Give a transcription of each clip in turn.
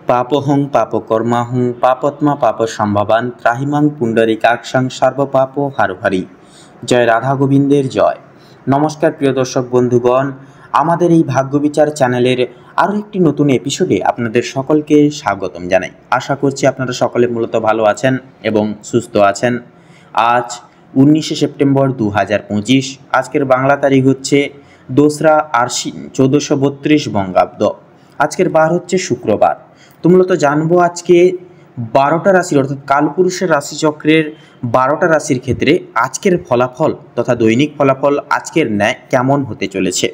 পাপহং পাপকর্মাহং পাপত্মা পাপসম্ভবান ত্রাহিমাং পুণ্ডরীকাক্ষাং সর্বপাপ হারুহারি। জয় রাধা গোবিন্দের জয়। নমস্কার প্রিয় দর্শক বন্ধুগণ, আমাদের এই ভাগ্যবিচার চ্যানেলের আরও একটি নতুন এপিসোডে আপনাদের সকলকে স্বাগতম জানাই। আশা করছি আপনারা সকলে মূলত ভালো আছেন এবং সুস্থ আছেন। আজ 19শে সেপ্টেম্বর 2025। আজকের বাংলা তারিখ হচ্ছে 2রা আশ্বিন 1432 বঙ্গাব্দ। আজকের বার হচ্ছে শুক্রবার। তো মূলত জানবো আজকে 12টা রাশির অর্থাৎ কালপুরুষের রাশিচক্রের 12টা রাশির ক্ষেত্রে আজকের ফলাফল তথা দৈনিক ফলাফল আজকের ন্যায় কেমন হতে চলেছে।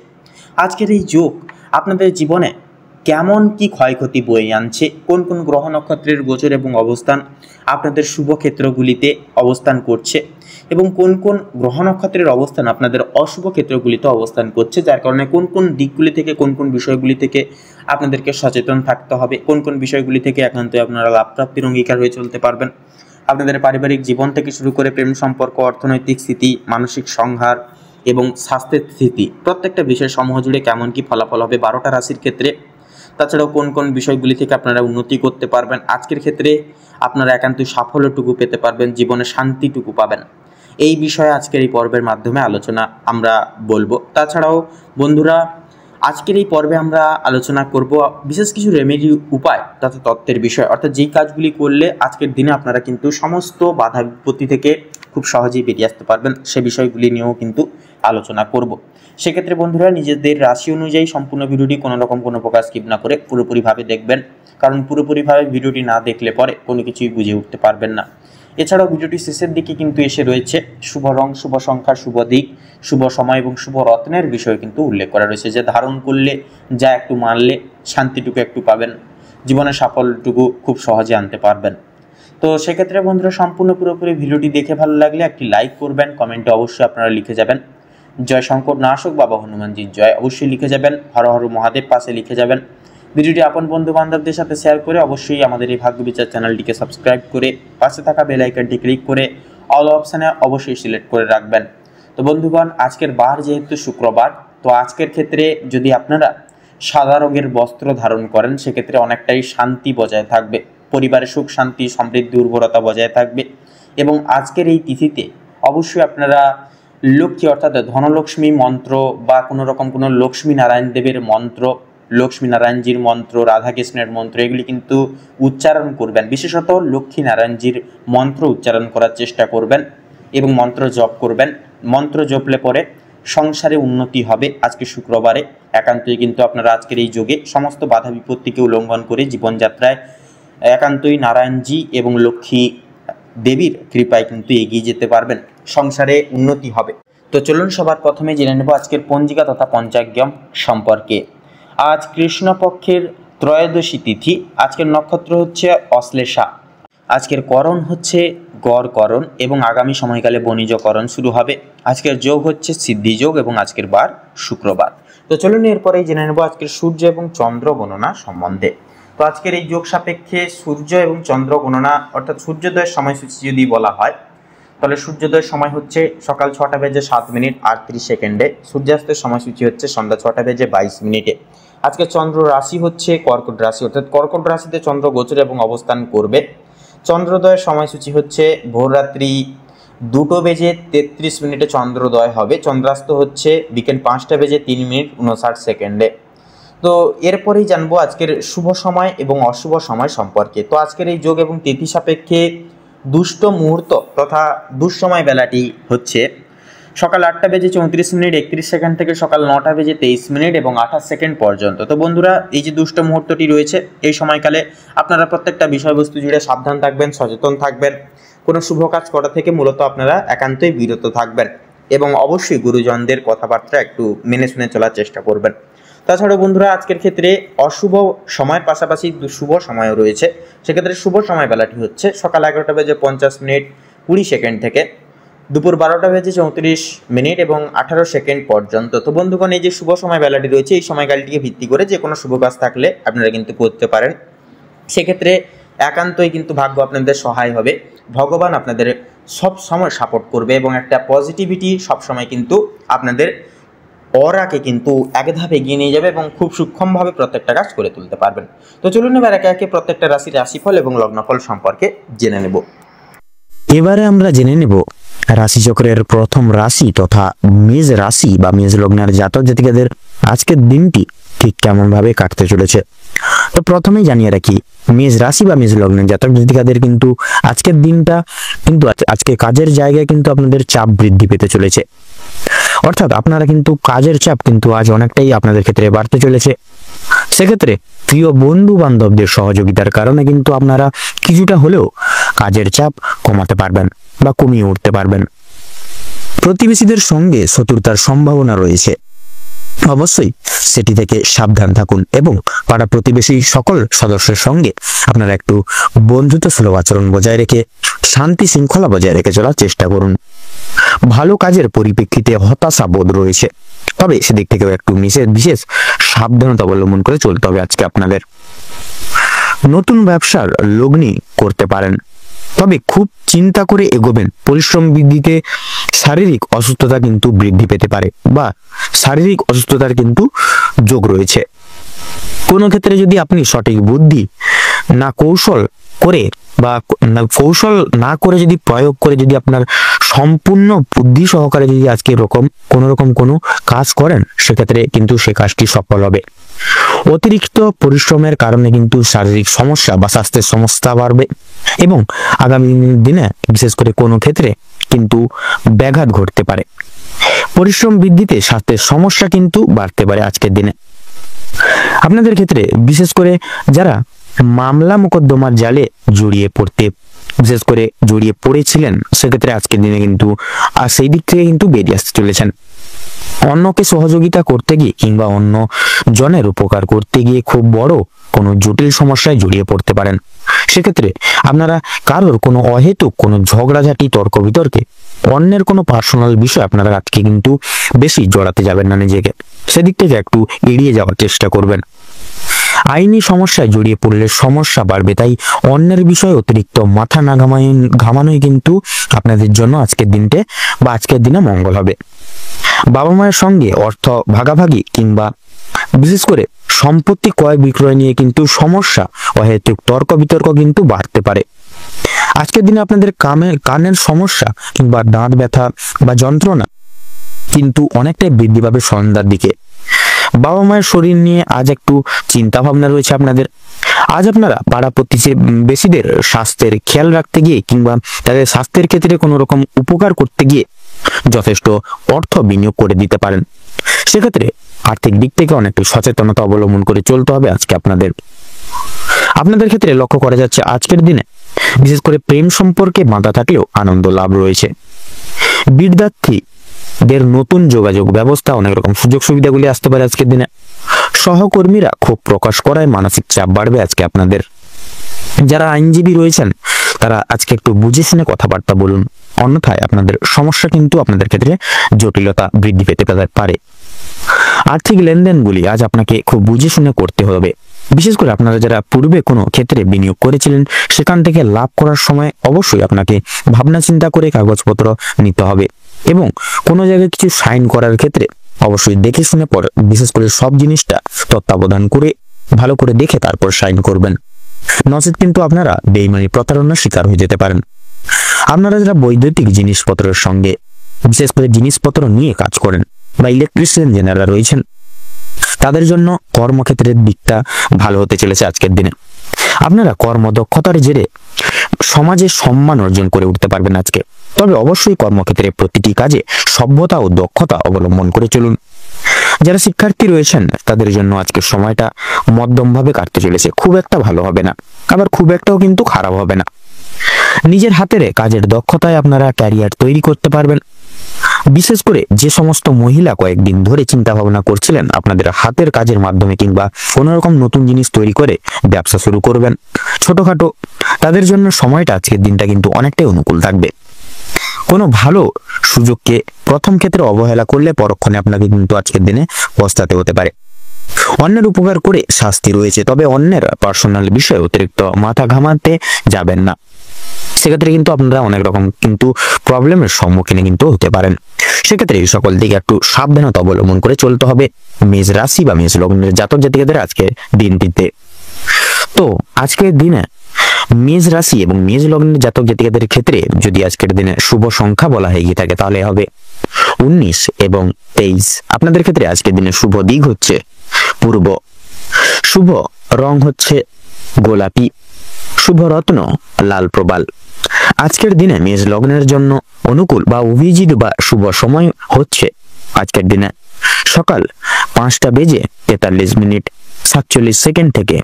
আজকের এই যোগ আপনাদের জীবনে কেমন কি ক্ষয়ক্ষতি বয়ে আনছে, কোন কোন গ্রহ নক্ষত্রের গোচর এবং অবস্থান আপনাদের শুভ ক্ষেত্রগুলিতে অবস্থান করছে এবং কোন কোন গ্রহ নক্ষত্রের অবস্থান আপনাদের অশুভ ক্ষেত্রগুলিতে অবস্থান করছে, যার কারণে কোন কোন দিকগুলি থেকে কোন কোন বিষয়গুলি থেকে আপনাদেরকে সচেতন থাকতে হবে, কোন কোন বিষয়গুলি থেকে একান্তই আপনারা লাভপ্রাপ্তির অঙ্গীকার হয়ে চলতে পারবেন। আপনাদের পারিবারিক জীবন থেকে শুরু করে প্রেম সম্পর্ক, অর্থনৈতিক স্থিতি, মানসিক সংহার এবং স্বাস্থ্যের স্থিতি, প্রত্যেকটা বিষয় সমূহ জুড়ে কেমন কি ফলাফল হবে 12টা রাশির ক্ষেত্রে। তাছাড়াও কোন কোন বিষয়গুলি থেকে আপনারা উন্নতি করতে পারবেন, আজকের ক্ষেত্রে আপনারা একান্তই সাফল্যটুকু পেতে পারবেন, জীবনে শান্তিটুকু পাবেন, এই বিষয়ে আজকের এই পর্বের মাধ্যমে আলোচনা আমরা বলবো। তাছাড়াও বন্ধুরা, আজকের এই পর্বে আমরা আলোচনা করব বিশেষ কিছু রেমেডি উপায় তথা তত্ত্বের বিষয়, অর্থাৎ যেই কাজগুলি করলে আজকের দিনে আপনারা কিন্তু সমস্ত বাধা বিপত্তি থেকে খুব সহজেই বেরিয়ে আসতে পারবেন, সে বিষয়গুলি নিয়েও কিন্তু আলোচনা করব। সেক্ষেত্রে বন্ধুরা, নিজেদের রাশি অনুযায়ী সম্পূর্ণ ভিডিওটি কোনো রকম কোনো প্রকার স্কিপ না করে পুরোপুরিভাবে দেখবেন, কারণ পুরোপুরিভাবে ভিডিওটি না দেখলে পরে কোনো কিছুই বুঝে উঠতে পারবেন না। এছাড়াও ভিডিওটি শেষের দিকে কিন্তু এসে রয়েছে শুভ রং, শুভ সংখ্যা, শুভ দিক, শুভ সময় এবং শুভ রত্নের বিষয় কিন্তু উল্লেখ করা রয়েছে, যে ধারণ করলে যা একটু মানলে শান্তিটুকু একটু পাবেন, জীবনের সাফল্যটুকু খুব সহজে আনতে পারবেন। তো সেক্ষেত্রে বন্ধুরা, সম্পূর্ণ পুরোপুরি ভিডিওটি দেখে ভালো লাগলে একটি লাইক করবেন, কমেন্টে অবশ্যই আপনারা লিখে যাবেন জয় শঙ্কর নাশক বাবা হনুমানজির জয়, অবশ্যই লিখে যাবেন হর হর মহাদেব পাশে লিখে যাবেন। ভিডিওটি আপন বন্ধু বান্ধবদের সাথে শেয়ার করে অবশ্যই আমাদের এই ভাগ্যবিচার চ্যানেলটিকে সাবস্ক্রাইব করে পাশে থাকা বেল আইকনটি ক্লিক করে অল অপশানে অবশ্যই সিলেক্ট করে রাখবেন। তো বন্ধুগণ, আজকের বার যেহেতু শুক্রবার, তো আজকের ক্ষেত্রে যদি আপনারা সাদা রঙের বস্ত্র ধারণ করেন সেক্ষেত্রে অনেকটাই শান্তি বজায় থাকবে, পরিবারে সুখ শান্তি সমৃদ্ধি উর্বরতা বজায় থাকবে। এবং আজকের এই তিথিতে অবশ্যই আপনারা লক্ষ্মী অর্থাৎ ধনলক্ষ্মী মন্ত্র বা কোনো রকম কোনো লক্ষ্মী নারায়ণ দেবের মন্ত্র, লক্ষ্মী নারায়ণজির মন্ত্র, রাধাকৃষ্ণের মন্ত্র, এগুলি কিন্তু উচ্চারণ করবেন। বিশেষত লক্ষ্মী নারায়ণজির মন্ত্র উচ্চারণ করার চেষ্টা করবেন এবং মন্ত্র জপ করবেন। মন্ত্র জপলে পরে সংসারে উন্নতি হবে। আজকে শুক্রবারে একান্তই কিন্তু আপনারা আজকের এই যোগে সমস্ত বাধা বিপত্তিকে উল্লঙ্ঘন করে জীবনযাত্রায় একান্তই নারায়ণজি এবং লক্ষ্মী দেবীর কৃপায় কিন্তু এগিয়ে যেতে পারবেন, সংসারে উন্নতি হবে। তো চলুন সবার প্রথমে জেনে নেব আজকের পঞ্জিকা তথা পঞ্চাঙ্গম সম্পর্কে। আজ কৃষ্ণপক্ষের ত্রয়োদশী তিথি, আজকের নক্ষত্র হচ্ছে অশ্লেষা, আজকের করণ হচ্ছে গড়করণ এবং আগামী সময়কালে বণিজকরণ শুরু হবে। আজকের যোগ হচ্ছে সিদ্ধিযোগ এবং আজকের বার শুক্রবার। তো চলুন এরপরেই জেনে নেব আজকের সূর্য এবং চন্দ্র গণনা সম্বন্ধে। তো আজকের এই যোগ সাপেক্ষে সূর্য এবং চন্দ্র গণনা অর্থাৎ সূর্যোদয়ের সময়সূচি যদি বলা হয়, তাহলে সূর্যোদয়ের সময় হচ্ছে সকাল 6টা বেজে 7 মিনিট 38 সেকেন্ডে, সূর্যাস্তের সময়সূচি হচ্ছে সন্ধ্যা 6টা বেজে 22 মিনিটে। আজকে চন্দ্র রাশি হচ্ছে কর্কট রাশি, অর্থাৎ কর্কট রাশিতে চন্দ্র গোচর এবং অবস্থান করবে। চন্দ্রোদয়ের সময়সূচি হচ্ছে ভোররাত্রি 2টো বেজে 33 মিনিটে চন্দ্রোদয় হবে। চন্দ্রাস্ত হচ্ছে বিকেল 5টা বেজে 3 মিনিট 59 সেকেন্ডে। তো এরপরেই জানবো আজকের শুভ সময় এবং অশুভ সময় সম্পর্কে। তো আজকের এই যোগ এবং তিথি সাপেক্ষে দুষ্ট মুহূর্ত তথা দুঃসময় বেলাটি হচ্ছে সকাল 8টা বেজে 34 মিনিট 31 সেকেন্ড থেকে সকাল 9টা বেজে 23 মিনিট এবং 28 সেকেন্ড পর্যন্ত। তো বন্ধুরা, এই যে দুষ্ট মুহূর্তটি রয়েছে, এই সময়কালে আপনারা প্রত্যেকটা বিষয়বস্তু জুড়ে সাবধান থাকবেন, সচেতন থাকবেন। কোনো শুভ কাজ করা থেকে মূলত আপনারা একান্তই বিরত থাকবেন এবং অবশ্যই গুরুজনদের কথাবার্তা একটু মেনে শুনে চলার চেষ্টা করবেন। তাছাড়াও বন্ধুরা, আজকের ক্ষেত্রে অশুভ সময়ের পাশাপাশি শুভ সময়ও রয়েছে। সেক্ষেত্রে শুভ সময় বেলাটি হচ্ছে সকাল 11টা বেজে 50 মিনিট 20 সেকেন্ড থেকে দুপুর 12টা বেজে 34 মিনিট এবং 18 সেকেন্ড পর্যন্ত। তো বন্ধুগণ, এই যে শুভ সময় বেলাটি রয়েছে, এই সময়কালটিকে ভিত্তি করে যে কোনো শুভ কাজ থাকলে আপনারা কিন্তু করতে পারেন। সেক্ষেত্রে একান্তই কিন্তু ভাগ্য আপনাদের সহায় হবে, ভগবান আপনাদের সব সময় সাপোর্ট করবে এবং একটা পজিটিভিটি সবসময় কিন্তু আপনাদের অরাকে কিন্তু এক ধাপ এগিয়ে নিয়ে যাবে এবং খুব সূক্ষ্মভাবে প্রত্যেকটা কাজ করে তুলতে পারবেন। তো চলুন এবার একে একে প্রত্যেকটা রাশির রাশিফল এবং লগ্নফল সম্পর্কে জেনে নেব। এবারে আমরা জেনে নেব রাশিচক্রের প্রথম রাশি তথা মেষ রাশি বা মেষ লগ্নের জাতক জাতিকাদের আজকের দিনটি ঠিক কেমন ভাবে কাটতে চলেছে। তো প্রথমেই জানিয়ে রাখি, মেষ রাশি বা মেষ লগ্নের জাতক জাতিকাদের কিন্তু আজকের দিনটা কিন্তু আজকে কাজের জায়গায় কিন্তু আপনাদের চাপ বৃদ্ধি পেতে চলেছে। অর্থাৎ আপনারা কিন্তু কাজের চাপ কিন্তু আজ অনেকটাই আপনাদের ক্ষেত্রে বাড়তে চলেছে। সেক্ষেত্রে প্রিয় বন্ধু বান্ধবদের সহযোগিতার কারণে কিন্তু আপনারা কিছুটা হলেও কাজের চাপ কমাতে পারবেন বা কমিয়ে উঠতে পারবেন। প্রতিবেশীদের সঙ্গে শত্রুতার সম্ভাবনা রয়েছে, অবশ্যই সেটি থেকে সাবধান থাকুন এবং পাড়া প্রতিবেশী সকল সদস্যের সঙ্গে আপনারা একটু বন্ধুত্ব সুলভ আচরণ বজায় রেখে শান্তি শৃঙ্খলা বজায় রেখে চলার চেষ্টা করুন। ভালো কাজের পরিপ্রেক্ষিতে হতাশা বোধ রয়েছে, তবে সেদিক থেকেও একটু বিশেষ সাবধানতা অবলম্বন করে চলতে হবে আজকে আপনাদের। নতুন ব্যবসার লগ্নি করতে পারেন, তবে খুব চিন্তা করে এগোবেন। পরিশ্রম বৃদ্ধিতে শারীরিক অসুস্থতা কিন্তু বৃদ্ধি পেতে পারে বা শারীরিক অসুস্থতার কিন্তু যোগ রয়েছে। কোনো ক্ষেত্রে যদি আপনি সঠিক বুদ্ধি না কৌশল করে বা কৌশল না করে যদি প্রয়োগ করে যদি আপনার সম্পূর্ণ বুদ্ধি সহকারে যদি আজকে কোনো কাজ করেন, সেক্ষেত্রে কিন্তু সে কাজটি সফল হবে। অতিরিক্ত পরিশ্রমের কারণে কিন্তু শারীরিক সমস্যা বা স্বাস্থ্যের সমস্যা বাড়বে এবং আগামী দিনে বিশেষ করে কোনো ক্ষেত্রে কিন্তু ব্যাঘাত ঘটতে পারে। পরিশ্রম বৃদ্ধিতে স্বাস্থ্যের সমস্যা কিন্তু বাড়তে পারে আজকের দিনে। আপনাদের ক্ষেত্রে বিশেষ করে যারা মামলা মোকদ্দমার জালে বিশেষ করে জড়িয়ে পড়েছিলেন, সেক্ষেত্রে আজকের দিনে কিন্তু সেই দিক থেকে কিন্তু বেরিয়ে আসতে চলেছেন। অন্যকে সহযোগিতা করতে গিয়ে কিংবা অন্য জনের উপকার করতে গিয়ে খুব বড় কোনো জটিল সমস্যায় জড়িয়ে পড়তে পারেন। সেক্ষেত্রে আপনারা কারোর কোনো অহেতুক কোনো ঝগড়াঝাটি তর্ক বিতর্কে অন্যের কোনো পার্সোনাল বিষয় আপনারা আজকে কিন্তু বেশি জড়াতে যাবেন না নিজেকে, সেদিক থেকে একটু এড়িয়ে যাওয়ার চেষ্টা করবেন। আইনি সমস্যায় জড়িয়ে পড়লে সমস্যা বাড়বে, তাই অন্যের বিষয়ে অতিরিক্ত মাথা না ঘামানোই কিন্তু আপনাদের জন্য আজকের দিনে মঙ্গল হবে। বাবা মায়ের সঙ্গে অর্থ ভাগাভাগি কিংবা বিশেষ করে সম্পত্তি ক্রয় বিক্রয় নিয়ে কিন্তু সমস্যা অহেতুক তর্ক বিতর্ক কিন্তু বাড়তে পারে। আজকের দিনে আপনাদের কানের সমস্যা কিংবা দাঁত ব্যথা বা যন্ত্রণা কিন্তু অনেকটাই বৃদ্ধি পাবে সন্ধ্যার দিকে। বাবা মায়ের শরীর নিয়ে আজ একটু চিন্তা ভাবনা রয়েছে আপনাদের। আজ আপনারা পাড়া প্রতিবেশীদের স্বাস্থ্যের খেয়াল রাখতে গিয়ে কিংবা তাদের স্বাস্থ্যের ক্ষেত্রে কোনো রকম উপকার করতে গিয়ে যথেষ্ট অর্থ বিনিয়োগ করে দিতে পারেন। সেক্ষেত্রে আর্থিক দিক থেকে অনেকটা সচেতনতা অবলম্বন করে চলতে হবে আজকে আপনাদের ক্ষেত্রে লক্ষ্য করা যাচ্ছে আজকের দিনে বিশেষ করে প্রেম সম্পর্কে বাধা থাকলেও আনন্দ লাভ রয়েছে। বিদ্যার্থীদের নতুন যোগাযোগ ব্যবস্থা অনেক রকম সুযোগ সুবিধাগুলি আসতে পারে আজকের দিনে। সহকর্মীরা খুব প্রকাশ করায় মানসিক চাপ বাড়বে আজকে আপনাদের। যারা আইনজীবী রয়েছেন তারা আজকে একটু বুঝে শুনে কথাবার্তা বলুন, অন্যথায় আপনাদের সমস্যা কিন্তু আপনাদের ক্ষেত্রে জটিলতা বৃদ্ধি পেতে পারে। আর্থিক লেনদেনগুলি আজ আপনাকে খুব বুঝে শুনে করতে হবে। বিশেষ করে আপনারা যারা পূর্বে কোনো ক্ষেত্রে বিনিয়োগ করেছিলেন, সেখান থেকে লাভ করার সময় অবশ্যই আপনাকে ভাবনা চিন্তা করে কাগজপত্র নিতে হবে এবং কোনো জায়গায় কিছু সাইন করার ক্ষেত্রে অবশ্যই দেখে শুনে বিশেষ করে সব জিনিসটা তত্ত্বাবধান করে ভালো করে দেখে তারপর সাইন করবেন, নচেত কিন্তু আপনারা বেইমানি প্রতারণার শিকার হয়ে যেতে পারেন। আপনারা যারা বৈদ্যুতিক জিনিসপত্রের সঙ্গে বিশেষ করে জিনিসপত্র নিয়ে কাজ করেন বা ইলেকট্রিশিয়ান যারা রয়েছেন, তাদের জন্য কর্মক্ষেত্রের দিকটা ভালো হতে চলেছে আজকের দিনে। আপনারা কর্মদক্ষতার জেরে সমাজে সম্মান অর্জন করে উঠতে পারবেন আজকে। তবে অবশ্যই কর্মক্ষেত্রে প্রতিটি কাজে সভ্যতা ও দক্ষতা অবলম্বন করে চলুন। যারা শিক্ষার্থী রয়েছেন তাদের জন্য আজকের সময়টা মধ্যমভাবে কাটতে চলেছে, খুব একটা ভালো হবে না, আবার খুব একটাও কিন্তু খারাপ হবে না। নিজের হাতের কাজের দক্ষতায় আপনারা ক্যারিয়ার তৈরি করতে পারবেন। বিশেষ করে যে সমস্ত মহিলা কয়েকদিন ধরে চিন্তা ভাবনা করছিলেন আপনাদের হাতের কাজের মাধ্যমে কিংবা কোনো রকম নতুন জিনিস তৈরি করে ব্যবসা শুরু করবেন ছোটখাটো, তাদের জন্য সময়টা আজকের দিনটা কিন্তু অনেকটাই অনুকূল থাকবে। কোনো ভালো সুযোগকে প্রথম ক্ষেত্রে অবহেলা করলে পরক্ষণে আপনাকে কিন্তু আজকের দিনে পস্তাতে হতে পারে। অন্যের উপকার করে শাস্তি রয়েছে, তবে অন্যের পার্সোনাল বিষয়ে অতিরিক্ত মাথা ঘামাতে যাবেন না। সেক্ষেত্রে কিন্তু আপনারা অনেক রকম কিন্তু প্রবলেমের সম্মুখীন কিন্তু হতে পারেন। সেক্ষেত্রে এই সকল দিকে একটু সাবধানতা অবলম্বন করে চলতে হবে মেষ রাশি বা মেষ লগ্নের জাতক জাতিকাদের আজকের দিনটিতে। তো আজকের দিনে মেষ রাশি এবং মেষ লগ্নের জাতক জাতিকাদের ক্ষেত্রে যদি আজকের দিনে শুভ সংখ্যা বলা হয়ে গিয়ে থাকে তাহলে হবে 19 এবং 23। আপনাদের ক্ষেত্রে আজকের দিনে শুভ দিক হচ্ছে পূর্ব, শুভ রং হচ্ছে গোলাপি, শুভ রত্ন লাল প্রবাল। আজকের দিনে মেষ লগ্নের জন্য অনুকূল বা অভিজিৎ বা শুভ সময় হচ্ছে আজকের দিনে সকাল 5:43:47 থেকে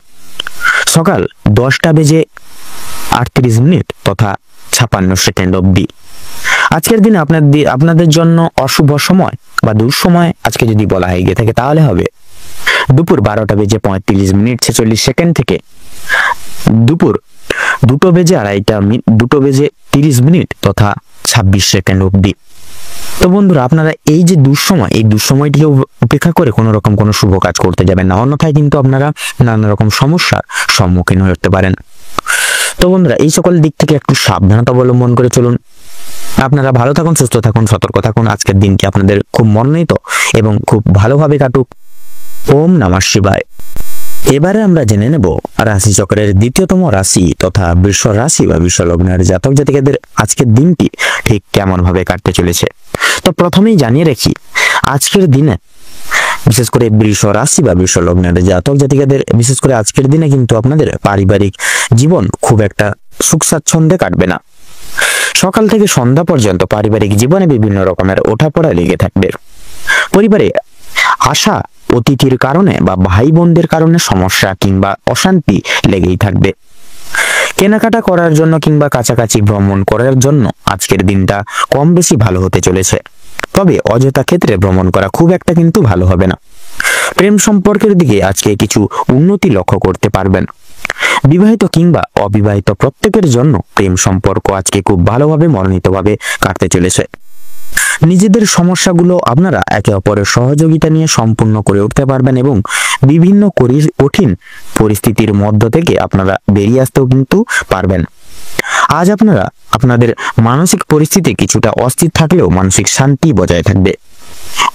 সকাল 10:38 তথা 56 অবধি। আজকের দিনে আপনাদের জন্য অশুভ সময় বা দুঃসময় আজকে যদি বলা হয়ে গিয়ে থাকে তাহলে হবে দুপুর 12:35:46 থেকে দুপুর 2:30 তথা 26 অবধি। তো বন্ধুরা, আপনারা এই যে দুঃসময়, এই দুঃসময়টিকে উপেক্ষা করে কোনো রকম কোনো শুভ কাজ করতে যাবেন না, অন্যথায় কিন্তু আপনারা নানা রকম সমস্যার সম্মুখীন হতে পারেন। তো বন্ধুরা, এই সকল দিক থেকে একটু সাবধানতা অবলম্বন করে চলুন। আপনারা ভালো থাকুন, সুস্থ থাকুন, সতর্ক থাকুন। আজকের দিনটি আপনাদের খুব মনোনীত এবং খুব ভালোভাবে কাটুক। ওম নমঃ শিবায়। এবারে আমরা জেনে নেব রাশি চক্রের দ্বিতীয়তম রাশি তথা বৃষ রাশি বা বৃষ লগ্নের জাতক জাতিকাদের আজকের দিনটি ঠিক কেমন ভাবে কাটতে চলেছে। তো প্রথমেই জানিয়ে রাখি, আজকের দিনে বিশেষ করে বৃষ রাশি বা বৃষ লগ্নের জাতক জাতিকাদের বিশেষ করে আজকের দিনে কিন্তু আপনাদের পারিবারিক জীবন খুব একটা সুখ স্বাচ্ছন্দ্যে কাটবে না। সকাল থেকে সন্ধ্যা পর্যন্ত পারিবারিক জীবনে বিভিন্ন রকমের ওঠাপড়া লেগে থাকবে। পরিবারে আসা অতিথির কারণে বা ভাই বোনদের কারণে সমস্যা কিংবা অশান্তি লেগেই থাকবে। কেনাকাটা করার জন্য কিংবা কাছাকাছি ভ্রমণ করার জন্য আজকের দিনটা কম বেশি ভালো হতে চলেছে, তবে অযথা ক্ষেত্রে ভ্রমণ করা খুব একটা কিন্তু ভালো হবে না। প্রেম সম্পর্কের দিকে আজকে কিছু উন্নতি লক্ষ্য করতে পারবেন। বিবাহিত কিংবা অবিবাহিত প্রত্যেকের জন্য প্রেম সম্পর্ক আজকে খুব ভালোভাবে মনোনীতভাবে কাটতে চলেছে। নিজেদের সমস্যাগুলো আপনারা একে অপরের সহযোগিতা নিয়ে সম্পূর্ণ করে উঠতে পারবেন এবং বিভিন্ন কঠিন পরিস্থিতির মধ্য থেকে আপনারা বেরিয়ে আসতেও কিন্তু পারবেন। আজ আপনারা আপনাদের মানসিক পরিস্থিতি কিছুটা অস্থির থাকলেও মানসিক শান্তি বজায় থাকবে।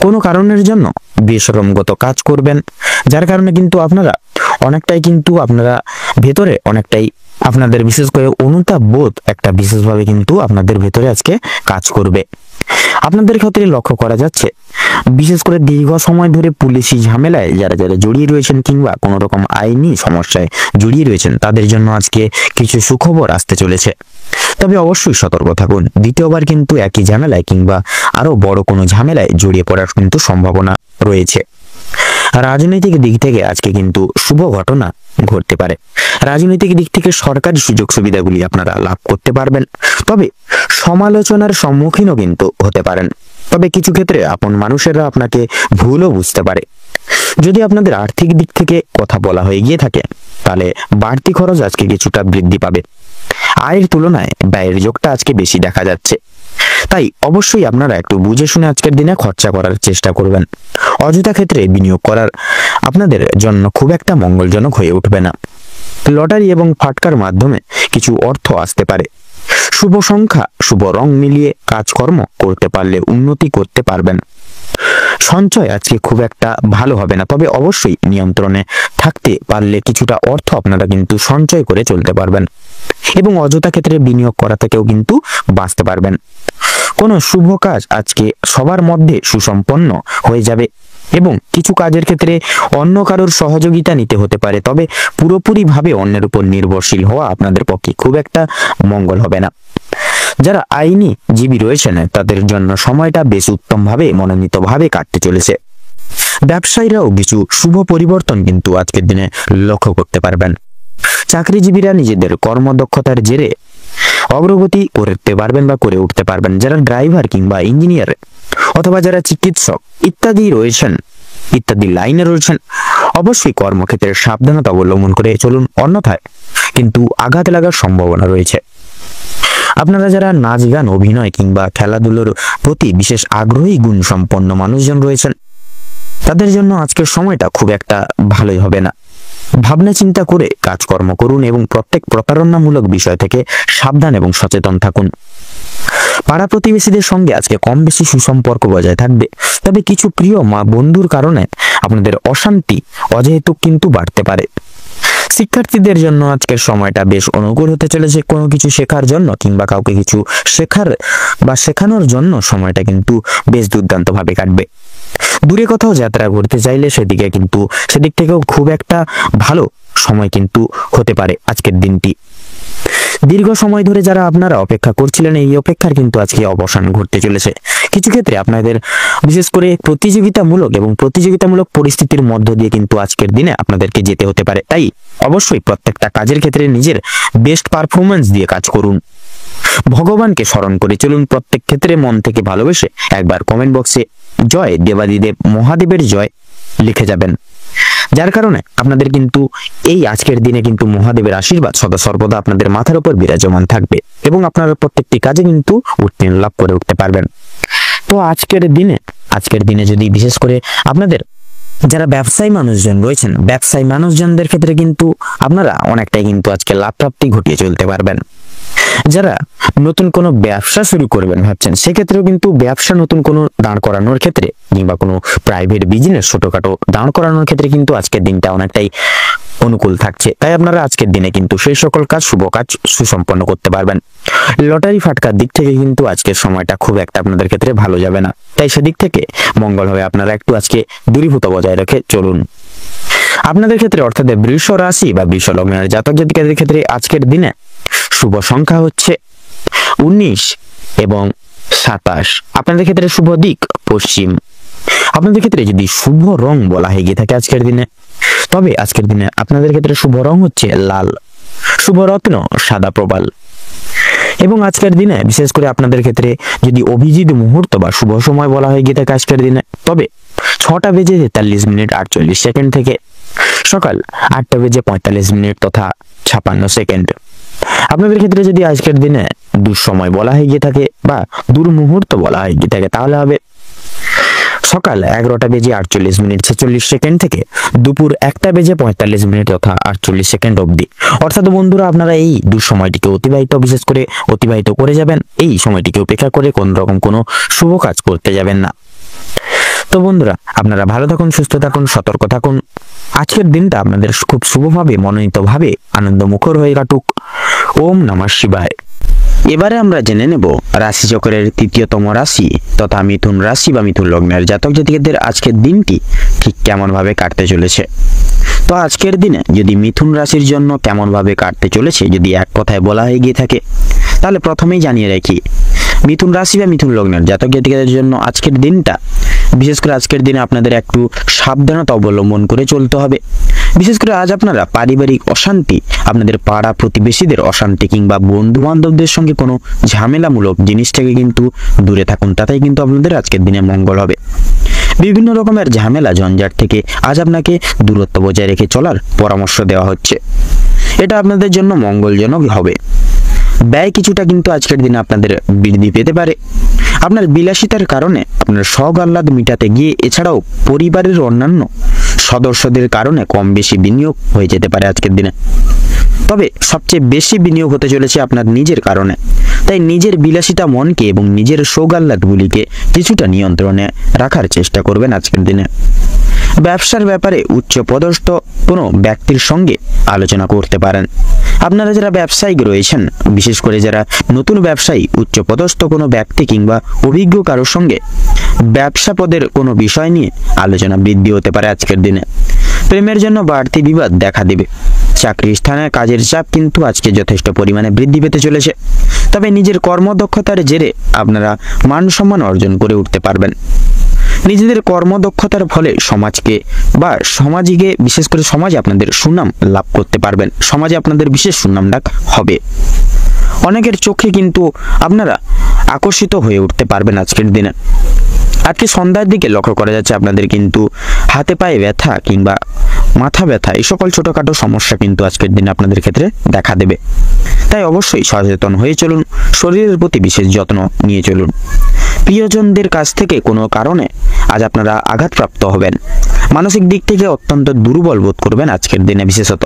কোনো কারণের জন্য বেশরমগত কাজ করবেন, যার কারণে কিন্তু আপনারা আপনারা ভেতরে অনেকটাই আপনাদের বিশেষ করে অনুতাপ বোধ একটা বিশেষভাবে কিন্তু আপনাদের ভেতরে আজকে কাজ করবে। আপনাদের ক্ষেত্রে লক্ষ্য করা যাচ্ছে বিশেষ করে দীর্ঘ সময় ধরে পুলিশি ঝামেলায় যারা জড়িয়ে রয়েছেন কিংবা কোনো রকম আইনি সমস্যায় জড়িয়ে রয়েছেন তাদের জন্য আজকে কিছু সুখবর আসতে চলেছে। তবে অবশ্যই সতর্ক থাকুন, দ্বিতীয়বার কিন্তু একই ঝামেলায় কিংবা আরো বড় কোনো ঝামেলায় জড়িয়ে পড়ার কিন্তু সম্ভাবনা রয়েছে। রাজনৈতিক দিক থেকে আজকে কিন্তু শুভ ঘটনা ঘটতে পারে। রাজনৈতিক দিক থেকে সরকারি সুযোগ সুবিধাগুলি আপনারা লাভ করতে পারবেন, তবে সমালোচনার সম্মুখীনও কিন্তু হতে পারেন। তবে কিছু ক্ষেত্রে আপন মানুষেরা আপনাকে ভুলও বুঝতে পারে। যদি আপনাদের আর্থিক দিক থেকে কথা বলা হয়ে গিয়ে থাকে তাহলে বাড়তি খরচ আজকে কিছুটা বৃদ্ধি পাবে। আয়ের তুলনায় ব্যয়ের যোগটা আজকে বেশি দেখা যাচ্ছে, তাই অবশ্যই আপনারা একটু বুঝে শুনে আজকের দিনে খরচা করার চেষ্টা করবেন। অযথা ক্ষেত্রে বিনিয়োগ করার আপনাদের জন্য খুব একটা মঙ্গলজনক হয়ে উঠবে না। লটারি এবং ফাটকার মাধ্যমে কিছু অর্থ আসতে পারে। শুভ সংখ্যা, শুভ রং মিলিয়ে কাজকর্ম করতে পারলে উন্নতি করতে পারবেন। সঞ্চয় আজকে খুব একটা ভালো হবে না, তবে অবশ্যই নিয়ন্ত্রণে থাকতে পারলে কিছুটা অর্থ আপনারা কিন্তু সঞ্চয় করে চলতে পারবেন এবং অযথা ক্ষেত্রে বিনিয়োগ করা থেকেও কিন্তু বাঁচতে পারবেন। কোনো শুভ কাজ আজকে সবার মধ্যে সুসম্পন্ন হয়ে যাবে এবং কিছু কাজের ক্ষেত্রে অন্য কারোর সহযোগিতা নিতে হতে পারে, তবে পুরোপুরিভাবে অন্যের উপর নির্ভরশীল হওয়া আপনাদের পক্ষে খুব একটা মঙ্গল হবে না। যারা আইনজীবী রয়েছেন তাদের জন্য সময়টা বেশ উত্তমভাবে মনোনীতভাবে কাটতে চলেছে। ব্যবসায়ীরাও কিছু শুভ পরিবর্তন কিন্তু আজকের দিনে লক্ষ্য করতে পারবেন। চাকরিজীবীরা নিজেদের কর্মদক্ষতার জেরে অগ্রগতি করতে পারবেন বা করে উঠতে পারবেন। যারা ড্রাইভার কিংবা ইঞ্জিনিয়ার অথবা যারা চিকিৎসক ইত্যাদি লাইনে রয়েছেন অবশ্যই কর্মক্ষেত্রে সাবধানতা অবলম্বন করে চলুন, অন্যথায় কিন্তু আঘাত লাগার সম্ভাবনা রয়েছে। আপনারা যারা নাচ গান অভিনয় কিংবা খেলাধুলোর প্রতি বিশেষ আগ্রহী গুণ সম্পন্ন মানুষজন রয়েছেন তাদের জন্য আজকের সময়টা খুব একটা ভালোই হবে না। ভাবনা চিন্তা করে কাজকর্ম করুন এবং প্রত্যেক প্রতারণামূলক বিষয় থেকে সাবধান এবং সচেতন থাকুন। পাড়া প্রতিবেশীদের সঙ্গে আজকে কম বেশি সুসম্পর্ক বজায় থাকবে, তবে কিছু প্রিয় বন্ধুর কারণে আপনাদের অশান্তি অহেতুক কিন্তু বাড়তে পারে। শিক্ষার্থীদের জন্য আজকের সময়টা বেশ অনুকূল হতে চলেছে। কোনো কিছু শেখার জন্য কিংবা কাউকে কিছু শেখানোর জন্য সময়টা কিন্তু বেশ দুর্দান্ত ভাবে কাটবে। দূরে কোথাও যাত্রা করতে চাইলে সেদিক থেকেও খুব একটা ভালো সময় কিন্তু হতে পারে আজকের দিনটি। দীর্ঘ সময় ধরে যারা আপনারা অপেক্ষা করছিলেন, এই অপেক্ষার কিন্তু আজকে অবসান ঘটতে চলেছে। কিছু ক্ষেত্রে আপনাদের বিশেষ করে প্রতিযোগিতামূলক পরিস্থিতির মধ্য দিয়ে কিন্তু আজকের দিনে আপনাদেরকে যেতে হতে পারে। তাই অবশ্যই প্রত্যেকটা কাজের ক্ষেত্রে নিজের বেস্ট পারফরমেন্স দিয়ে কাজ করুন। ভগবানকে স্মরণ করে চলুন, প্রত্যেক ক্ষেত্রে মন থেকে ভালোবেসে একবার কমেন্ট বক্সে জয় দেবাদিদেব মহাদেবের জয় লিখে যাবেন। যার কারণে আপনাদের কিন্তু এই আজকের দিনে কিন্তু মহাদেবের আশীর্বাদ সদা সর্বদা আপনাদের মাথার উপর বিরাজমান থাকবে এবং আপনারা প্রত্যেকটি কাজে কিন্তু উত্তীর্ণ লাভ করে উঠতে পারবেন। তো আজকের দিনে যদি বিশেষ করে আপনাদের যারা ব্যবসায়ী মানুষজন রয়েছেন, ব্যবসায়ী মানুষজনদের ক্ষেত্রে কিন্তু আপনারা অনেকটাই কিন্তু আজকে লাভ প্রাপ্তি ঘটিয়ে চলতে পারবেন। যারা নতুন কোনো ব্যবসা শুরু করবেন ভাবছেন, সেক্ষেত্রেও কিন্তু ব্যবসা নতুন কোনো দাঁড় করানোর ক্ষেত্রে কিংবা কোনো প্রাইভেট বিজনেস ছোটখাটো দাঁড় করানোর ক্ষেত্রে কিন্তু আজকের দিনটা অনেকটাই অনুকূল থাকছে। তাই আপনারা আজকের দিনে কিন্তু সেই সকল শুভ কাজ সুসম্পন্ন করতে পারবেন। লটারি ফাটকার দিক থেকে কিন্তু আজকের সময়টা খুব একটা আপনাদের ক্ষেত্রে ভালো যাবে না, তাই সেদিক থেকে মঙ্গল হবে আপনারা একটু আজকে দূরীভূত বজায় রেখে চলুন। আপনাদের ক্ষেত্রে অর্থাৎ বৃষ রাশি বা বৃষ লগ্নের জাতক জাতিকাদের ক্ষেত্রে আজকের দিনে শুভ সংখ্যা হচ্ছে 19 এবং 27। আপনাদের ক্ষেত্রে শুভ দিক পশ্চিম। আপনাদের ক্ষেত্রে যদি শুভ রং বলা হয়ে গিয়ে থাকে আজকের দিনে, তবে আজকের দিনে আপনাদের ক্ষেত্রে শুভ রং হচ্ছে লাল, শুভ রত্ন সাদা প্রবাল। এবং আজকের দিনে বিশেষ করে আপনাদের ক্ষেত্রে যদি অভিজিৎ মুহূর্ত বা শুভ সময় বলা হয়ে গিয়ে থাকে আজকের দিনে, তবে 6:43 থেকে সকাল 8:45 তথা 56। আপনাদের ক্ষেত্রে যদি আজকের দিনে দুঃসময় বলা হয়ে গিয়ে থাকে বা দুর্মুহূর্ত বলা হয়ে গিয়ে থাকে, তাহলে হবে সকাল 11:48 থেকে দুপুর 1:45 তথা 48 অবধি। অর্থাৎ বন্ধুরা, আপনারা এই দুঃসময়টিকে অতিবাহিত করে যাবেন। এই সময়টিকে উপেক্ষা করে কোন রকম কোনো শুভ কাজ করতে যাবেন না। তো বন্ধুরা, আপনারা ভালো থাকুন, সুস্থ থাকুন, সতর্ক থাকুন। আজকের দিনটা আপনাদের খুব শুভভাবে মনোনীতভাবে আনন্দমুখর হয়ে কাটুক। ওম নমঃ শিবায়। এবারে আমরা জেনে নেব রাশিচক্রের তৃতীয়তম রাশি তথা মিথুন রাশি বা মিথুন লগ্নের জাতক জাতিকাদের আজকের দিনটি ঠিক কেমন ভাবে কাটতে চলেছে। তো আজকের দিনে যদি মিথুন রাশির জন্য কেমন ভাবে কাটতে চলেছে যদি এক কথায় বলা হয়ে গিয়ে থাকে, তাহলে প্রথমেই জানিয়ে রাখি, মিথুন রাশি বা মিথুন লগ্নের জাতক জাতিকাদের জন্য আজকের দিনটা বিশেষ করে আজকের দিনে আপনাদের একটু সাবধানতা অবলম্বন করে চলতে হবে। বিশেষ করে আজ আপনারা পারিবারিক অশান্তি, আপনাদের পাড়া প্রতিবেশীদের অশান্তি কিংবা বন্ধু বান্ধবদের সঙ্গে কোনো ঝামেলামূলক জিনিস থেকে কিন্তু দূরে থাকুন, তাতেই কিন্তু আপনাদের আজকের দিনে মঙ্গল হবে। বিভিন্ন রকমের ঝামেলা ঝঞ্ঝাট থেকে আজ আপনাকে দূরত্ব বজায় রেখে চলার পরামর্শ দেওয়া হচ্ছে। এটা আপনাদের জন্য মঙ্গলজনক হবে। ব্যয় কিছুটা কিন্তু আজকের দিনে আপনাদের বৃদ্ধি পেতে পারে। আপনার বিলাসিতার কারণে আপনার শখ আহ্লাদ মিটাতে গিয়ে এছাড়াও পরিবারের অন্যান্য সদস্যদের কারণে কম বেশি বিনিয়োগ হয়ে যেতে পারে আজকের দিনে। তবে সবচেয়ে বেশি বিনিয়োগ হতে চলেছে আপনার নিজের কারণে। তাই নিজের বিলাসিতা মনকে এবং নিজের শখ আহ্লাদগুলিকে কিছুটা নিয়ন্ত্রণে রাখার চেষ্টা করবেন আজকের দিনে। ব্যবসার ব্যাপারে উচ্চপদস্থ কোনো ব্যক্তির সঙ্গে আলোচনা করতে পারেন। আপনারা যারা ব্যবসায়িক রয়েছেন, বিশেষ করে যারা নতুন ব্যবসায়ী, উচ্চপদস্থ কোনো ব্যক্তি কিংবা অভিজ্ঞ কারোর সঙ্গে ব্যবসা পদের কোনো বিষয় নিয়ে আলোচনা বৃদ্ধি হতে পারে আজকের দিনে। প্রেমের জন্য বাড়তি বিবাদ দেখা দেবে। চাকরি স্থানে কাজের চাপ কিন্তু আজকে যথেষ্ট পরিমাণে বৃদ্ধি পেতে চলেছে। তবে নিজের কর্মদক্ষতার জেরে আপনারা মান সম্মান অর্জন করে উঠতে পারবেন। নিজেদের কর্মদক্ষতার ফলে সমাজকে বিশেষ করে সমাজে আপনাদের সুনাম লাভ করতে পারবেন। সমাজে আপনাদের বিশেষ সুনাম ডাক হবে। অনেকের চোখে কিন্তু আপনারা আকর্ষিত হয়ে উঠতে পারবেন আজকের দিনে। আজকে সন্ধ্যার দিকে লক্ষ্য করা যাচ্ছে আপনাদের কিন্তু হাতে পায়ে ব্যথা কিংবা মাথা ব্যথা এই সকল ছোটখাটো সমস্যা কিন্তু আজকের দিনে আপনাদের ক্ষেত্রে দেখা দেবে। তাই অবশ্যই সচেতন হয়ে চলুন, শরীরের প্রতি বিশেষ যত্ন নিয়ে চলুন। প্রিয়জনদের কাছ থেকে কোনো কারণে আজ আপনারা আঘাতপ্রাপ্ত হবেন। মানসিক দিক থেকে অত্যন্ত দুর্বল বোধ করবেন আজকের দিনে। বিশেষত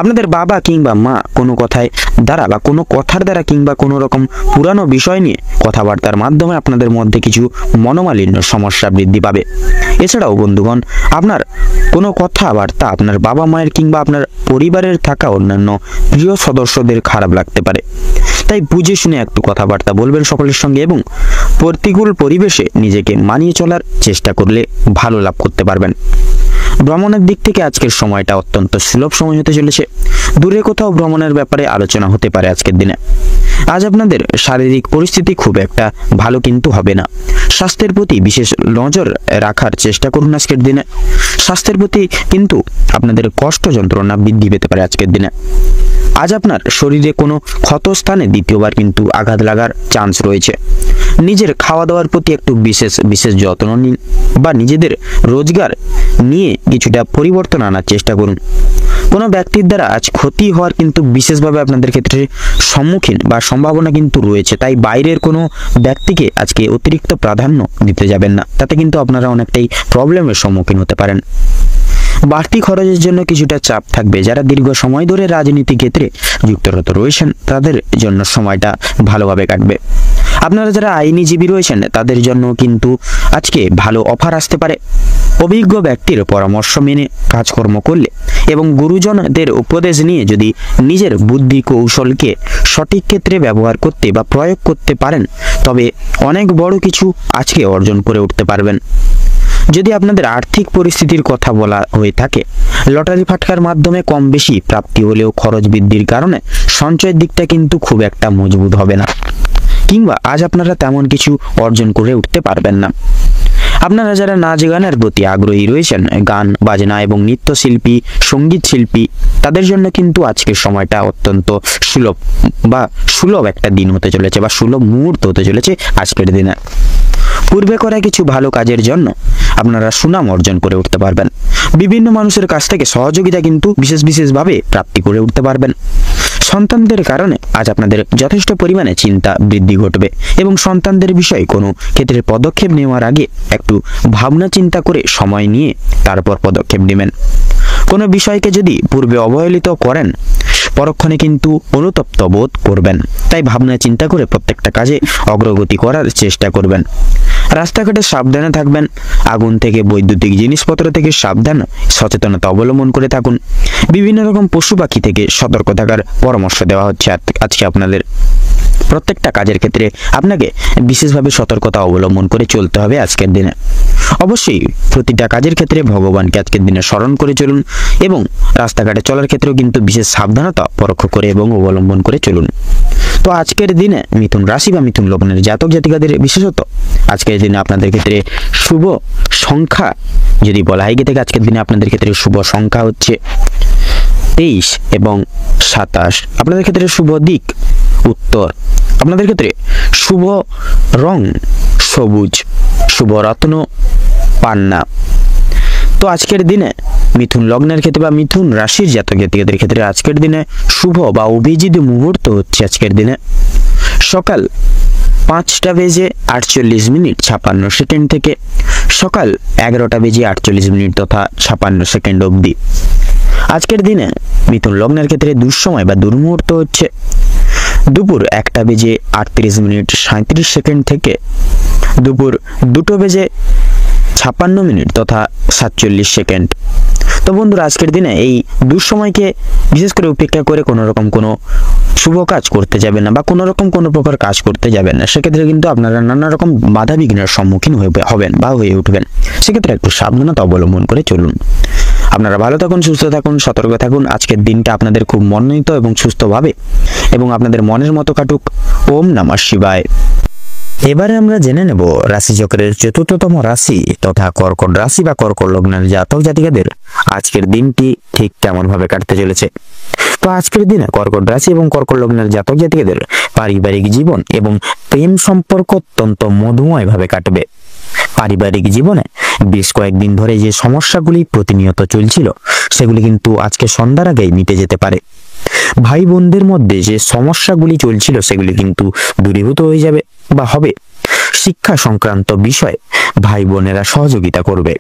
আপনাদের বাবা কিংবা মা কোনো কথায় দ্বারা বা কোনো কথার দ্বারা কিংবা কোনো রকম পুরানো বিষয় নিয়ে কথাবার্তার মাধ্যমে আপনাদের মধ্যে কিছু মনোমালিন্য সমস্যা বৃদ্ধি পাবে। এছাড়াও বন্ধুগণ, আপনার কোনো কথাবার্তা আপনার বাবা মায়ের কিংবা আপনার পরিবারের থাকা অন্যান্য প্রিয় সদস্যদের খারাপ লাগতে পারে। তাই বুঝে শুনে একটু কথাবার্তা বলবেন সকলের সঙ্গে এবং প্রতিকূল পরিবেশে নিজেকে মানিয়ে চলার চেষ্টা করলে ভালো লাভ করতে পারবেন। ভ্রমণের দিক থেকে আজকের সময়টা অত্যন্ত সুলভ সময় হতে চলেছে। দূরে কোথাও ভ্রমণের ব্যাপারে আলোচনা হতে পারে আজকের দিনে। আজ আপনাদের শারীরিক পরিস্থিতি খুব একটা ভালো কিন্তু হবে না। স্বাস্থ্যের প্রতি বিশেষ নজর রাখার চেষ্টা করুন আজকের দিনে। স্বাস্থ্যের প্রতি কিন্তু আপনাদের কষ্ট যন্ত্রণা বৃদ্ধি পেতে পারে আজকের দিনে। আজ আপনার শরীরে কোনো ক্ষত স্থানে দ্বিতীয়বার কিন্তু আঘাত লাগার চান্স রয়েছে। নিজের খাওয়া দাওয়ার প্রতি একটু বিশেষ যত্ন নিন বা নিজেদের রোজগার নিয়ে কিছুটা পরিবর্তন আনার চেষ্টা করুন। কোনো ব্যক্তির দ্বারা আজ ক্ষতি হওয়ার কিন্তু বিশেষভাবে আপনাদের ক্ষেত্রে সম্মুখীন বা সম্ভাবনা কিন্তু রয়েছে। তাই বাইরের কোনো ব্যক্তিকে আজকে অতিরিক্ত প্রাধান্য দিতে যাবেন না, তাতে কিন্তু আপনারা অনেকটাই প্রবলেমের সম্মুখীন হতে পারেন। বাড়তি খরচের জন্য কিছুটা চাপ থাকবে। যারা দীর্ঘ সময় ধরে রাজনীতি ক্ষেত্রে যুক্তরত রয়েছেন তাদের জন্য সময়টা ভালোভাবে কাটবে। আপনারা যারা আইনজীবী রয়েছেন তাদের জন্য কিন্তু আজকে ভালো অফার আসতে পারে। অভিজ্ঞ ব্যক্তির পরামর্শ মেনে কাজকর্ম করলে এবং গুরুজনদের উপদেশ নিয়ে যদি নিজের বুদ্ধি কৌশলকে সঠিক ক্ষেত্রে ব্যবহার করতে বা প্রয়োগ করতে পারেন তবে অনেক বড় কিছু আজকে অর্জন করে উঠতে পারবেন। যদি আপনাদের আর্থিক পরিস্থিতির কথা বলা হয়ে থাকে, লটারি ফাটকার মাধ্যমে কম বেশি প্রাপ্তি হলেও খরচ বৃদ্ধির কারণে সঞ্চয়ের দিকটা কিন্তু খুব একটা মজবুত হবে না, কিংবা আজ আপনারা তেমন কিছু অর্জন করে উঠতে পারবেন না। আপনারা যারা নাচ গানের প্রতি আগ্রহী রয়েছেন, গান বাজনা এবং নৃত্যশিল্পী, সঙ্গীত শিল্পী, তাদের জন্য কিন্তু আজকের সময়টা অত্যন্ত সুলভ একটা দিন হতে চলেছে বা সুলভ মুহূর্ত হতে চলেছে আজকের দিনে। পূর্বে করা কিছু ভালো কাজের জন্য আপনারা সুনাম অর্জন করে উঠতে পারবেন। বিভিন্ন মানুষের কাছ থেকে সহযোগিতা কিন্তু বিশেষভাবে প্রাপ্তি করে উঠতে পারবেন। সন্তানদের কারণে আজ আপনাদের যথেষ্ট পরিমাণে চিন্তা বৃদ্ধি ঘটবে এবং সন্তানদের বিষয়ে কোনো ক্ষেত্রে পদক্ষেপ নেওয়ার আগে একটু ভাবনা চিন্তা করে সময় নিয়ে তারপর পদক্ষেপ নেবেন। কোনো বিষয়কে যদি পূর্বে অবহেলিত করেন পরক্ষণে কিন্তু অনুতপ্ত বোধ করবেন। তাই ভাবনা চিন্তা করে প্রত্যেকটা কাজে অগ্রগতি করার চেষ্টা করবেন। রাস্তাঘাটে সাবধানে থাকবেন। আগুন থেকে বৈদ্যুতিক জিনিসপত্র থেকে সাবধান সচেতনতা অবলম্বন করে থাকুন। বিভিন্ন রকম পশু পাখি থেকে সতর্ক থাকার পরামর্শ দেওয়া হচ্ছে আজকে আপনাদের। প্রত্যেকটা কাজের ক্ষেত্রে আপনাকে বিশেষভাবে সতর্কতা অবলম্বন করে চলতে হবে আজকের দিনে। অবশ্যই প্রতিটা কাজের ক্ষেত্রে ভগবানকে আজকের দিনে স্মরণ করে চলুন এবং রাস্তাঘাটে চলার ক্ষেত্রেও কিন্তু বিশেষ সাবধানতা পরোক্ষ করে এবং অবলম্বন করে চলুন। তো আজকের দিনে মিথুন রাশি বা মিথুন লগ্নের জাতক জাতিকাদের বিশেষত আজকের দিনে আপনাদের ক্ষেত্রে শুভ সংখ্যা যদি বলা হয় গিয়ে থাকে, আজকের দিনে আপনাদের ক্ষেত্রে শুভ সংখ্যা হচ্ছে 23 এবং 27। আপনাদের ক্ষেত্রে শুভ দিক উত্তর। আপনাদের ক্ষেত্রে শুভ রং সবুজ, শুভ রত্ন পান্না। তো আজকের দিনে মিথুন লগ্নের ক্ষেত্রে বা মিথুন রাশির জাতক জাতিকাদের ক্ষেত্রে আজকের দিনে শুভ বা অভিজিৎ মুহূর্ত হচ্ছে আজকের দিনে সকাল 5:48:56 থেকে সকাল 11:48 তথা 56 অবধি। আজকের দিনে মিথুন লগ্নের ক্ষেত্রে দুঃসময় বা দুর্মুহূর্ত হচ্ছে দুপুর 1:38:37 থেকে দুপুর 2:56 তথা 47 তো বন্ধুরা, আজকের দিনে এই দুঃসময়কে বিশেষ করে উপেক্ষা করে কোনো রকম কোনো শুভ কাজ করতে যাবেন না বা কোনো রকম কোনো প্রকার কাজ করতে যাবেন না। সেক্ষেত্রে কিন্তু আপনারা নানা রকম বাধা বিঘ্নের সম্মুখীন হবেন বা হয়ে উঠবেন। সেক্ষেত্রে একটু সাবধানতা অবলম্বন করে চলুন। আপনারা ভালো থাকুন, সুস্থ থাকুন, সতর্ক থাকুন। আজকের দিনটা আপনাদের খুব মনোনীত এবং সুস্থভাবে এবং আপনাদের মনের মতো কাটুক। ওম নমঃ শিবায়। এবারে আমরা জেনে নেব রাশিচক্রের চতুর্থতম রাশি তথা কর্কট রাশি বা কর্কট লগ্নের জাতক জাতিকাদের আজকের দিনটি ঠিক কেমন ভাবে কাটতে চলেছে। তো আজকের দিনে কর্কট রাশি এবং কর্কট লগ্নের জাতক জাতিকাদের পারিবারিক জীবন এবং প্রেম সম্পর্ক অত্যন্ত মধুময় ভাবে কাটবে। পারিবারিক জীবনে বেশ কয়েকদিন ধরে যে সমস্যাগুলি প্রতিনিয়ত চলছিল সেগুলি কিন্তু আজকে সন্ধ্যার আগেই মিটে যেতে পারে। ভাই বোনদের মধ্যে যে সমস্যাগুলি চলছিল সেগুলি কিন্তু দূরীভূত হয়ে যাবে বা হবে। শিক্ষা সংক্রান্ত বিষয়ে ভাই বোনেরা সহযোগিতা করবে।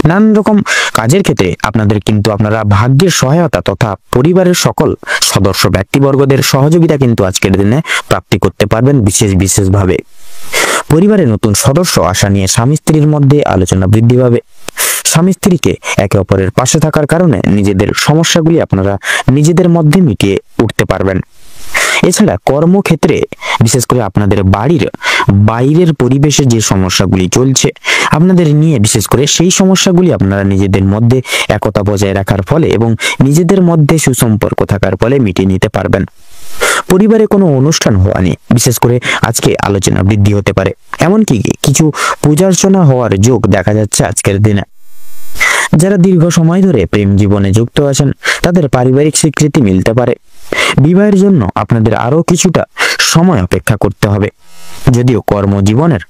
নানান রকম কাজের ক্ষেত্রে আপনাদের কিন্তু আপনারা ভাগ্যের সহায়তা তথা পরিবারের সকল সদস্য ব্যক্তিবর্গদের সহযোগিতা কিন্তু আজকের দিনে প্রাপ্তি করতে পারবেন বিশেষভাবে। পরিবারে নতুন সদস্য আসা নিয়ে স্বামী স্ত্রীর মধ্যে আলোচনা বৃদ্ধি পাবে। স্বামী স্ত্রীকে একে অপরের পাশে থাকার কারণে নিজেদের সমস্যাগুলি আপনারা নিজেদের মধ্যে মিটিয়ে উঠতে পারবেন। এছাড়া কর্মক্ষেত্রে বিশেষ করে আপনাদের বাড়ির বাইরের পরিবেশে যে সমস্যাগুলি চলছে আপনাদের নিয়ে, বিশেষ করে সেই সমস্যাগুলি আপনারা নিজেদের মধ্যে একতা বজায় রাখার ফলে এবং নিজেদের মধ্যে সুসম্পর্ক থাকার ফলে মিটিয়ে নিতে পারবেন। পরিবারে কোনো অনুষ্ঠান হওয়া নিয়ে বিশেষ করে আজকে আলোচনা বৃদ্ধি হতে পারে, এমনকি কিছু পূজার্চনা হওয়ার যোগ দেখা যাচ্ছে আজকের দিনে। যারা দীর্ঘ সময় ধরে প্রেম জীবনে যুক্ত আছেন তাদের পারিবারিক স্বীকৃতি মিলতে পারে। বিবাহের জন্য আপনাদের আরো কিছুটা সময় অপেক্ষা করতে হবে। যদিও কর্মজীবনের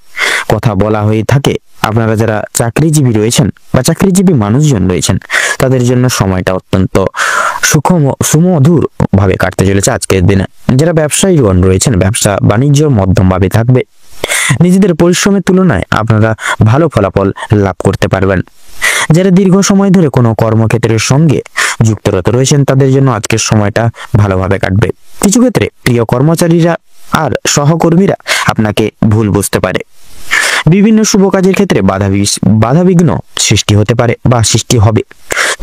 কথা বলা হয়ে থাকে, আপনারা যারা চাকরিজীবী রয়েছেন বা চাকরিজীবী মানুষজন রয়েছেন তাদের জন্য সময়টা অত্যন্ত সুমধুর ভাবে কাটতে চলেছে আজকের দিনে। যারা ব্যবসায়ীগণ রয়েছেন ব্যবসা বাণিজ্য মধ্যম ভাবে থাকবে। নিজেদের পরিশ্রমের তুলনায় আপনারা ভালো ফলাফল লাভ করতে পারবেন। যারা দীর্ঘ সময় ধরে কোনো কর্মক্ষেত্রের সঙ্গে যুক্তরত রয়েছেন তাদের জন্য আজকের সময়টা ভালোভাবে কাটবে। কিছু ক্ষেত্রে প্রিয় কর্মচারীরা আর সহকর্মীরা আপনাকে ভুল বুঝতে পারে। বিভিন্ন শুভ কাজের ক্ষেত্রে বাধাবিঘ্ন সৃষ্টি হতে পারে বা সৃষ্টি হবে।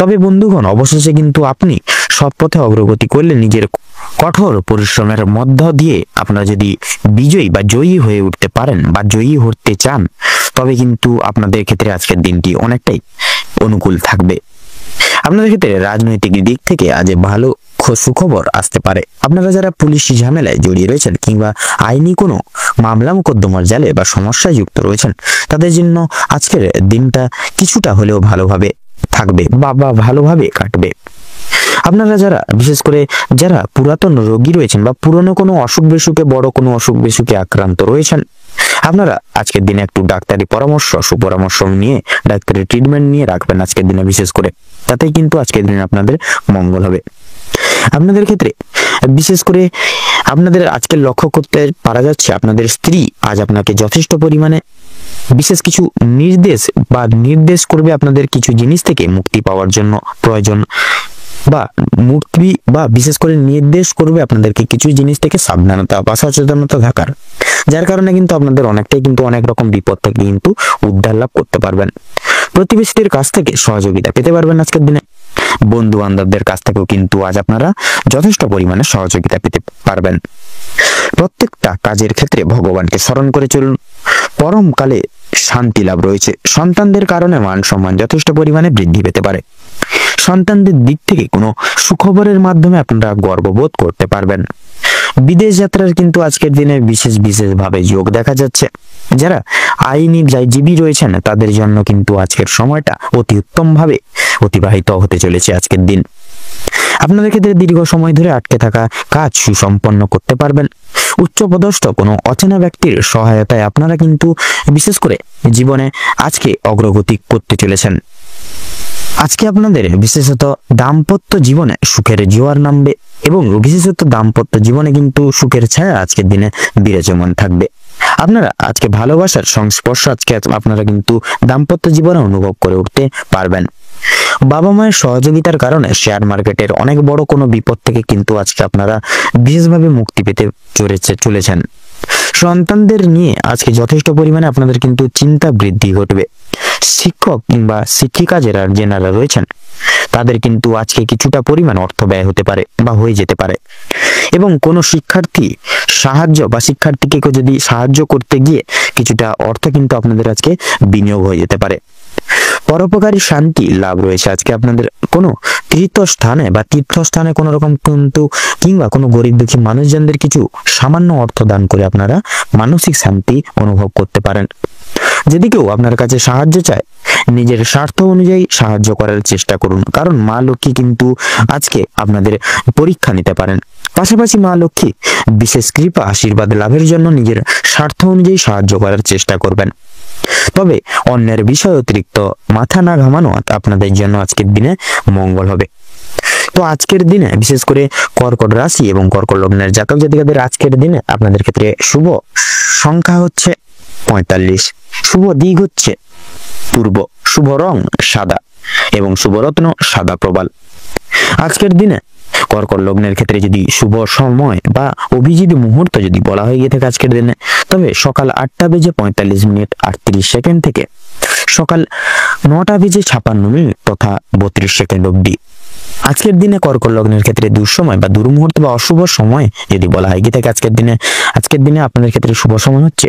তবে বন্ধুগণ, অবশেষে কিন্তু আপনি সৎ পথে অগ্রগতি করলে নিজের কঠোর পরিশ্রমের মধ্য দিয়ে আপনারা যদি বিজয়ী বা জয়ী হয়ে উঠতে পারেন বা জয়ী হতে চান তবে কিন্তু আপনাদের ক্ষেত্রে আজকের দিনটি অনেকটাই অনুকূল থাকবে। আপনাদের ক্ষেত্রে রাজনৈতিক দিক থেকে আজ ভালো সুখবর আসতে পারে। আপনারা যারা পুলিশি ঝামেলায় জড়িয়ে রয়েছেন কিংবা আইনি কোনো মামলা মোকদ্দমার জালে বা সমস্যায় যুক্ত রয়েছেন তাদের জন্য আজকের দিনটা কিছুটা হলেও ভালোভাবে থাকবে বা ভালোভাবে কাটবে। আপনারা যারা বিশেষ করে যারা পুরাতন রোগী রয়েছেন বা পুরনো কোনো অসুখ বিসুখে বড় কোনো অসুখ বিসুখে আক্রান্ত রয়েছেন আপনারা আজকের দিনে একটু ডাক্তারি সুপরামর্শ নিয়ে ডাক্তারি ট্রিটমেন্ট নিয়ে রাখবেন আজকের দিনে বিশেষ করে, তাতেই কিন্তু আজকের দিনে আপনাদের মঙ্গল হবে। আপনাদের ক্ষেত্রে বিশেষ করে আপনাদের আজকে লক্ষ্য করতে পারা যাচ্ছে আপনাদের স্ত্রী আজ আপনাকে যথেষ্ট পরিমাণে বিশেষ কিছু নির্দেশ করবে আপনাদের কিছু জিনিস থেকে মুক্তি পাওয়ার জন্য প্রয়োজন বা বিশেষ করে নির্দেশ করবে আপনাদেরকে কিছু জিনিস থেকে সাবধানতা বা সচেতনতা থাকার, যার কারণে কিন্তু আপনাদের অনেক রকম বিপদ থেকে কিন্তু উদ্ধার লাভ করতে পারবেন। প্রতিবেশীদের কাছ থেকে সহযোগিতা পেতে পারবেন আজকের দিনে। বন্ধু বান্ধবদের কাছ থেকেও কিন্তু আজ আপনারা যথেষ্ট পরিমাণে সহযোগিতা পেতে পারবেন। প্রত্যেকটা কাজের ক্ষেত্রে ভগবানকে স্মরণ করে চলুন। পরমকালে শান্তি লাভ রয়েছে। সন্তানদের কারণে মান সম্মান যথেষ্ট পরিমাণে বৃদ্ধি পেতে পারে। সন্তানদের দিক থেকে কোনো সুখবরের মাধ্যমে আপনারা গর্ববোধ করতে পারবেন। বিদেশ যাত্রার কিন্তু আজকের দিনে বিশেষভাবে যোগ দেখা যাচ্ছে। যারা আইনজীবী রয়েছেন তাদের জন্য কিন্তু আজকের সময়টা অতি উত্তম ভাবে অতিবাহিত হতে চলেছে আজকের দিন। আপনাদের ক্ষেত্রে দীর্ঘ সময় ধরে আটকে থাকা কাজ সুসম্পন্ন করতে পারবেন। উচ্চপদস্থ কোনো অচেনা ব্যক্তির সহায়তায় আপনারা কিন্তু বিশেষ করে জীবনে আজকে অগ্রগতি করতে চলেছেন। আজকে আপনাদের বিশেষত দাম্পত্য জীবনে সুখের জোয়ার নামবে এবং বিশেষত দাম্পত্য জীবনে কিন্তু সুখের ছায়া আজকের দিনে বিরাজমান থাকবে। আপনারা আজকে ভালোবাসার সংস্পর্শ আজকে আপনারা কিন্তু দাম্পত্য জীবনে অনুভব করে উঠতে পারবেন। বাবা মায়ের সহযোগিতার কারণে শেয়ার মার্কেটের অনেক বড় কোনো বিপদ থেকে কিন্তু আজকে আপনারা বিশেষভাবে মুক্তি পেতে চলেছেন। সন্তানদের নিয়ে আজকে যথেষ্ট পরিমাণে আপনাদের কিন্তু চিন্তা বৃদ্ধি ঘটবে। শিক্ষক কিংবা শিক্ষিকা যেনারা রয়েছেন তাদের কিন্তু আজকে কিছুটা পরিমাণ অর্থ ব্যয় হতে পারে বা হয়ে যেতে পারে এবং কোনো শিক্ষার্থীকে যদি সাহায্য করতে গিয়ে কিছুটা অর্থ কিন্তু আপনাদের আজকে বিনিয়োগ হয়ে যেতে পারে। পরোপকারী শান্তি লাভ রয়েছে আজকে আপনাদের কোনো তীর্থস্থানে কোনো রকম কিন্তু কিংবা কোনো গরিব দুঃখী মানুষজনদের কিছু সামান্য অর্থ দান করে আপনারা মানসিক শান্তি অনুভব করতে পারেন। যদি কেউ আপনার কাছে সাহায্য চায় নিজের স্বার্থ অনুযায়ী সাহায্য করার চেষ্টা করুন, কারণ মা লক্ষ্মী কিন্তু আজকে আপনাদের পরীক্ষা নিতে পারেন। পাশাপাশি মা লক্ষ্মী বিশেষ কৃপা আশীর্বাদ লাভের জন্য নিজের স্বার্থ অনুযায়ী সাহায্য করার চেষ্টা করবেন। তবে অন্যের বিষয় অতিরিক্ত মাথা না ঘামানো আপনাদের জন্য আজকের দিনে মঙ্গল হবে। তো আজকের দিনে বিশেষ করে কর্কট রাশি এবং কর্কট লগ্নের জাতক জাতিকাদের আজকের দিনে আপনাদের ক্ষেত্রে শুভ সংখ্যা হচ্ছে 45। শুভ দিক হচ্ছে পূর্ব, শুভ রং সাদা এবং শুভ রত্ন সাদা প্রবাল। আজকের দিনে কর্কট লগ্নের ক্ষেত্রে যদি শুভ সময় বা অভিজিৎ মুহূর্ত যদি বলা হয়ে গিয়ে থাকে আজকের দিনে, তবে সকাল 8:45 থেকে সকাল 9:56 তথা 32 অবধি। আজকের দিনে কর্কট লগ্নের ক্ষেত্রে দুঃসময় বা দুর্মুহূর্ত বা অশুভ সময় যদি বলা হয় গিয়ে থাকে আজকের দিনে আপনাদের ক্ষেত্রে শুভ সময় হচ্ছে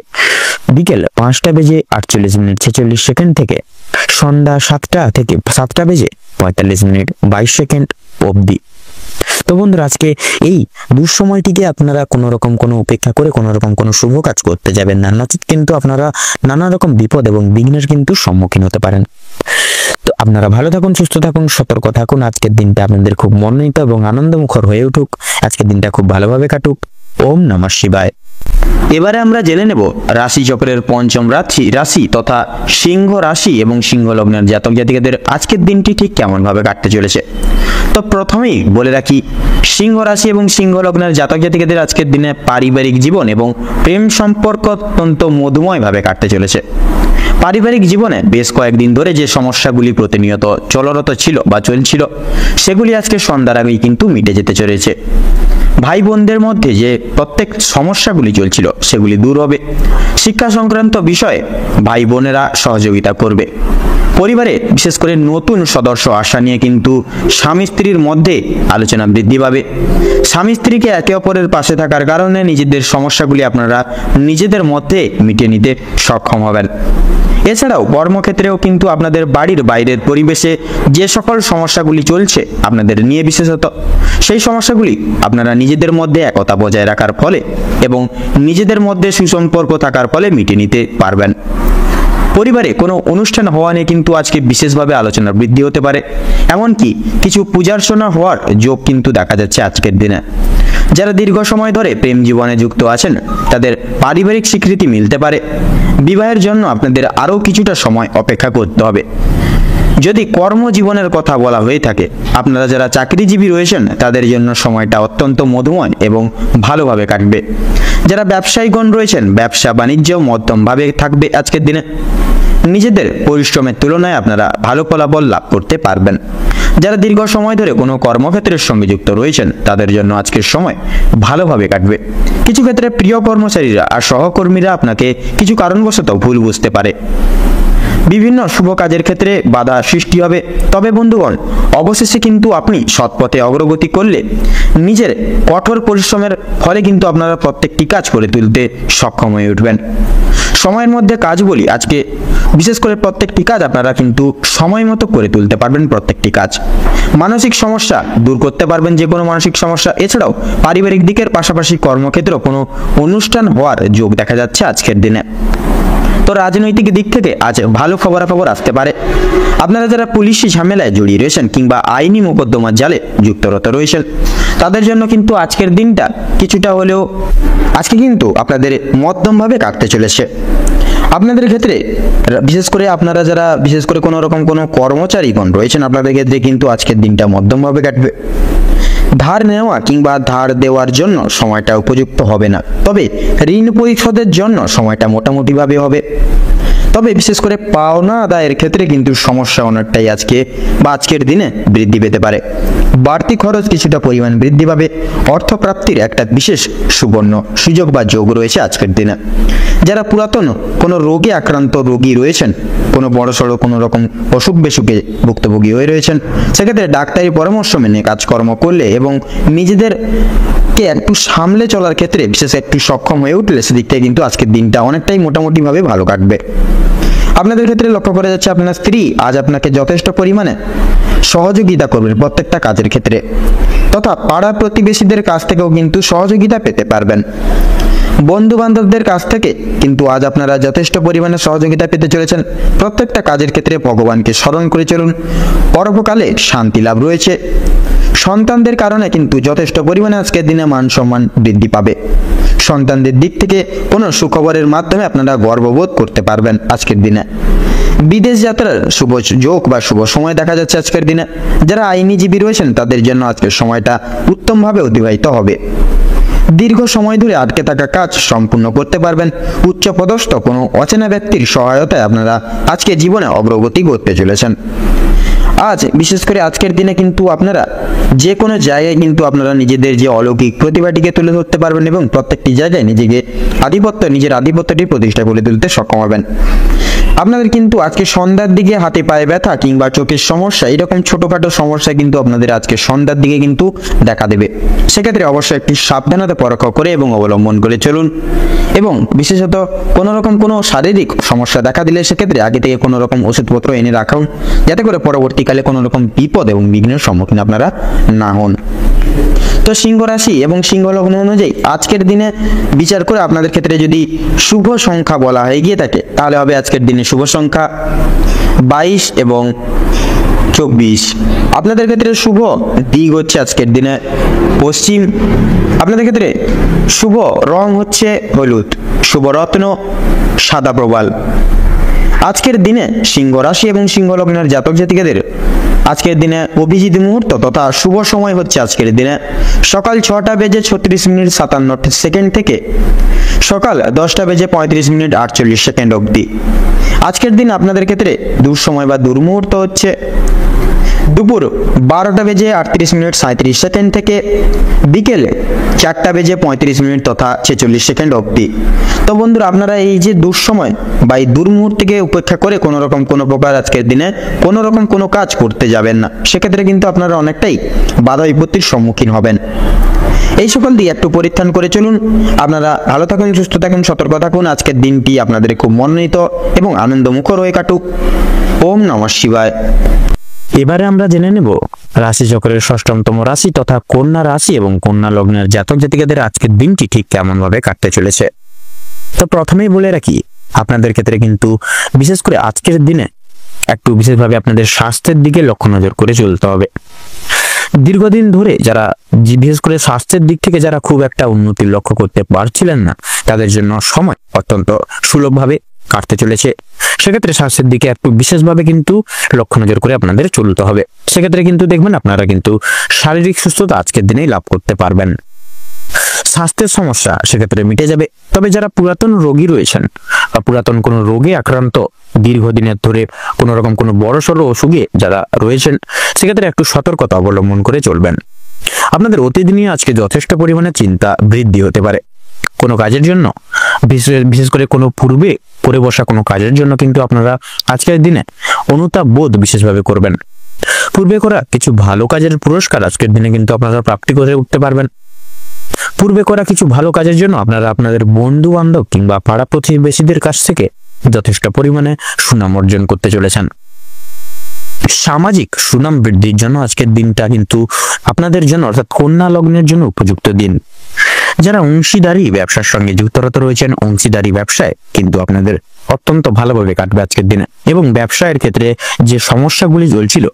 বিকেল 5:48 থেকে সন্ধ্যা 7:45 অবধি। তো বন্ধুরা, আজকে এই দুঃসময়টিকে আপনারা কোনো রকম কোনো উপেক্ষা করে কোনো রকম কোনো শুভ কাজ করতে যাবেন না, নচেৎ কিন্তু আপনারা নানা রকম বিপদ এবং বিঘ্নের কিন্তু সম্মুখীন হতে পারেন। তো আপনারা ভালো থাকুন, সুস্থ থাকুন, সতর্ক থাকুন। আজকের দিনটা আপনাদের খুব মনোনীত এবং আনন্দমুখর হয়ে উঠুক। আজকের দিনটা খুব ভালোভাবে কাটুক। ওম নমঃ শিবায়। এবারে আমরা জেনে নেব রাশি চক্রের পঞ্চম রাশি তথা সিংহ রাশি এবং সিংহ লগ্নের জাতক জাতিকাদের আজকের দিনটি ঠিক কেমন ভাবে কাটতে চলেছে। তো প্রথমেই বলে রাখি, সিংহ রাশি এবং সিংহ লগ্নের জাতক জাতিকাদের আজকের দিনে পারিবারিক জীবন এবং প্রেম সম্পর্ক অত্যন্ত মধুময় ভাবে কাটতে চলেছে। পারিবারিক জীবনে বেশ কয়েকদিন ধরে যে সমস্যাগুলি প্রতিনিয়ত চলরত ছিল বা চলছিল, সেগুলি আজকে সন্ধ্যার আগেই কিন্তু মিটে যেতে চলেছে। ভাই বোনদের মধ্যে যে প্রত্যেক সমস্যাগুলি চলছিল সেগুলি দূর হবে। শিক্ষা সংক্রান্ত বিষয়ে ভাই বোনেরা সহযোগিতা করবে। পরিবারে বিশেষ করে নতুন সদস্য আসা নিয়ে কিন্তু স্বামী স্ত্রীর মধ্যে আলোচনা বৃদ্ধি পাবে। স্বামী স্ত্রীকে একে অপরের পাশে থাকার কারণে নিজেদের সমস্যাগুলি আপনারা নিজেদের মধ্যে মিটিয়ে নিতে সক্ষম হবেন। এছাড়াও কর্মক্ষেত্রেও কিন্তু আপনাদের বাড়ির বাইরের পরিবেশে যে সকল সমস্যাগুলি চলছে আপনাদের নিয়ে বিশেষত, সেই সমস্যাগুলি আপনারা নিজেদের মধ্যে একতা বজায় রাখার ফলে এবং নিজেদের মধ্যে সুসম্পর্ক থাকার ফলে মিটিয়ে নিতে পারবেন। পরিবারে কোনো অনুষ্ঠান হওয়া নিয়ে কিন্তু আজকে বিশেষভাবে আলোচনা বৃদ্ধি হতে পারে। এমনকি কিছু পূজার্চনা হওয়ার যোগ কিন্তু দেখা যাচ্ছে আজকের দিনে। যারা দীর্ঘ সময় ধরে প্রেম জীবনে যুক্ত আছেন তাদের পারিবারিক স্বীকৃতি মিলতে পারে। বিবাহের জন্য আপনাদের আরও কিছুটা সময় অপেক্ষা করতে হবে। যদি কর্মজীবনের কথা বলা হয়ে থাকে, আপনারা যারা চাকরিজীবী রয়েছেন তাদের জন্য সময়টা অত্যন্ত মধুময় এবং ভালোভাবে কাটবে। যারা ব্যবসায়ীগণ রয়েছেন, ব্যবসা বাণিজ্য মধ্যমভাবে থাকবে আজকের দিনে। নিজেদের পরিশ্রমের তুলনায় আপনারা ভালো ফলাফল লাভ করতে পারবেন। যারা দীর্ঘ সময় ধরে কোনো কর্মক্ষেত্রের সঙ্গে যুক্ত রয়েছেন তাদের জন্য আজকের সময় ভালোভাবে কাটবে। কিছু ক্ষেত্রে প্রিয় কর্মচারীরা আর সহকর্মীরা আপনাকে কিছু কারণবশত ভুল বুঝতে পারে। বিভিন্ন শুভ কাজের ক্ষেত্রে বাধা সৃষ্টি হবে। তবে বন্ধুগণ, অবশেষে কিন্তু আপনি সৎপথে অগ্রগতি করলে নিজের কঠোর পরিশ্রমের ফলে কিন্তু আপনারা প্রত্যেকটি কাজ করে তুলতে সক্ষম হয়ে উঠবেন। সময়ের মধ্যে কাজ বলি, আজকে বিশেষ করে প্রত্যেকটি কাজ আপনারা কিন্তু সময় মতো করে তুলতে পারবেন। প্রত্যেকটি কাজ মানসিক সমস্যা দূর করতে পারবেন, যে কোনো মানসিক সমস্যা। এছাড়াও পারিবারিক দিকের পাশাপাশি কর্মক্ষেত্রেও কোনো অনুষ্ঠান হওয়ার যোগ দেখা যাচ্ছে আজকের দিনে। তো রাজনৈতিক দিক থেকে আজ ভালো খবরাখবর আসতে পারে। আপনারা যারা পুলিশি ঝামেলায় জড়িয়ে রয়েছেন কিংবা আইনি মোকদ্দমার জালে যুক্তরত রয়েছেন তাদের জন্য কিন্তু আজকের দিনটা কিছুটা হলেও আজকে কিন্তু আপনাদের মধ্যমভাবে কাটতে চলেছে। আপনাদের ক্ষেত্রে বিশেষ করে আপনারা যারা বিশেষ করে কোনো রকম কোনো কর্মচারীগণ রয়েছেন আপনাদের ক্ষেত্রে কিন্তু আজকের দিনটা মধ্যমভাবে কাটবে। ধার নেওয়া কিংবা ধার দেওয়ার জন্য সময়টা উপযুক্ত হবে না, তবে ঋণ পরিশোধের জন্য সময়টা মোটামুটিভাবে হবে। তবে বিশেষ করে পাওনা আদায়ের ক্ষেত্রে কিন্তু সমস্যা অনেকটাই আজকের দিনে বৃদ্ধি পেতে পারে। বাড়তি খরচ কিছুটা পরিমাণ বৃদ্ধি পাবে। অর্থপ্রাপ্তির একটা বিশেষ সুবর্ণ সুযোগ বা যোগ রয়েছে আজকের দিনে। যারা পুরাতন কোনো রোগে আক্রান্ত রোগী রয়েছেন, কোনো বড়সড় কোনো রকম অসুখ বিসুখে ভুক্তভোগী হয়ে রয়েছেন, সেক্ষেত্রে ডাক্তারি পরামর্শ মেনে কাজকর্ম করলে এবং নিজেদেরকে একটু সামলে চলার ক্ষেত্রে বিশেষ একটু সক্ষম হয়ে উঠলে সেদিক থেকে কিন্তু আজকের দিনটা অনেকটাই মোটামুটিভাবে ভালো কাটবে। আপনাদের ক্ষেত্রে লক্ষ্য করা যাচ্ছে আপনার স্ত্রী আজ আপনাকে যথেষ্ট পরিমাণে সহযোগিতা করবেন প্রত্যেকটা কাজের ক্ষেত্রে, তথা পাড়া প্রতিবেশীদের কাছ থেকেও কিন্তু সহযোগিতা পেতে পারবেন। বন্ধু বান্ধবদের কাছ থেকে কিন্তু আজ আপনারা যথেষ্ট পরিমাণে সহযোগিতা পেতে চলেছেন। প্রত্যেকটা কাজের ক্ষেত্রে ভগবানকে স্মরণ করে চলুন। পরোপকালে শান্তি লাভ রয়েছে। সন্তানদের কারণে কিন্তু যথেষ্ট পরিমাণে আজকের দিনে মান সম্মান বৃদ্ধি পাবে। সন্তানদের দিক থেকে কোনো সুখবরের মাধ্যমে আপনারা গর্ববোধ করতে পারবেন আজকের দিনে। বিদেশ যাত্রার শুভ যোগ বা শুভ সময় দেখা যাচ্ছে আজকের দিনে। যারা আইনজীবী রয়েছেন তাদের জন্য আজকের সময়টা উত্তমভাবে অতিবাহিত হবে। দীর্ঘ সময় ধরে আটকে থাকা কাজ সম্পূর্ণ করতে পারবেন। উচ্চপদস্থ কোনো অচেনা ব্যক্তির সহায়তায় আপনারা আজকে জীবনে অগ্রগতি করতে চলেছেন। আজ বিশেষ করে আজকের দিনে কিন্তু আপনারা যে কোনো জায়গায় কিন্তু আপনারা নিজেদের যে অলৌকিক প্রতিভাটিকে তুলে ধরতে পারবেন এবং প্রত্যেকটি জায়গায় নিজের আধিপত্যটি প্রতিষ্ঠা করে তুলতে সক্ষম হবেন। আপনাদের কিন্তু আজকে সন্ধ্যার দিকে হাতে পায়ে ব্যথা কিংবা চোখের সমস্যা, এরকম ছোটখাটো সমস্যা কিন্তু আপনাদের আজকে সন্ধ্যার দিকে কিন্তু দেখা দেবে। সেক্ষেত্রে অবশ্যই একটি সাবধানতা পরীক্ষা করে এবং অবলম্বন করে চলুন। এবং বিশেষত কোনো শারীরিক সমস্যা দেখা দিলে সেক্ষেত্রে আগে থেকে কোনো রকম ওষুধপত্র এনে রাখুন, যাতে করে পরবর্তীকালে কোনো রকম বিপদ এবং বিঘ্নের সম্মুখীন আপনারা না হন। তো সিংহ রাশি এবং সিংহ লগ্ন অনুযায়ী আজকের দিনে বিচার করে আপনাদের ক্ষেত্রে যদি শুভ সংখ্যা বলা হয়ে গিয়ে থাকে, তাহলে হবে আজকের দিনে শুভ সংখ্যা 22 এবং 24। আপনাদের ক্ষেত্রে শুভ দিক হচ্ছে আজকের দিনে পশ্চিম। আপনাদের ক্ষেত্রে শুভ রং হচ্ছে হলুদ, শুভ রত্ন সাদা প্রবাল। আজকের দিনে সিংহ রাশি এবং সিংহ লগ্নের জাতক জাতিকাদের আজকের দিনে অভিজিৎ মুহূর্ত তথা শুভ সময় হচ্ছে আজকের দিনে সকাল 6টা বেজে 36 মিনিট 57 সেকেন্ড থেকে সকাল 10টা বেজে 35 মিনিট 48 সেকেন্ড অবধি। আজকের দিন আপনাদের ক্ষেত্রে দুঃসময় বা দুর্মুহূর্ত হচ্ছে দুপুর 12টা বেজে 38 মিনিট 37 সেকেন্ড থেকে বিকেল 4টা বেজে 35 মিনিট তথা 46 সেকেন্ড অবধি। তো বন্ধুরা, আপনারা এই যে দুঃসময় বা এই দুর্মুহূর্তকে উপেক্ষা করে কোনো প্রকার আজকের দিনে কোনো কাজ করতে যাবেন না। সেক্ষেত্রে কিন্তু আপনারা অনেকটাই বাধা বিপত্তির সম্মুখীন হবেন। এই সকল দিয়ে একটু পরিত্রাণ করে চলুন। আপনারা ভালো থাকুন, সুস্থ থাকুন, সতর্ক থাকুন। আজকের দিনটি আপনাদের খুব মনোনীত এবং আনন্দমুখর হয়ে কাটুক। ওম নমঃ শিবায়। এবারে আমরা জেনে নেব রাশিচক্রের ষষ্ঠতম রাশি তথা কন্যা রাশি এবং কন্যা লগ্নের জাতক জাতিকাদের আজকের দিনটি ঠিক কেমন ভাবে কাটতে চলেছে। তো প্রথমেই বলে রাখি, আপনাদের ক্ষেত্রে কিন্তু বিশেষ করে আজকের দিনে একটু বিশেষভাবে আপনাদের স্বাস্থ্যের দিকে লক্ষ্য নজর করে চলতে হবে। দীর্ঘদিন ধরে যারা বিশেষ করে স্বাস্থ্যের দিক থেকে যারা খুব একটা উন্নতির লক্ষ্য করতে পারছিলেন না, তাদের জন্য সময় অত্যন্ত সুলভভাবে কাটতে চলেছে। সেক্ষেত্রে স্বাস্থ্যের দিকে একটু বিশেষভাবে কিন্তু লক্ষ্য নজর করে আপনাদের চলতে হবে। সেক্ষেত্রে কিন্তু দেখবেন আপনারা কিন্তু শারীরিক সুস্থতা আজকের দিনেই লাভ করতে পারবেন। স্বাস্থ্যের সমস্যা সেক্ষেত্রে মিটে যাবে। তবে যারা পুরাতন রোগী রয়েছেন বা পুরাতন কোনো রোগে আক্রান্ত, দীর্ঘদিনের ধরে কোনো রকম কোনো বড়সড় অসুখে যারা রয়েছেন, সেক্ষেত্রে একটু সতর্কতা অবলম্বন করে চলবেন। আপনাদের অতীত নিয়ে আজকে যথেষ্ট পরিমাণে চিন্তা বৃদ্ধি হতে পারে। কোনো কাজের জন্য বিশেষ করে কোনো পূর্বে করে বসা কোনো কাজের জন্য কিন্তু আপনারা আজকের দিনে অনুতাপ বোধ বিশেষভাবে করবেন। পূর্বে করা কিছু ভালো কাজের পুরস্কার আজকের দিনে কিন্তু আপনারা প্রাপ্তি করে উঠতে পারবেন। পূর্বে করা কিছু ভালো কাজের জন্য আপনারা আপনাদের বন্ধু বান্ধব কিংবা পাড়া প্রতিবেশীদের কাছ থেকে যথেষ্ট পরিমাণে সুনাম অর্জন করতে চলেছেন। সামাজিক সুনাম বৃদ্ধির জন্য আজকের দিনটা কিন্তু আপনাদের জন্য অর্থাৎ কন্যা লগ্নের জন্য উপযুক্ত দিন। যারা অংশীদারি ব্যবসার সঙ্গে যুক্তরত রয়েছেন, অংশীদারি ব্যবসায় কিন্তু আপনাদের অত্যন্ত ভালোভাবে কাটবে আজকের দিনে এবং ব্যবসায়ের ক্ষেত্রে যে সমস্যাগুলি চলছিল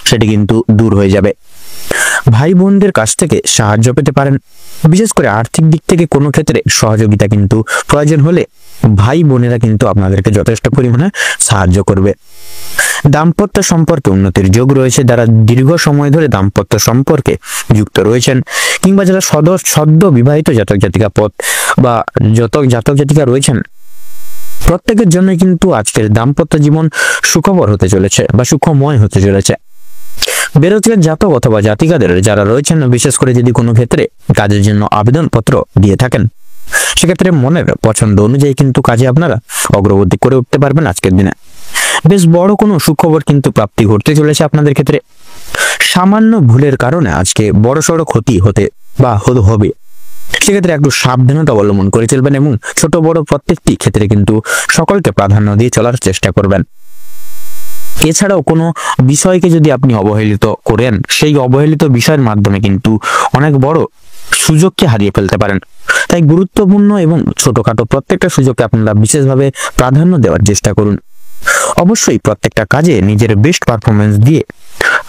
সেটি কিন্তু দূর হয়ে যাবে। ভাই বোনদের কাছ থেকে সাহায্য পেতে পারেন। বিশেষ করে আর্থিক দিক থেকে কোনো ক্ষেত্রে সহযোগিতা কিন্তু প্রয়োজন হলে ভাই বোনেরা কিন্তু আপনাদেরকে যথেষ্ট পরিমাণে সাহায্য করবে। দাম্পত্য সম্পর্কে উন্নতির যোগ রয়েছে। যারা দীর্ঘ সময় ধরে দাম্পত্য সম্পর্কে যুক্ত রয়েছেন কিংবা যারা সদ্য বিবাহিত জাতক জাতিকা বা জাতক জাতিকা রয়েছেন, প্রত্যেকের জন্য কিন্তু আজকের দাম্পত্য জীবন সুখবর হতে চলেছে বা সুখময় হতে চলেছে। বেরোজগার জাতক অথবা জাতিকাদের যারা রয়েছেন, বিশেষ করে যদি কোনো ক্ষেত্রে কাজের জন্য আবেদনপত্র দিয়ে থাকেন, সেক্ষেত্রে মনের পছন্দ অনুযায়ী কিন্তু কাজে আপনারা অগ্রগতি করে উঠতে পারবেন আজকের দিনে। বেশ বড় কোনো সুখবর কিন্তু প্রাপ্তি ঘটতে চলেছে আপনাদের ক্ষেত্রে। সামান্য ভুলের কারণে আজকে বড়সড় ক্ষতি হবে। সেক্ষেত্রে একটু সাবধানতা অবলম্বন করে চলবেন এবং ছোট বড় প্রত্যেকটি ক্ষেত্রে কিন্তু সকলকে প্রাধান্য দিয়ে চলার চেষ্টা করবেন। এছাড়াও কোনো বিষয়কে যদি আপনি অবহেলিত করেন, সেই অবহেলিত বিষয়ের মাধ্যমে কিন্তু অনেক বড় সুযোগকে হারিয়ে ফেলতে পারেন। তাই গুরুত্বপূর্ণ এবং ছোটখাটো প্রত্যেকটা সুযোগকে আপনারা বিশেষভাবে প্রাধান্য দেওয়ার চেষ্টা করুন। অবশ্যই প্রত্যেকটা কাজে নিজের বেস্ট পারফরমেন্স দিয়ে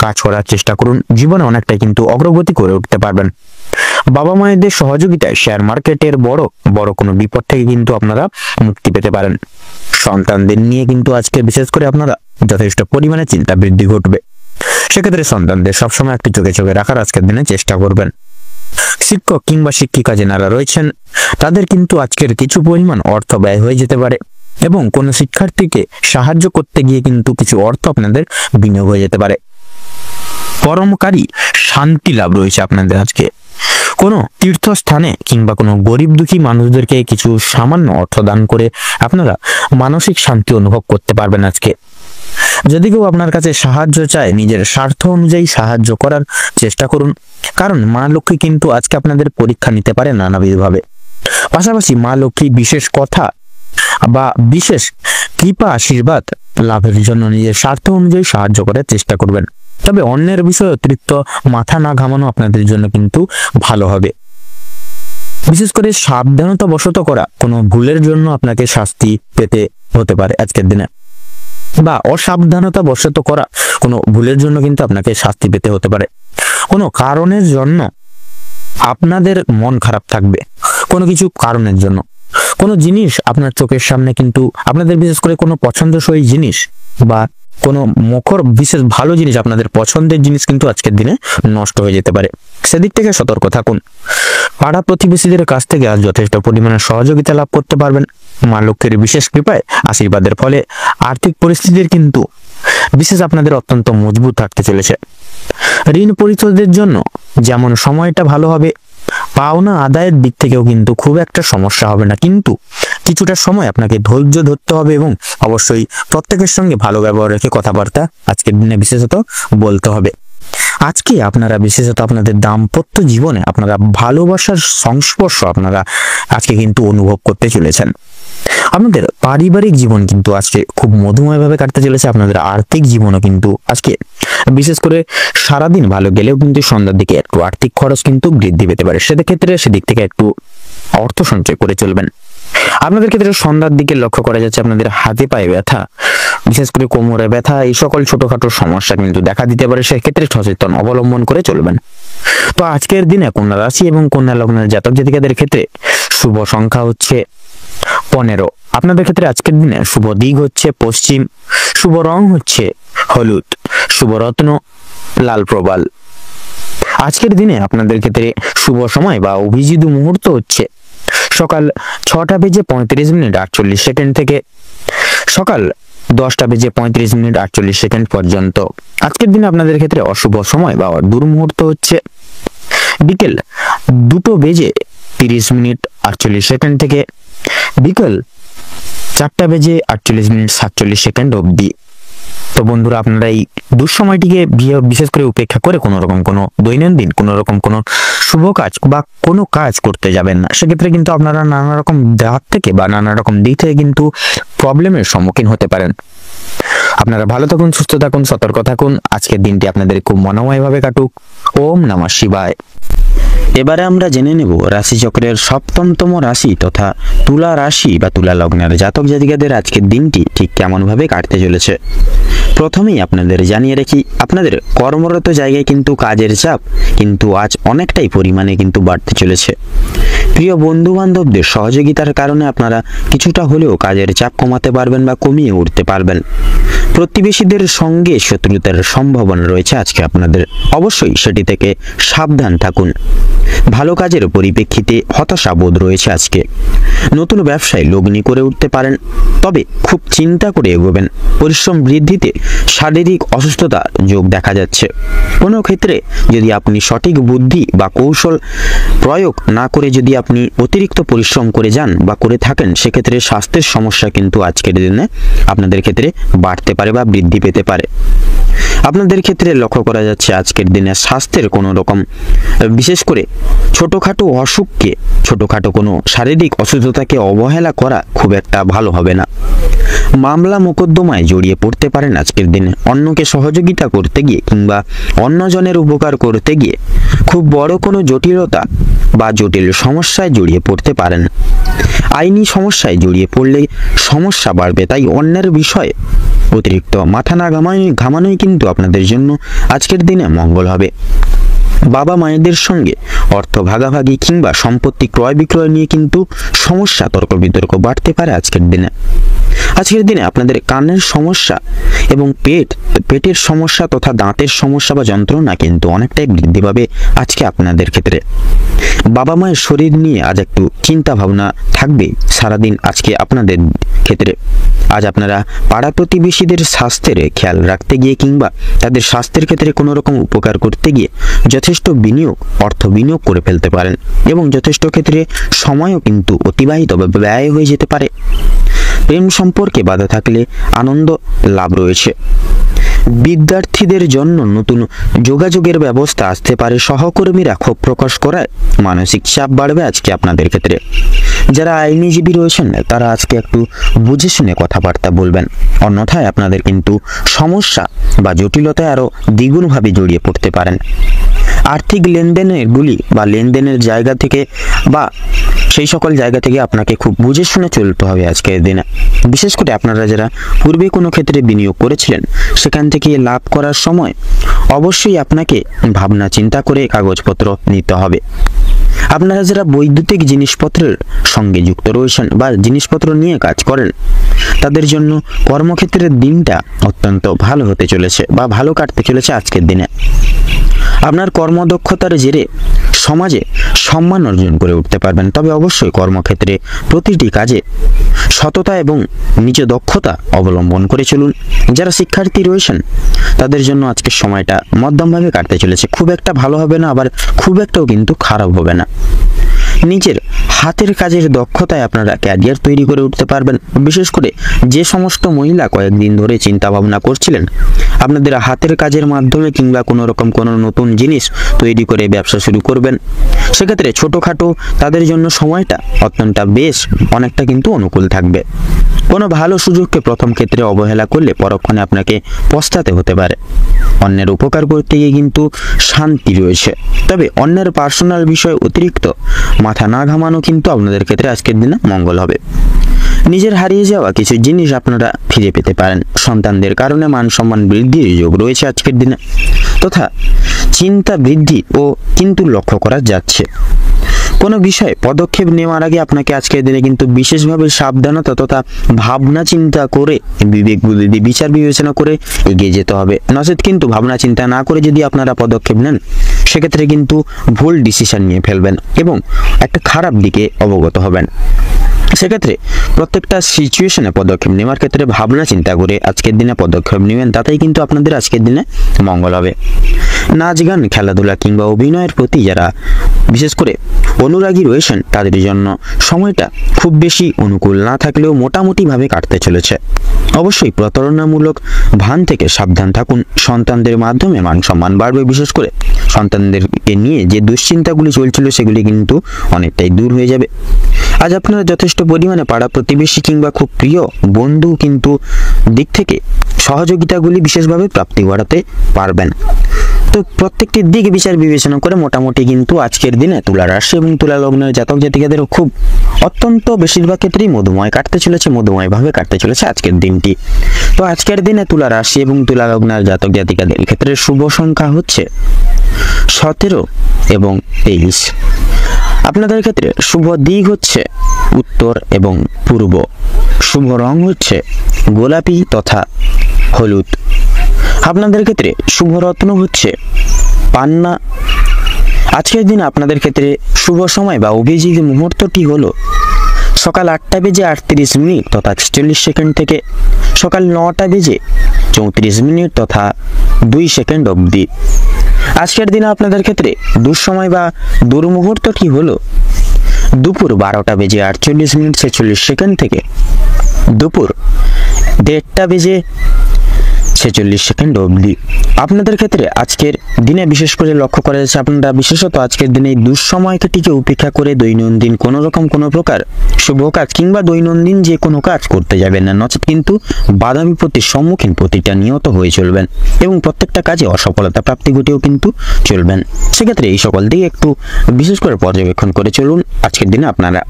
কাজ করার চেষ্টা করুন। জীবনে অনেকটাই কিন্তু অগ্রগতি করে উঠতে পারবেন। বাবা মায়েদের সহযোগিতায় শেয়ার মার্কেটের বড় কোনো বিপদ থেকে কিন্তু আপনারা মুক্তি পেতে পারেন। সন্তানদের নিয়ে কিন্তু আজকে বিশেষ করে আপনারা যথেষ্ট পরিমাণে চিন্তা বৃদ্ধি ঘটবে। সেক্ষেত্রে সন্তানদের সবসময় একটু চোখে চোখে রাখার আজকের দিনে চেষ্টা করবেন। শিক্ষক কিংবা শিক্ষিকা যারা রয়েছেন তাদের কিন্তু আজকের কিছু পরিমাণ অর্থ ব্যয় হয়ে যেতে পারে এবং কোনো শিক্ষার্থীকে সাহায্য করতে গিয়ে কিন্তু কিছু অর্থ আপনাদের বিনিয়োগ হয়ে যেতে পারে। পরমকারী শান্তি লাভ রয়েছে আপনাদের আজকে। কোনো তীর্থস্থানে কিংবা কোনো গরিব দুঃখী মানুষদেরকে কিছু সামান্য অর্থ দান করে আপনারা মানসিক শান্তি অনুভব করতে পারবেন আজকে। যদি কেউ আপনার কাছে সাহায্য চায় নিজের স্বার্থ অনুযায়ী সাহায্য করার চেষ্টা করুন, কারণ মা লক্ষ্মী কিন্তু আজকে আপনাদের পরীক্ষা নিতে পারে নানাবিধভাবে। পাশাপাশি মা লক্ষ্মী বিশেষ কথা বা বিশেষ কৃপা আশীর্বাদ লাভের জন্য নিজের স্বার্থ অনুযায়ী সাহায্য করার চেষ্টা করবেন। তবে অন্যের বিষয়ে অতিরিক্ত মাথা না ঘামানো আপনাদের জন্য কিন্তু ভালো হবে। বিশেষ করে সাবধানতা বশত করা কোনো ভুলের জন্য আপনাকে শাস্তি পেতে হতে পারে আজকের দিনে, বা অসাবধানতা বশত করা কোনো ভুলের জন্য কিন্তু আপনাকে শাস্তি পেতে হতে পারে। কোনো কারণের জন্য আপনাদের মন খারাপ থাকবে, কোনো কিছু কারণের জন্য কোনো জিনিস আপনার চোখের সামনে কিন্তু আপনাদের বিশেষ করে কোনো পছন্দসই জিনিস বা কোনো মুখর বিশেষ ভালো জিনিস আপনাদের পছন্দের জিনিস কিন্তু আজকের দিনে নষ্ট হয়ে যেতে পারে। সেদিক থেকে সতর্ক থাকুন। পাড়া প্রতিবেশীদের কাছ থেকে আজ যথেষ্ট পরিমাণে সহযোগিতা লাভ করতে পারবেন। মা লক্ষ্মীর বিশেষ কৃপায় আশীর্বাদের ফলে আর্থিক পরিস্থিতির কিন্তু বিশেষ আপনাদের অত্যন্ত মজবুত থাকতে চলেছে। ঋণ পরিশোধের জন্য যেমন সময়টা ভালো হবে, পাওনা আদায়ের দিক থেকেও কিন্তু খুব একটা সমস্যা হবে না, কিন্তু কিছুটা সময় আপনাকে ধৈর্য ধরতে হবে এবং অবশ্যই প্রত্যেকের সঙ্গে ভালো ব্যবহার রেখে কথাবার্তা আজকের দিনে বিশেষত বলতে হবে। আজকে আপনারা বিশেষত আপনাদের দাম্পত্য জীবনে আপনারা ভালোবাসার সংস্পর্শ আপনারা আজকে কিন্তু অনুভব করতে চলেছেন। আপনাদের পারিবারিক জীবন কিন্তু আজকে খুব মধুময়ভাবে কাটতে চলেছে। আপনাদের আর্থিক জীবনও কিন্তু আজকে বিশেষ করে সারাদিন ভালো গেলেও কিন্তু সন্ধ্যার দিকে একটু আর্থিক খরচ কিন্তু বৃদ্ধি পেতে পারে। সেদিক থেকে একটু অর্থ সঞ্চয় করে চলবেন। আপনাদের ক্ষেত্রে সন্ধ্যার দিকে লক্ষ্য করা যাচ্ছে আপনাদের হাতে পায়ে ব্যথা, বিশেষ করে কোমরে ব্যথা, এই সকল ছোটখাটো সমস্যা কিন্তু দেখা দিতে পারে। সেক্ষেত্রে সচেতন অবলম্বন করে চলবেন। তো আজকের দিনে কন্যা রাশি এবং কন্যা লগ্নের জাতক জাতিকাদের ক্ষেত্রে শুভ সংখ্যা হচ্ছে 15। আপনাদের ক্ষেত্রে আজকের দিনে শুভ দিক হচ্ছে পশ্চিম, শুভ রং হচ্ছে হলুদ, শুভ রত্ন লাল প্রবাল। আজকের দিনে আপনাদের ক্ষেত্রে শুভ সময় বা অভিজিৎ মুহূর্ত হচ্ছে সকাল 6:35 থেকে সকাল 10:35 পর্যন্ত। আজকের দিনে আপনাদের ক্ষেত্রে অশুভ সময় বা দুর্মুহূর্ত হচ্ছে বিকেল 2:30 থেকে বিকেল 4:48 অবধি। তো বন্ধুরা, আপনারা এই দুঃসময়টিকে বিশেষ করে উপেক্ষা করে কোনো দৈনন্দিন কোনো শুভ কাজ বা কোনো কাজ করতে যাবেন না। সেক্ষেত্রে কিন্তু আপনারা নানা রকম হাত থেকে বা নানা রকম দিক থেকে কিন্তু প্রবলেমের সম্মুখীন হতে পারেন। আপনারা ভালো থাকুন, সুস্থ থাকুন, সতর্ক থাকুন। আজকের দিনটি আপনাদের খুব মনোময়ভাবে কাটুক। ওম নমঃ শিবায়। এবারে আমরা জেনে নেব রাশিচক্রের সপ্তমতম রাশি তথা তুলা রাশি বা তুলা লগ্নের জাতক জাতিকাদের আজকের দিনটি ঠিক কেমনভাবে কাটতে চলেছে। প্রথমেই আপনাদের জানিয়ে রাখি, আপনাদের কর্মরত জায়গায় কিন্তু কাজের চাপ কিন্তু আজ অনেকটাই পরিমাণে কিন্তু বাড়তে চলেছে। প্রিয় বন্ধু বান্ধবদের সহযোগিতার কারণে আপনারা কিছুটা হলেও কাজের চাপ কমাতে পারবেন বা কমিয়ে উঠতে পারবেন। প্রতিবেশীদের সঙ্গে শত্রুতার সম্ভাবনা রয়েছে আজকে আপনাদের, অবশ্যই সেটি থেকে সাবধান থাকুন। ভালো কাজের পরিপ্রেক্ষিতে হতাশা বোধ রয়েছে আজকে। নতুন ব্যবসায় লগ্নি করে উঠতে পারেন, তবে খুব চিন্তা করে এগোবেন। পরিশ্রম বৃদ্ধিতে শারীরিক অসুস্থতা যোগ দেখা যাচ্ছে। কোনো ক্ষেত্রে যদি আপনি সঠিক বুদ্ধি বা কৌশল প্রয়োগ না করে যদি আপনি অতিরিক্ত পরিশ্রম করে যান বা করে থাকেন, সেক্ষেত্রে স্বাস্থ্যের সমস্যা কিন্তু আজকের দিনে আপনাদের ক্ষেত্রে বাড়তে পারে বা বৃদ্ধি পেতে পারে। আপনাদের ক্ষেত্রে লক্ষ্য করা যাচ্ছে আজকের দিনে স্বাস্থ্যের কোনো রকম বিশেষ করে ছোটখাটো অসুখকে, ছোটখাটো কোনো শারীরিক অসুস্থতাকে অবহেলা করা খুব একটা ভালো হবে না। মামলা মোকদ্দমায় জড়িয়ে পড়তে পারেন আজকের দিনে। অন্যকে সহযোগিতা করতে গিয়ে কিংবা অন্যজনের উপকার করতে গিয়ে খুব বড় কোনো জটিলতা বা জটিল সমস্যায় জড়িয়ে পড়তে পারেন। আইনি সমস্যায় জড়িয়ে পড়লে সমস্যা বাড়বে, তাই অন্যের বিষয়ে অতিরিক্ত মাথা না ঘামানোই কিন্তু আপনাদের জন্য আজকের দিনে মঙ্গল হবে। বাবা মায়েদের সঙ্গে অর্থ ভাগাভাগি কিংবা সম্পত্তি ক্রয় বিক্রয় নিয়ে কিন্তু সমস্যা, তর্ক বিতর্ক বাড়তে পারে আজকের দিনে। আজকের দিনে আপনাদের কানের সমস্যা এবং পেটের সমস্যা তথা দাঁতের সমস্যা বা যন্ত্রণা কিন্তু অনেকটাই বৃদ্ধি পাবে আজকে আপনাদের ক্ষেত্রে। বাবা মায়ের শরীর নিয়ে আজ একটু চিন্তা ভাবনা থাকবে সারাদিন আজকে আপনাদের ক্ষেত্রে। আজ আপনারা পাড়া প্রতিবেশীদের স্বাস্থ্যের খেয়াল রাখতে গিয়ে কিংবা তাদের স্বাস্থ্যের ক্ষেত্রে কোনো রকম উপকার করতে গিয়ে যথেষ্ট অর্থ বিনিয়োগ করে ফেলতে পারেন এবং যথেষ্ট ক্ষেত্রে সময়ও কিন্তু অতিবাহিত বা ব্যয় হয়ে যেতে পারে। প্রেম সম্পর্কে বাধা থাকলে আনন্দ লাভ রয়েছে। বিদ্যার্থীদের জন্য নতুন যোগাযোগের ব্যবস্থা আসতে পারে। সহকর্মীরা ক্ষোভ প্রকাশ করায় মানসিক চাপ বাড়বে আজকে আপনাদের ক্ষেত্রে। যারা আইনজীবী রয়েছেন তারা আজকে একটু বুঝে শুনে কথাবার্তা বলবেন, অন্যথায় আপনাদের কিন্তু সমস্যা বা জটিলতায় আরো দ্বিগুণভাবে জড়িয়ে পড়তে পারেন। আর্থিক লেনদেনের জায়গা থেকে বা সেই সকল জায়গা থেকে আপনাকে খুব বুঝে শুনে চলতে হবে আজকের দিনে। বিশেষ করে আপনারা যারা পূর্বে কোনো ক্ষেত্রে বিনিয়োগ করেছিলেন সেখান থেকে লাভ করার সময় অবশ্যই আপনাকে ভাবনা চিন্তা করে কাগজপত্র নিতে হবে। আপনারা যারা বৈদ্যুতিক জিনিসপত্রের সঙ্গে যুক্ত রয়েছেন বা জিনিসপত্র নিয়ে কাজ করেন তাদের জন্য কর্মক্ষেত্রের দিনটা অত্যন্ত ভালো হতে চলেছে বা ভালো কাটতে চলেছে আজকের দিনে। আপনার কর্মদক্ষতার জেরে সমাজে সম্মান অর্জন করে উঠতে পারবেন। তবে অবশ্যই কর্মক্ষেত্রে প্রতিটি কাজে সততা এবং নিজ দক্ষতা অবলম্বন করে চলুন। যারা শিক্ষার্থী রয়েছেন তাদের জন্য আজকের সময়টা মধ্যমভাবে কাটতে চলেছে। খুব একটা ভালো হবে না, আবার খুব একটাও কিন্তু খারাপ হবে না। নিজের হাতের কাজের দক্ষতায় আপনারা ক্যারিয়ার তৈরি করে উঠতে পারবেন। বিশেষ করে যে সমস্ত মহিলা কয়েকদিন ধরে চিন্তা ভাবনা করছিলেন আপনাদের হাতের কাজের মাধ্যমে কিংবা কোনো নতুন জিনিস তৈরি করে ব্যবসা শুরু করবেন, সেক্ষেত্রে ছোটোখাটো তাদের জন্য সময়টা অনেকটা কিন্তু অনুকূল থাকবে। কোনো ভালো সুযোগকে প্রথম ক্ষেত্রে অবহেলা করলে পরক্ষণে আপনাকে পস্তাতে হতে পারে। অন্যের উপকার করতে গিয়ে কিন্তু শান্তি রয়েছে, তবে অন্যের পার্সোনাল বিষয় অতিরিক্ত মাথা না ঘামানো কিন্তু আপনাদের ক্ষেত্রে আজকের দিনে মঙ্গল হবে। নিজের হারিয়ে যাওয়া কিছু জিনিস আপনারা ফিরে পেতে পারেন। সন্তানদের কারণে মান সম্মান বৃদ্ধির যোগ রয়েছে আজকের দিনে, তথা চিন্তা বৃদ্ধি ও কিন্তু লক্ষ্য করা যাচ্ছে। কোনো বিষয়ে পদক্ষেপ নেওয়ার আগে আপনাকে আজকের দিনে কিন্তু বিশেষভাবে সাবধানতা তথা ভাবনা চিন্তা করে বিবেক বুদ্ধি বিচার বিবেচনা করে এগিয়ে যেতে হবে। নচেত কিন্তু ভাবনা চিন্তা না করে যদি আপনারা পদক্ষেপ নেন সেক্ষেত্রে কিন্তু ভুল ডিসিশন নিয়ে ফেলবেন এবং একটা খারাপ দিকে অবগত হবেন। সেক্ষেত্রে প্রত্যেকটা সিচুয়েশনে পদক্ষেপ নেওয়ার ক্ষেত্রে ভাবনা চিন্তা করে আজকের দিনে পদক্ষেপ নেবেন, তাতেই কিন্তু আপনাদের আজকের দিনে মঙ্গল হবে। নাচ গান খেলাধুলা কিংবা অভিনয়ের প্রতি যারা বিশেষ করে অনুরাগী রয়েছেন তাদের জন্য সময়টা খুব বেশি অনুকূল না থাকলেও মোটামুটিভাবে কাটতে চলেছে। অবশ্যই প্রতারণামূলক ভান থেকে সাবধান থাকুন। সন্তানদের মাধ্যমে মান সম্মান বাড়বে। বিশেষ করে সন্তানদেরকে নিয়ে যে দুশ্চিন্তাগুলি চলছিল সেগুলি কিন্তু অনেকটাই দূর হয়ে যাবে। আজ আপনারা যথেষ্ট পরিমাণে পাড়া প্রতিবেশী কিংবা খুব প্রিয় বন্ধু কিন্তু দিক থেকে সহযোগিতাগুলি বিশেষভাবে প্রাপ্তি ঘটাতে পারবেন। তো প্রত্যেকটি দিক বিচার বিবেচনা করে মোটামুটি কিন্তু আজকের দিনে তুলা রাশি এবং তুলা লগ্নের জাতক জাতিকাদেরও খুব অত্যন্ত বেশিরভাগ ক্ষেত্রেই মধুময়ভাবে কাটতে চলেছে আজকের দিনটি। তো আজকের দিনে তুলা রাশি এবং তুলা লগ্নের জাতক জাতিকাদের ক্ষেত্রে শুভ সংখ্যা হচ্ছে 17 এবং 23। আপনাদের ক্ষেত্রে শুভ দিক হচ্ছে উত্তর এবং পূর্ব। শুভ রং হচ্ছে গোলাপি তথা হলুদ। আপনাদের ক্ষেত্রে শুভ রত্ন হচ্ছে পান্না। আজকের দিন আপনাদের ক্ষেত্রে শুভ সময় বা অভিজিৎ মুহূর্তটি হলো সকাল 8টা বেজে 38 মিনিট তথা 46 সেকেন্ড থেকে সকাল 9টা বেজে 34 মিনিট তথা 2 সেকেন্ড অবধি। আজকের দিনে আপনাদের ক্ষেত্রে দুঃসময় বা দুর্মুহূর্তটি হলো দুপুর 12টা বেজে 48 মিনিট 46 সেকেন্ড থেকে দুপুর 1:30টা বেজে 46 সেকেন্ড অবধি। আপনাদের ক্ষেত্রে আজকের দিনে বিশেষ করে লক্ষ্য করা যাচ্ছে আপনারা বিশেষত আজকের দিনে এই দুঃসময়টিকে উপেক্ষা করে দৈনন্দিন কোনো প্রকার শুভ কাজ কিংবা দৈনন্দিন যে কোনো কাজ করতে যাবেন না, নচেত কিন্তু বাধা বিপত্তির সম্মুখীন প্রতিটা নিয়ত হয়ে চলবেন এবং প্রত্যেকটা কাজে অসফলতা প্রাপ্তি ঘটেও কিন্তু চলবেন। সেক্ষেত্রে এই সকল দিকে একটু বিশেষ করে পর্যবেক্ষণ করে চলুন আজকের দিনে আপনারা।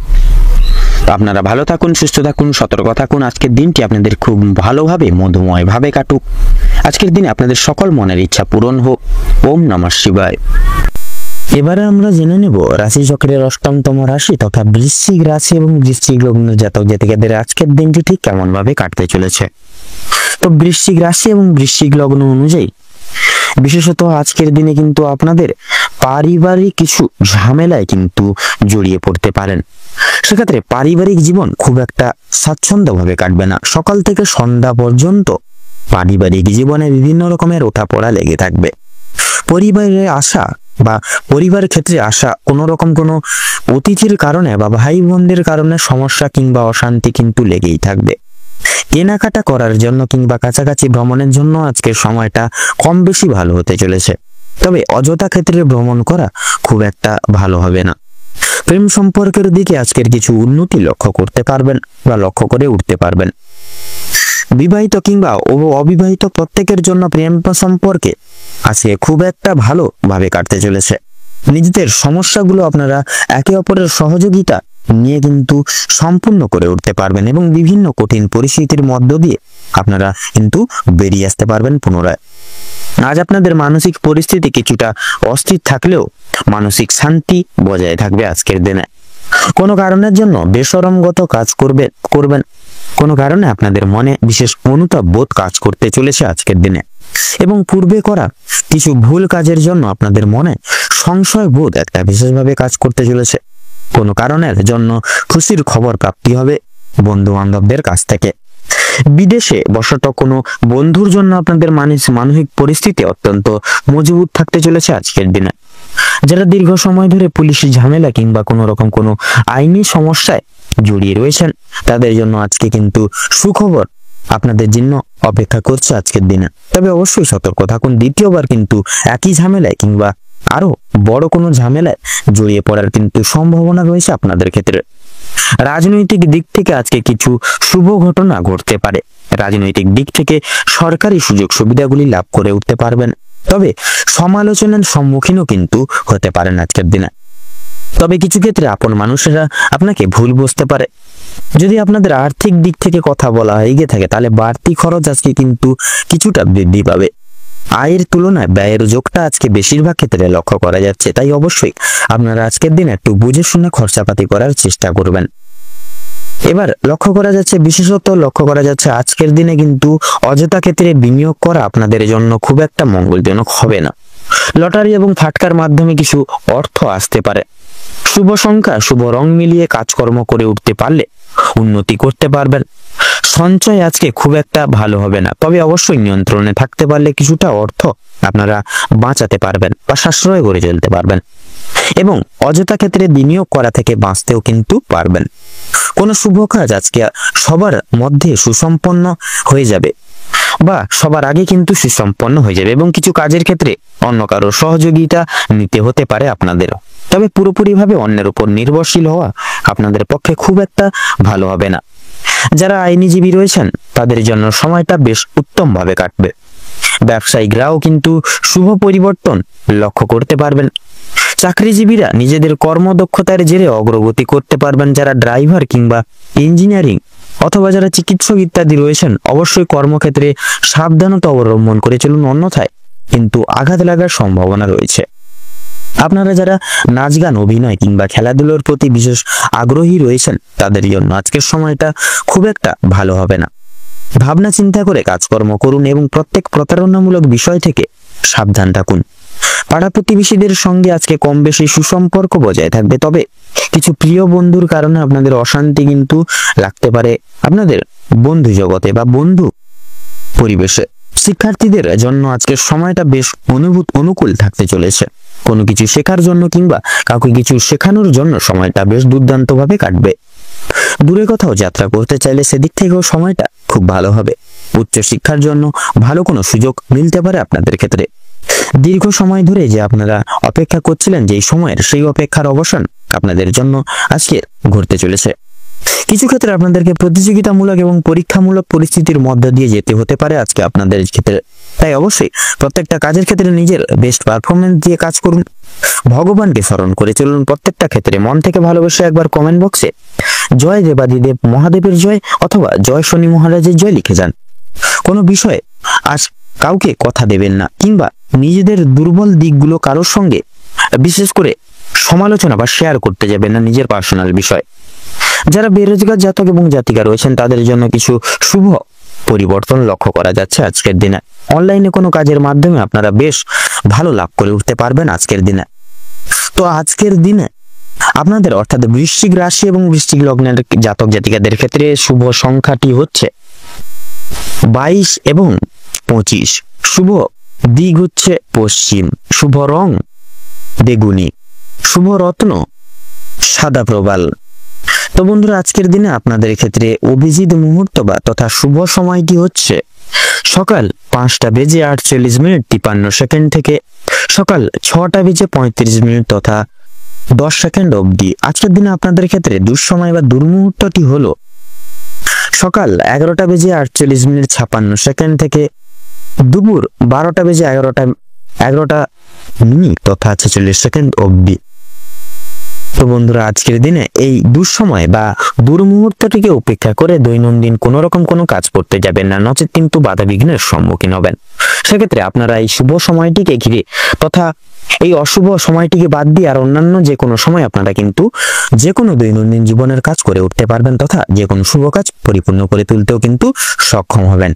তো আপনারা ভালো থাকুন, সুস্থ থাকুন, সতর্ক থাকুন। আজকের দিনটি আপনাদের খুব ভালোভাবে মধুময়ভাবে কাটুক। আজকের দিনে আপনাদের সকল মনের ইচ্ছা পূরণ হোক। ওম নমঃ শিবায়। এবারে আমরা জেনে নেব রাশি চক্রের অষ্টমতম রাশি তথা বৃশ্চিক রাশি এবং বৃশ্চিক লগ্ন জাতক জাতিকাদের আজকের দিনটি ঠিক কেমন ভাবে কাটতে চলেছে। তো বৃশ্চিক রাশি এবং বৃশ্চিক লগ্ন অনুযায়ী বিশেষত আজকের দিনে কিন্তু আপনাদের পারিবারিক কিছু ঝামেলায় কিন্তু জড়িয়ে পড়তে পারেন। সেক্ষেত্রে পারিবারিক জীবন খুব একটা স্বাচ্ছন্দ্যভাবে কাটবে না। সকাল থেকে সন্ধ্যা পর্যন্ত পারিবারিক জীবনে বিভিন্ন রকমের ওঠাপড়া লেগে থাকবে। পরিবারে আসা বা পরিবার ক্ষেত্রে আসা কোনো রকম কোনো অতিথির কারণে বা ভাই বোনদের কারণে সমস্যা কিংবা অশান্তি কিন্তু লেগেই থাকবে। কেনাকাটা করার জন্য কিংবা কাছাকাছি ভ্রমণের জন্য আজকের সময়টা কম বেশি ভালো হতে চলেছে, তবে অযথা ক্ষেত্রে ভ্রমণ করা খুব একটা ভালো হবে না। প্রেম সম্পর্কের দিকে আজকের কিছু উন্নতি লক্ষ্য করতে পারবেন বা লক্ষ্য করে উঠতে পারবেন। বিবাহিত কিংবা অবিবাহিত প্রত্যেকের জন্য প্রেম সম্পর্কে আজকে খুব একটা ভালো ভাবে কাটতে চলেছে। নিজেদের সমস্যাগুলো আপনারা একে অপরের সহযোগিতা নিয়ে কিন্তু সম্পূর্ণ করে উঠতে পারবেন এবং বিভিন্ন কঠিন পরিস্থিতির মধ্য দিয়ে আপনারা কিন্তু বেরিয়ে আসতে পারবেন পুনরায়। আজ আপনাদের মানসিক পরিস্থিতি কিছুটা অস্থির থাকলেও মানসিক শান্তি বজায় থাকবে আজকের দিনে। কোনো কারণের জন্য বেশরমগত কাজ করবেন, কোনো কারণে আপনাদের মনে বিশেষ অনুতাপ বোধ কাজ করতে চলেছে আজকের দিনে এবং পূর্বে করা কিছু ভুল কাজের জন্য আপনাদের মনে সংশয় বোধ একটা বিশেষভাবে কাজ করতে চলেছে। কোনো কারণের জন্য খুশির খবর প্রাপ্তি হবে বন্ধু বান্ধবদের কাছ থেকে। বিদেশে বসত কোনো বন্ধুর জন্য আপনাদের মানসিক পরিস্থিতি অত্যন্ত মজবুত থাকতে চলেছে আজকের দিনে। যারা দীর্ঘ সময় ধরে পুলিশি ঝামেলা কিংবা কোনো রকম কোনো আইনি সমস্যায় জড়িয়ে রয়েছেন তাদের জন্য আজকে কিন্তু সুখবর আপনাদের জন্য অপেক্ষা করছে আজকের দিনে। তবে অবশ্যই সতর্ক থাকুন, দ্বিতীয়বার কিন্তু একই ঝামেলায় কিংবা আরো বড় কোনো ঝামেলায় জড়িয়ে পড়ার কিন্তু সম্ভাবনা রয়েছে আপনাদের ক্ষেত্রে। রাজনৈতিক দিক থেকে আজকে কিছু শুভ ঘটনা ঘটতে পারে। রাজনৈতিক দিক থেকে সরকারি সুযোগ সুবিধাগুলি লাভ করে উঠতে পারবেন, তবে সমালোচনার সম্মুখীনও কিন্তু হতে পারেন আজকের দিনে। তবে কিছু ক্ষেত্রে আপন মানুষেরা আপনাকে ভুল বুঝতে পারে। যদি আপনাদের আর্থিক দিক থেকে কথা বলা হয়ে গিয়ে থাকে তাহলে বাড়তি খরচ আজকে কিন্তু কিছুটা বৃদ্ধি পাবে। আয়ের তুলনায় ব্যয়ের যোগটা আজকে বেশিরভাগ ক্ষেত্রে লক্ষ্য করা যাচ্ছে, তাই অবশ্যই আপনারা আজকের দিনে একটু বুঝে শুনে খরচাপাতি করার চেষ্টা করবেন। এবার বিশেষত লক্ষ্য করা যাচ্ছে আজকের দিনে কিন্তু অযথা ক্ষেত্রে বিনিয়োগ করা আপনাদের জন্য খুব একটা মঙ্গলজনক হবে না। লটারি এবং ফাটকার মাধ্যমে কিছু অর্থ আসতে পারে। শুভ সংখ্যা শুভ রং মিলিয়ে কাজকর্ম করে উঠতে পারলে উন্নতি করতে পারবেন। সঞ্চয় আজকে খুব একটা ভালো হবে না, তবে অবশ্যই নিয়ন্ত্রণে থাকতে পারলে কিছুটা অর্থ আপনারা বাঁচাতে পারবেন বা সাশ্রয় করে চলতে পারবেন এবং অযথা ক্ষেত্রে বিনিয়োগ করা থেকে বাঁচতেও কিন্তু পারবেন। কোনো শুভ কাজ আজকে সবার মধ্যে সুসম্পন্ন হয়ে যাবে বা সবার আগে কিন্তু সুসম্পন্ন হয়ে যাবে এবং কিছু কাজের ক্ষেত্রে অন্য কারোর সহযোগিতা নিতে হতে পারে আপনাদেরও। তবে পুরোপুরিভাবে অন্যের উপর নির্ভরশীল হওয়া আপনাদের পক্ষে খুব একটা ভালো হবে না। যারা আইনজীবী রয়েছেন তাদের জন্য সময়টা বেশ উত্তমভাবে কাটবে। ব্যবসায়িকরাও কিন্তু শুভ পরিবর্তন লক্ষ্য করতে পারবেন। চাকরিজীবীরা নিজেদের কর্মদক্ষতার জেরে অগ্রগতি করতে পারবেন। যারা ড্রাইভার কিংবা ইঞ্জিনিয়ারিং অথবা যারা চিকিৎসক ইত্যাদি রয়েছেন অবশ্যই কর্মক্ষেত্রে সাবধানতা অবলম্বন করে চলুন, অন্যথায় কিন্তু আঘাত লাগার সম্ভাবনা রয়েছে। আপনারা যারা নাচ গান অভিনয় কিংবা খেলাধুলোর প্রতি বিশেষ আগ্রহী রয়েছেন তাদের জন্য আজকের সময়টা খুব একটা ভালো হবে না। ভাবনা চিন্তা করে কাজকর্ম করুন এবং প্রত্যেক প্রতারণামূলক বিষয় থেকে সাবধান থাকুন। পাড়া প্রতিবেশীদের সঙ্গে আজকে কম বেশি সুসম্পর্ক বজায় থাকবে, তবে কিছু প্রিয় বন্ধুর কারণে আপনাদের অশান্তি কিন্তু লাগতে পারে আপনাদের বন্ধু জগতে বা বন্ধু পরিবেশে। শিক্ষার্থীদের জন্য আজকের সময়টা বেশ অনুকূল থাকতে চলেছে। কোনো কিছু শেখার জন্য কিংবা কাউকে কিছু শেখানোর জন্য সময়টা বেশ দুর্দান্তভাবে কাটবে। দূরে কোথাও যাত্রা করতে চাইলে সেদিক থেকেও সময়টা খুব ভালো হবে। উচ্চ শিক্ষার জন্য ভালো কোনো সুযোগ মিলতে পারে আপনাদের ক্ষেত্রে। দীর্ঘ সময় ধরে যে আপনারা অপেক্ষা করছিলেন যেই সময়ের, সেই অপেক্ষার অবসান আপনাদের জন্য আজকে ঘটতে চলেছে। কিছু ক্ষেত্রে আপনাদেরকে প্রতিযোগিতামূলক এবং পরীক্ষামূলক পরিস্থিতির মধ্য দিয়ে যেতে হতে পারে আজকে আপনাদের ক্ষেত্রে। তাই অবশ্যই প্রত্যেকটা কাজের ক্ষেত্রে নিজের বেস্ট পারফরমেন্স দিয়ে কাজ করুন। ভগবানকে স্মরণ করে চলুন প্রত্যেকটা ক্ষেত্রে। মন থেকে ভালোবেসে একবার কমেন্ট বক্সে জয় দেবাদিদেব মহাদেবের জয় অথবা জয় শনি মহারাজের জয় লিখে যান। কোনো বিষয়ে আজ কাউকে কথা দেবেন না কিংবা নিজেদের দুর্বল দিকগুলো কারোর সঙ্গে বিশেষ করে সমালোচনা বা শেয়ার করতে যাবেন না নিজের পার্সোনাল বিষয়। যারা বেরোজগার জাতক এবং জাতিকা রয়েছেন তাদের জন্য কিছু শুভ পরিবর্তন লক্ষ্য করা যাচ্ছে আজকের দিনে। অনলাইনে কোনো কাজের মাধ্যমে আপনারা বেশ ভালো লাভ করে উঠতে পারবেন আজকের দিনে। তো আজকের দিনে আপনাদের অর্থাৎ বৃশ্চিক রাশি এবং বৃশ্চিক লগ্নের জাতক জাতিকাদের ক্ষেত্রে শুভ সংখ্যাটি হচ্ছে 22 এবং 25। শুভ দিক হচ্ছে পশ্চিম, শুভ রং বেগুনি, শুভ রত্ন সাদা প্রবাল। তো বন্ধুরা, আজকের দিনে আপনাদের ক্ষেত্রে অভিজিৎ মুহূর্ত বা তথা শুভ সময়টি হচ্ছে সকাল 5:48:53 থেকে সকাল 6:35 তথা 10 সেকেন্ড অবধি। আজকের দিনে আপনাদের ক্ষেত্রে দুঃসময় বা দুর্মুহূর্তটি হলো সকাল 11:48:56 থেকে দুপুর 12:11 তথা 46 সেকেন্ড অবধি। তো বন্ধুরা, আজকের দিনে এই দুঃসময় বা দুর্মুহূর্তটিকে উপেক্ষা করে দৈনন্দিন কোনো রকম কোনো কাজ করতে যাবেন না, নচেত কিন্তু বাধা বিঘ্নের সম্মুখীন হবেন। সেক্ষেত্রে আপনারা এই শুভ সময়টিকে ঘিরে তথা এই অশুভ সময়টিকে বাদ দিয়ে আর অন্যান্য যে কোনো সময় আপনারা কিন্তু যে কোনো দৈনন্দিন জীবনের কাজ করে উঠতে পারবেন তথা যে কোনো শুভ কাজ পরিপূর্ণ করে তুলতেও কিন্তু সক্ষম হবেন।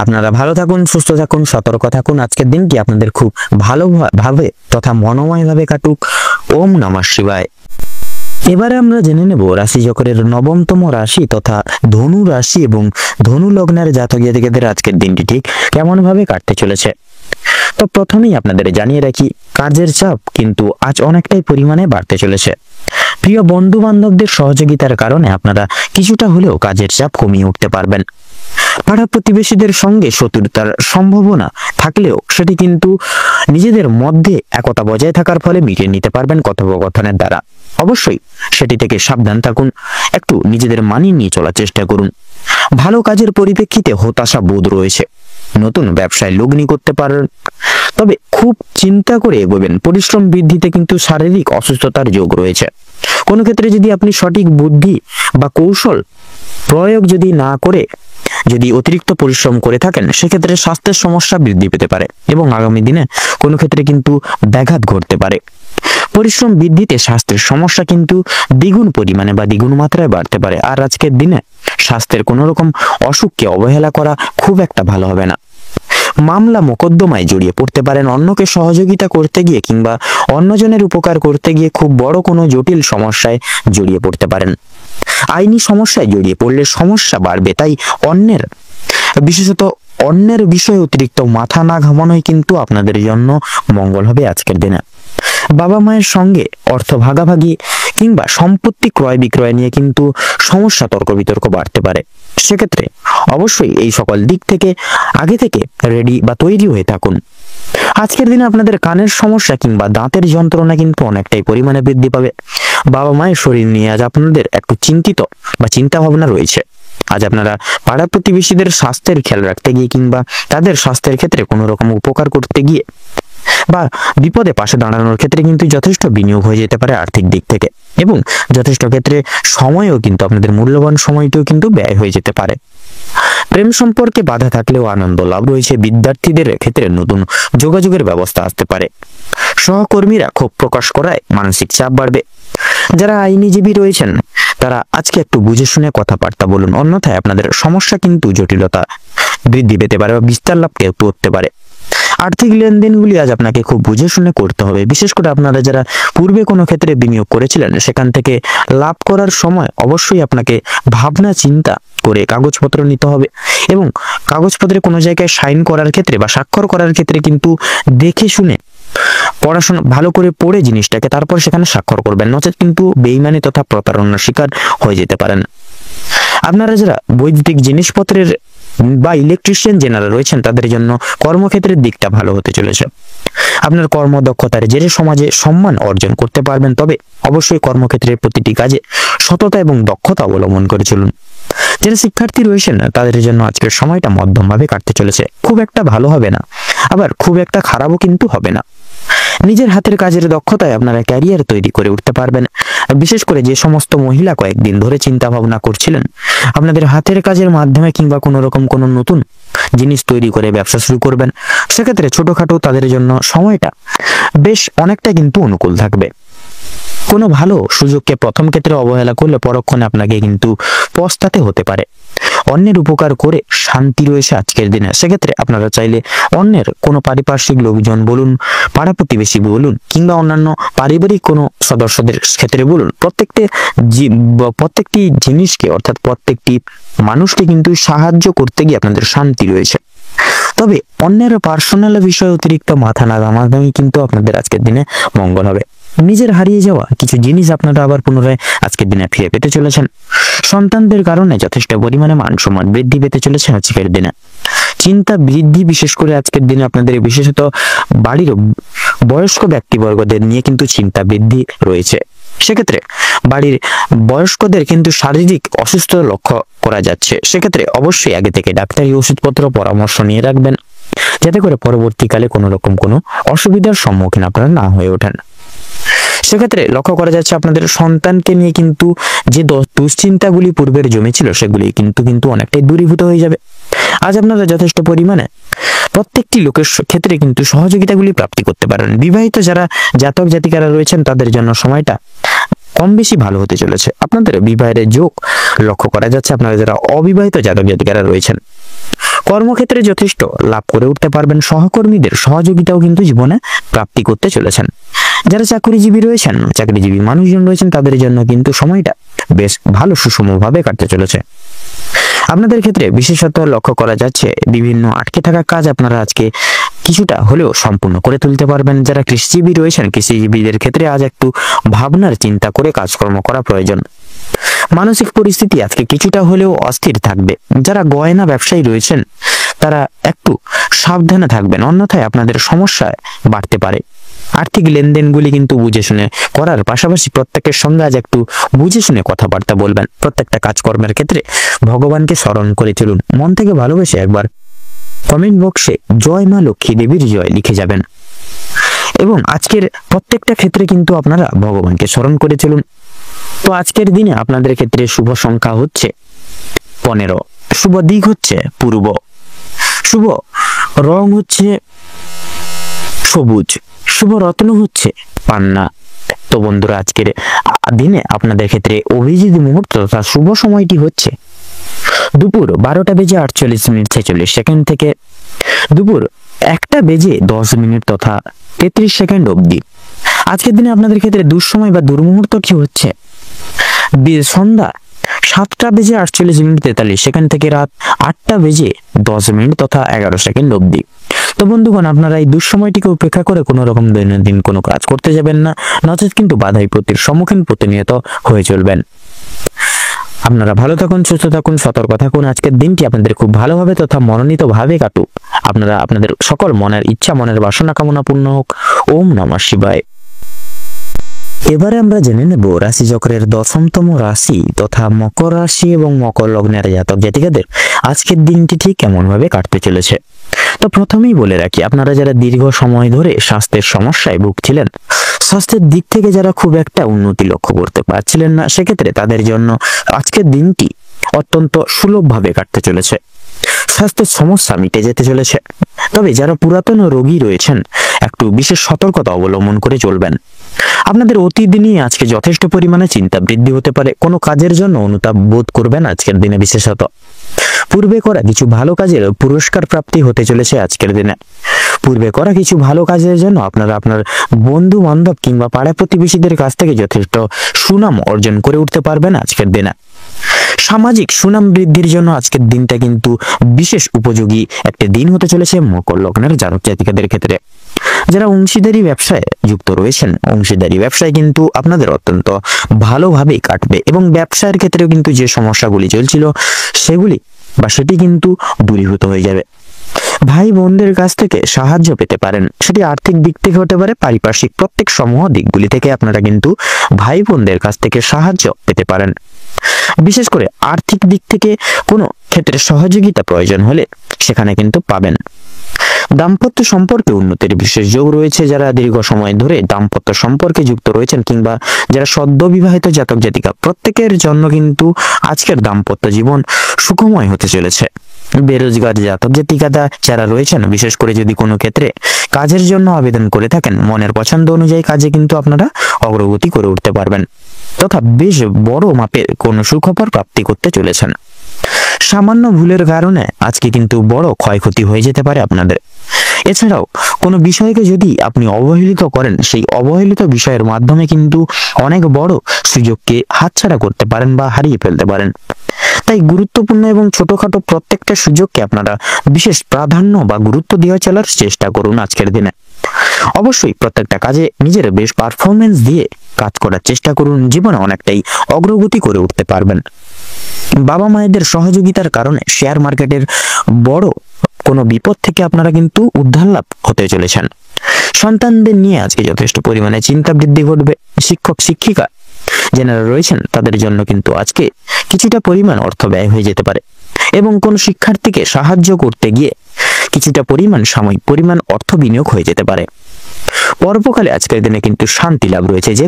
আপনারা ভালো থাকুন, সুস্থ থাকুন, সতর্ক থাকুন। আজকের দিনটি আপনাদের খুব ভালোভাবে তথা মনোময়ভাবে কাটুক। ওম নমঃ শিবায়। এবারে আমরা জেনে নেব রাশি চক্রের 9তম রাশি তথা ধনু রাশি এবং ধনু লগ্নের জাতক জাতিকাদের আজকের দিনটি ঠিক কেমন ভাবে কাটতে চলেছে। তো প্রথমেই আপনাদের জানিয়ে রাখি, কাজের চাপ কিন্তু আজ অনেকটাই পরিমাণে বাড়তে চলেছে। প্রিয় বন্ধু বান্ধবদের সহযোগিতার কারণে আপনারা কিছুটা হলেও কাজের চাপ কমিয়ে উঠতে পারবেন। পাড়া প্রতিবেশীদের সঙ্গে শত্রুতার সম্ভাবনা থাকলেও সেটি কিন্তু নিজেদের মধ্যে একতা বজায় থাকার ফলে মিটিয়ে নিতে পারবেন কথোপকথনের দ্বারা। অবশ্যই সেটি থেকে সাবধান থাকুন, একটু নিজেদের মানিয়ে নিয়ে চলার চেষ্টা করুন। ভালো কাজের পরিপ্রেক্ষিতে হতাশা বোধ রয়েছে, নতুন ব্যবসায় লগ্নি করতে পারেন, তবে খুব চিন্তা করে এগোবেন। পরিশ্রম বৃদ্ধিতে কিন্তু শারীরিক অসুস্থতার যোগ রয়েছে। কোনো ক্ষেত্রে যদি আপনি সঠিক বুদ্ধি বা কৌশল প্রয়োগ যদি না করে যদি অতিরিক্ত পরিশ্রম করে থাকেন, সেক্ষেত্রে স্বাস্থ্যের সমস্যা বৃদ্ধি পেতে পারে এবং আগামী দিনে কোনো ক্ষেত্রে কিন্তু ব্যাঘাত ঘটতে পারে। পরিশ্রম বৃদ্ধিতে স্বাস্থ্যের সমস্যা কিন্তু দ্বিগুণ পরিমাণে বা দ্বিগুণ মাত্রায় বাড়তে পারে। আর আজকের দিনে স্বাস্থ্যের কোনো রকম অসুখকে অবহেলা করা খুব একটা ভালো হবে না। মামলা মোকদ্দমায় জড়িয়ে পড়তে পারেন। অন্যকে সহযোগিতা করতে গিয়ে কিংবা অন্যজনের উপকার করতে গিয়ে খুব বড় কোনো জটিল সমস্যায় জড়িয়ে পড়তে পারেন। আইনি সমস্যায় জড়িয়ে পড়লে সমস্যা বাড়বে, তাই বিশেষত অন্যের বিষয়ে অতিরিক্ত মাথা না ঘামানোই কিন্তু আপনাদের জন্য মঙ্গল হবে আজকের দিনে। বাবা মায়ের সঙ্গে অর্থ ভাগাভাগি কিংবা সম্পত্তি ক্রয় বিক্রয় নিয়ে কিন্তু সমস্যা তর্ক বিতর্ক বাড়তে পারে। সেক্ষেত্রে অবশ্যই এই সকল দিক থেকে আগে থেকে রেডি বা তৈরি হয়ে থাকুন। আজকের দিনে আপনাদের কানের সমস্যা কিংবা দাঁতের যন্ত্রণা কিন্তু অনেকটাই পরিমাণে বৃদ্ধি পাবে। বাবা মায়ের শরীর নিয়ে আজ আপনাদের একটু চিন্তিত বা চিন্তা ভাবনা রয়েছে। আজ আপনারা পাড়া প্রতিবেশীদের স্বাস্থ্যের খেয়াল রাখতে গিয়ে কিংবা তাদের স্বাস্থ্যের ক্ষেত্রে কোনো রকম উপকার করতে গিয়ে বা বিপদে পাশে দাঁড়ানোর ক্ষেত্রে কিন্তু যথেষ্ট বিনিয়োগ হয়ে যেতে পারে আর্থিক দিক থেকে, এবং যথেষ্ট ক্ষেত্রে সময়ও কিন্তু আপনাদের মূল্যবান সময়টিও কিন্তু ব্যয় হয়ে যেতে পারে। প্রেম সম্পর্কে বাধা থাকলেও আনন্দ লাভ রয়েছে। বিদ্যার্থীদের ক্ষেত্রে নতুন যোগাযোগের ব্যবস্থা আসতে পারে। সহকর্মীরা ক্ষোভ প্রকাশ করায় মানসিক চাপ বাড়বে। যারা আইনজীবী রয়েছেন তারা আজকে একটু বুঝে শুনে কথাবার্তা বলুন, অন্যথায় আপনাদের সমস্যা কিন্তু জটিলতা বৃদ্ধি পেতে পারে বা বিস্তার লাভ করতে পারে। আর্থিক লেনদেনগুলি আজ আপনাকে খুব বুঝে শুনে করতে হবে। বিশেষ করে আপনারা যারা পূর্বে কোনো ক্ষেত্রে বিনিয়োগ করেছিলেন, সেখান থেকে লাভ করার সময় অবশ্যই আপনাকে ভাবনা চিন্তা করে কাগজপত্র নিতে হবে, এবং কাগজপত্রে কোনো জায়গায় সাইন করার ক্ষেত্রে বা স্বাক্ষর করার ক্ষেত্রে কিন্তু দেখে শুনে পড়াশোনা ভালো করে পড়ে জিনিসটাকে তারপর সেখানে স্বাক্ষর করবেন, নচেত কিন্তু বেইমানি তথা প্রতারণার শিকার হয়ে যেতে পারেন। আপনারা যারা বৈদ্যুতিক জিনিসপত্রের বা ইলেকট্রিশিয়ান যারা রয়েছেন তাদের জন্য কর্মক্ষেত্রের দিকটা ভালো হতে চলেছে। আপনার কর্মদক্ষতার জেরে সমাজে সম্মান অর্জন করতে পারবেন, তবে অবশ্যই কর্মক্ষেত্রের প্রতিটি কাজে সততা এবং দক্ষতা অবলম্বন করে চলুন। যারা শিক্ষার্থী রয়েছেন তাদের জন্য আজকের সময়টা মধ্যমভাবে কাটতে চলেছে। খুব একটা ভালো হবে না, আবার খুব একটা খারাপও কিন্তু হবে না। নিজের হাতের কাজের দক্ষতায় আপনারা ক্যারিয়ার তৈরি করে উঠতে পারবেন। বিশেষ করে যে সমস্ত মহিলা কয়েকদিন ধরে চিন্তা ভাবনা করছিলেন আপনাদের হাতের কাজের মাধ্যমে কিংবা কোনো রকম কোনো নতুন জিনিস তৈরি করে ব্যবসা শুরু করবেন, সেক্ষেত্রে ছোটখাটো তাদের জন্য সময়টা বেশ অনেকটা কিন্তু অনুকূল থাকবে। কোনো ভালো সুযোগকে প্রথম ক্ষেত্রে অবহেলা করলে পরক্ষণে আপনাকে কিন্তু পস্তাতে হতে পারে। অন্যের উপকার করে শান্তি রয়েছে আজকের দিনে, সেক্ষেত্রে আপনারা চাইলে অন্যের কোনো পারিপার্শ্বিক লোকজন বলুন, পাড়া প্রতিবেশী বলুন, কিংবা অন্যান্য পারিবারিক কোনো সদস্যদের ক্ষেত্রে বলুন, প্রত্যেকটি জিনিসকে অর্থাৎ প্রত্যেকটি মানুষকে কিন্তু সাহায্য করতে গিয়ে আপনাদের শান্তি রয়েছে। তবে অন্যের পার্সোনাল বিষয়ে অতিরিক্ত মাথা না ঘামাঘামি কিন্তু আপনাদের আজকের দিনে মঙ্গল হবে। নিজের হারিয়ে যাওয়া কিছু জিনিস আপনারা আবার পুনরায় আজকের দিনে ফিরে পেতে চলেছেন। সন্তানদের কারণে যথেষ্ট পরিমাণে মান সম্মান বৃদ্ধি পেতে চলেছে আজকের দিনে। চিন্তা বৃদ্ধি বিশেষ করে আজকের দিনে আপনাদের বিশেষত বাড়ির বয়স্ক ব্যক্তিবর্গদের নিয়ে কিন্তু চিন্তা বৃদ্ধি রয়েছে। সেক্ষেত্রে বাড়ির বয়স্কদের কিন্তু শারীরিক অসুস্থতা লক্ষ্য করা যাচ্ছে, সেক্ষেত্রে অবশ্যই আগে থেকে ডাক্তারি ওষুধপত্র পরামর্শ নিয়ে রাখবেন, যাতে করে পরবর্তীকালে কোনো রকম কোনো অসুবিধার সম্মুখীন আপনারা না হয়ে ওঠেন। সেক্ষেত্রে লক্ষ্য করা যাচ্ছে আপনাদের সন্তানকে নিয়ে কিন্তু যে দুশ্চিন্তাগুলি পূর্বের জমেছিল সেগুলি কিন্তু অনেকটাই দূরীভূত হয়ে যাবে। আজ আপনারা যথেষ্ট পরিমাণে প্রত্যেকটি লোকের ক্ষেত্রে কিন্তু সহযোগিতাগুলি প্রাপ্তি করতে পারেন। বিবাহিত যারা জাতক জাতিকারা রয়েছেন তাদের জন্য সময়টা কম বেশি ভালো হতে চলেছে। আপনাদের বিবাহের যোগ লক্ষ্য করা যাচ্ছে। আপনারা যারা অবিবাহিত জাতক জাতিকারা রয়েছেন কর্মক্ষেত্রে যথেষ্ট লাভ করে উঠতে পারবেন। সহকর্মীদের সহযোগিতাও কিন্তু জীবনে প্রাপ্তি করতে চলেছেন। যারা চাকরিজীবী রয়েছেন, চাকরিজীবী মানুষজন রয়েছেন, তাদের জন্য কিন্তু সময়টা বেশ ভালো সুষমভাবে কাটতে চলেছে। আপনাদের ক্ষেত্রে বিশেষত লক্ষ্য করা যাচ্ছে বিভিন্ন আটকে থাকা কাজ আপনারা আজকে কিছুটা হলেও সম্পূর্ণ করে তুলতে পারবেন। যারা কৃষিজীবী রয়েছেন, কৃষিজীবীদের ক্ষেত্রে আজ একটু ভাবনার চিন্তা করে কাজকর্ম করা প্রয়োজন। মানসিক পরিস্থিতি আজকে কিছুটা হলেও অস্থির থাকবে। যারা গয়না ব্যবসায়ী রয়েছেন তারা একটু সাবধানে থাকবেন, অন্যথায় আপনাদের সমস্যা বাড়তে পারে। আর্থিক লেনদেনগুলি কিন্তু বুঝে শুনে করার পাশাপাশি প্রত্যেকের সঙ্গে আজ একটু বুঝে শুনে কথাবার্তা বলবেন। প্রত্যেকটা কাজকর্মের ক্ষেত্রে ভগবানকে স্মরণ করে চলুন। মন থেকে ভালোবেসে একবার কমেন্ট বক্সে জয় মা লক্ষ্মী দেবীর জয় লিখে যাবেন এবং আজকের প্রত্যেকটা ক্ষেত্রে কিন্তু আপনারা ভগবানকে স্মরণ করে চলুন। তো আজকের দিনে আপনাদের ক্ষেত্রে শুভ সংখ্যা হচ্ছে 15, শুভ দিক হচ্ছে পূর্ব, শুভ রং হচ্ছে সবুজ, শুভ রত্ন হচ্ছে পান্না। তো বন্ধুরা আজকের দিনে আপনাদের ক্ষেত্রে অভিজিৎ মুহূর্ত তথা শুভ সময়টি হচ্ছে দুপুর 12:48 থেকে দুপুর 1:10 তথা 33 অবধি। আজকের দিনে আপনাদের ক্ষেত্রে দুঃসময় বা দুর্মুহূর্তটি হচ্ছে সন্ধ্যা 7:48 থেকে রাত 8:10 তথা 11 অবধি। তো বন্ধুগণ, আপনারা এই দুঃসময়টিকে উপেক্ষা করে কোনো রকম দৈনন্দিন কোনো কাজ করতে যাবেন না, নচেত কিন্তু বাধা বিপত্তির সম্মুখীন প্রতিনিয়ত হয়ে চলবেন। আপনারা ভালো থাকুন, সুস্থ থাকুন, সতর্ক থাকুন। আজকের দিনটি আপনাদের খুব ভালোভাবে তথা মনোনীত ভাবে কাটুক। আপনারা আপনাদের সকল মনের ইচ্ছা, মনের বাসনা কামনা পূর্ণ হোক। ওম নমঃ শিবায়। এবারে আমরা জেনে নেব রাশিচক্রের 10তম রাশি তথা মকর রাশি এবং মকর লগ্নের জাতক জাতিকাদের আজকের দিনটি ঠিক কেমন ভাবে কাটতে চলেছে। তো প্রথমেই বলে রাখি, আপনারা যারা দীর্ঘ সময় ধরে স্বাস্থ্যের সমস্যায় ভুগছিলেন, স্বাস্থ্যের দিক থেকে যারা খুব একটা উন্নতি লক্ষ্য করতে পারছিলেন না, সেক্ষেত্রে তাদের জন্য আজকের দিনটি অত্যন্ত সুলভভাবে কাটতে চলেছে। স্বাস্থ্যের সমস্যা মিটে যেতে চলেছে। তবে যারা পুরাতন রোগী রয়েছেন একটু বিশেষ সতর্কতা অবলম্বন করে চলবেন। আপনাদের অতীত নিয়ে আজকে যথেষ্ট পরিমাণে চিন্তা বৃদ্ধি হতে পারে। কোনো কাজের জন্য অনুতাপ বোধ করবেন আজকের দিনে। বিশেষত পূর্বে করা কিছু ভালো কাজের পুরস্কার প্রাপ্তি হতে চলেছে আজকের দিনে। পূর্বে করা কিছু ভালো কাজের জন্য আপনারা আপনার বন্ধু বান্ধব কিংবা পাড়া প্রতিবেশীদের কাছ থেকে যথেষ্ট সুনাম অর্জন করে উঠতে পারবেন আজকের দিনে। সামাজিক সুনাম বৃদ্ধির জন্য আজকের দিনটা কিন্তু বিশেষ উপযোগী একটা দিন হতে চলেছে মকর লগ্নের জাতক জাতিকাদের ক্ষেত্রে। যারা অংশীদারি ব্যবসায় যুক্ত রয়েছেন, অংশীদারি ব্যবসায় কিন্তু আপনাদের অত্যন্ত ভালোভাবেই কাটবে এবং ব্যবসার ক্ষেত্রেও কিন্তু যে সমস্যাগুলি চলছিল সেটি কিন্তু দূরীভূত হয়ে যাবে। ভাই বোনদের কাছ থেকে সাহায্য পেতে পারেন, সেটি আর্থিক দিক থেকে হতে পারে, পারিপার্শ্বিক প্রত্যেক সমূহ দিকগুলি থেকে আপনারা কিন্তু ভাই বোনদের কাছ থেকে সাহায্য পেতে পারেন। বিশেষ করে আর্থিক দিক থেকে কোনো ক্ষেত্রে সহযোগিতা প্রয়োজন হলে সেখানে কিন্তু পাবেন। দাম্পত্য সম্পর্কে উন্নতির বিশেষ যোগ রয়েছে। যারা দীর্ঘ সময় ধরে দাম্পত্য সম্পর্কে যুক্ত রয়েছেন কিংবা যারা সদ্য বিবাহিত জাতক জাতিকা, প্রত্যেকের জন্য কিন্তু আজকের দাম্পত্য জীবন সুখময় হতে চলেছে। বেরোজগার জাতক জাতিকারা যারা রয়েছেন, বিশেষ করে যদি কোনো ক্ষেত্রে কাজের জন্য আবেদন করে থাকেন, মনের পছন্দ অনুযায়ী কাজে কিন্তু আপনারা অগ্রগতি করে উঠতে পারবেন তথা বেশ বড় মাপের কোনো সুখবর প্রাপ্তি করতে চলেছেন। সামান্য ভুলের কারণে আজকে কিন্তু বড় ক্ষয়ক্ষতি হয়ে যেতে পারে আপনাদের। এছাড়াও কোনো বিষয়কে যদি আপনি অবহেলিত করেন, সেই অবহেলিত বিষয়ের মাধ্যমে কিন্তু অনেক বড় সুযোগকে হাতছাড়া করতে পারেন বা হারিয়ে ফেলতে পারেন। তাই গুরুত্বপূর্ণ এবং ছোটখাটো প্রত্যেকটা সুযোগকে আপনারা বিশেষ প্রাধান্য বা গুরুত্ব দিয়ে চলার চেষ্টা করুন আজকের দিনে। অবশ্যই প্রত্যেকটা কাজে নিজের বেশ পারফরমেন্স দিয়ে কাজ করার চেষ্টা করুন, জীবনে অনেকটাই অগ্রগতি করে উঠতে পারবেন। বাবা মায়েদের সহযোগিতার কারণে শেয়ার মার্কেটের বড় কোনো বিপদ থেকে আপনারা কিন্তু উদ্ধার লাভ হতে চলেছেন। সন্তানদের নিয়ে আজকে যথেষ্ট পরিমাণে চিন্তা বৃদ্ধি ঘটবে। শিক্ষক শিক্ষিকা যারা রয়েছেন তাদের জন্য কিন্তু আজকে কিছুটা পরিমাণ অর্থ ব্যয় হয়ে যেতে পারে এবং কোনো শিক্ষার্থীকে সাহায্য করতে গিয়ে কিছুটা পরিমাণ সাময়িক পরিমাণ অর্থ বিনিয়োগ হয়ে যেতে পারে। পরোপকালে আজকের দিনে কিন্তু শান্তি লাভ রয়েছে। যে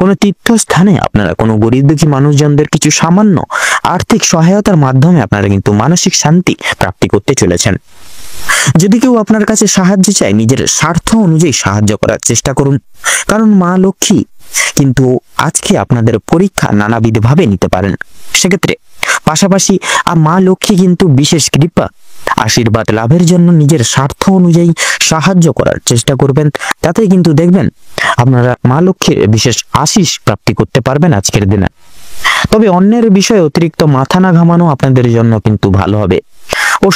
কোনো তীর্থস্থানে আপনারা কোনো গরিব দুঃখী মানুষজনদের কিছু সামান্য আর্থিক সহায়তার মাধ্যমে আপনারা কিন্তু মানসিক শান্তি প্রাপ্তি করতে চলেছেন। যদি কেউ আপনার কাছে সাহায্য চায়, নিজের স্বার্থ অনুযায়ী সাহায্য করার চেষ্টা করুন, কারণ মা লক্ষ্মী কিন্তু আজকে আপনাদের পরীক্ষা নানাবিধ ভাবে নিতে পারেন। সেক্ষেত্রে পাশাপাশি মা লক্ষ্মী কিন্তু বিশেষ কৃপা আশীর্বাদ লাভের জন্য নিজের স্বার্থ অনুযায়ী সাহায্য করার চেষ্টা করবেন। তাতে কিন্তু দেখবেন আপনারা মা লক্ষ্মীর বিশেষ আশীষ প্রাপ্তি করতে পারবেন আজকের দিনে। তবে অন্যের বিষয়ে অতিরিক্ত মাথা না ঘামানো আপনাদের জন্য কিন্তু ভালো হবে ও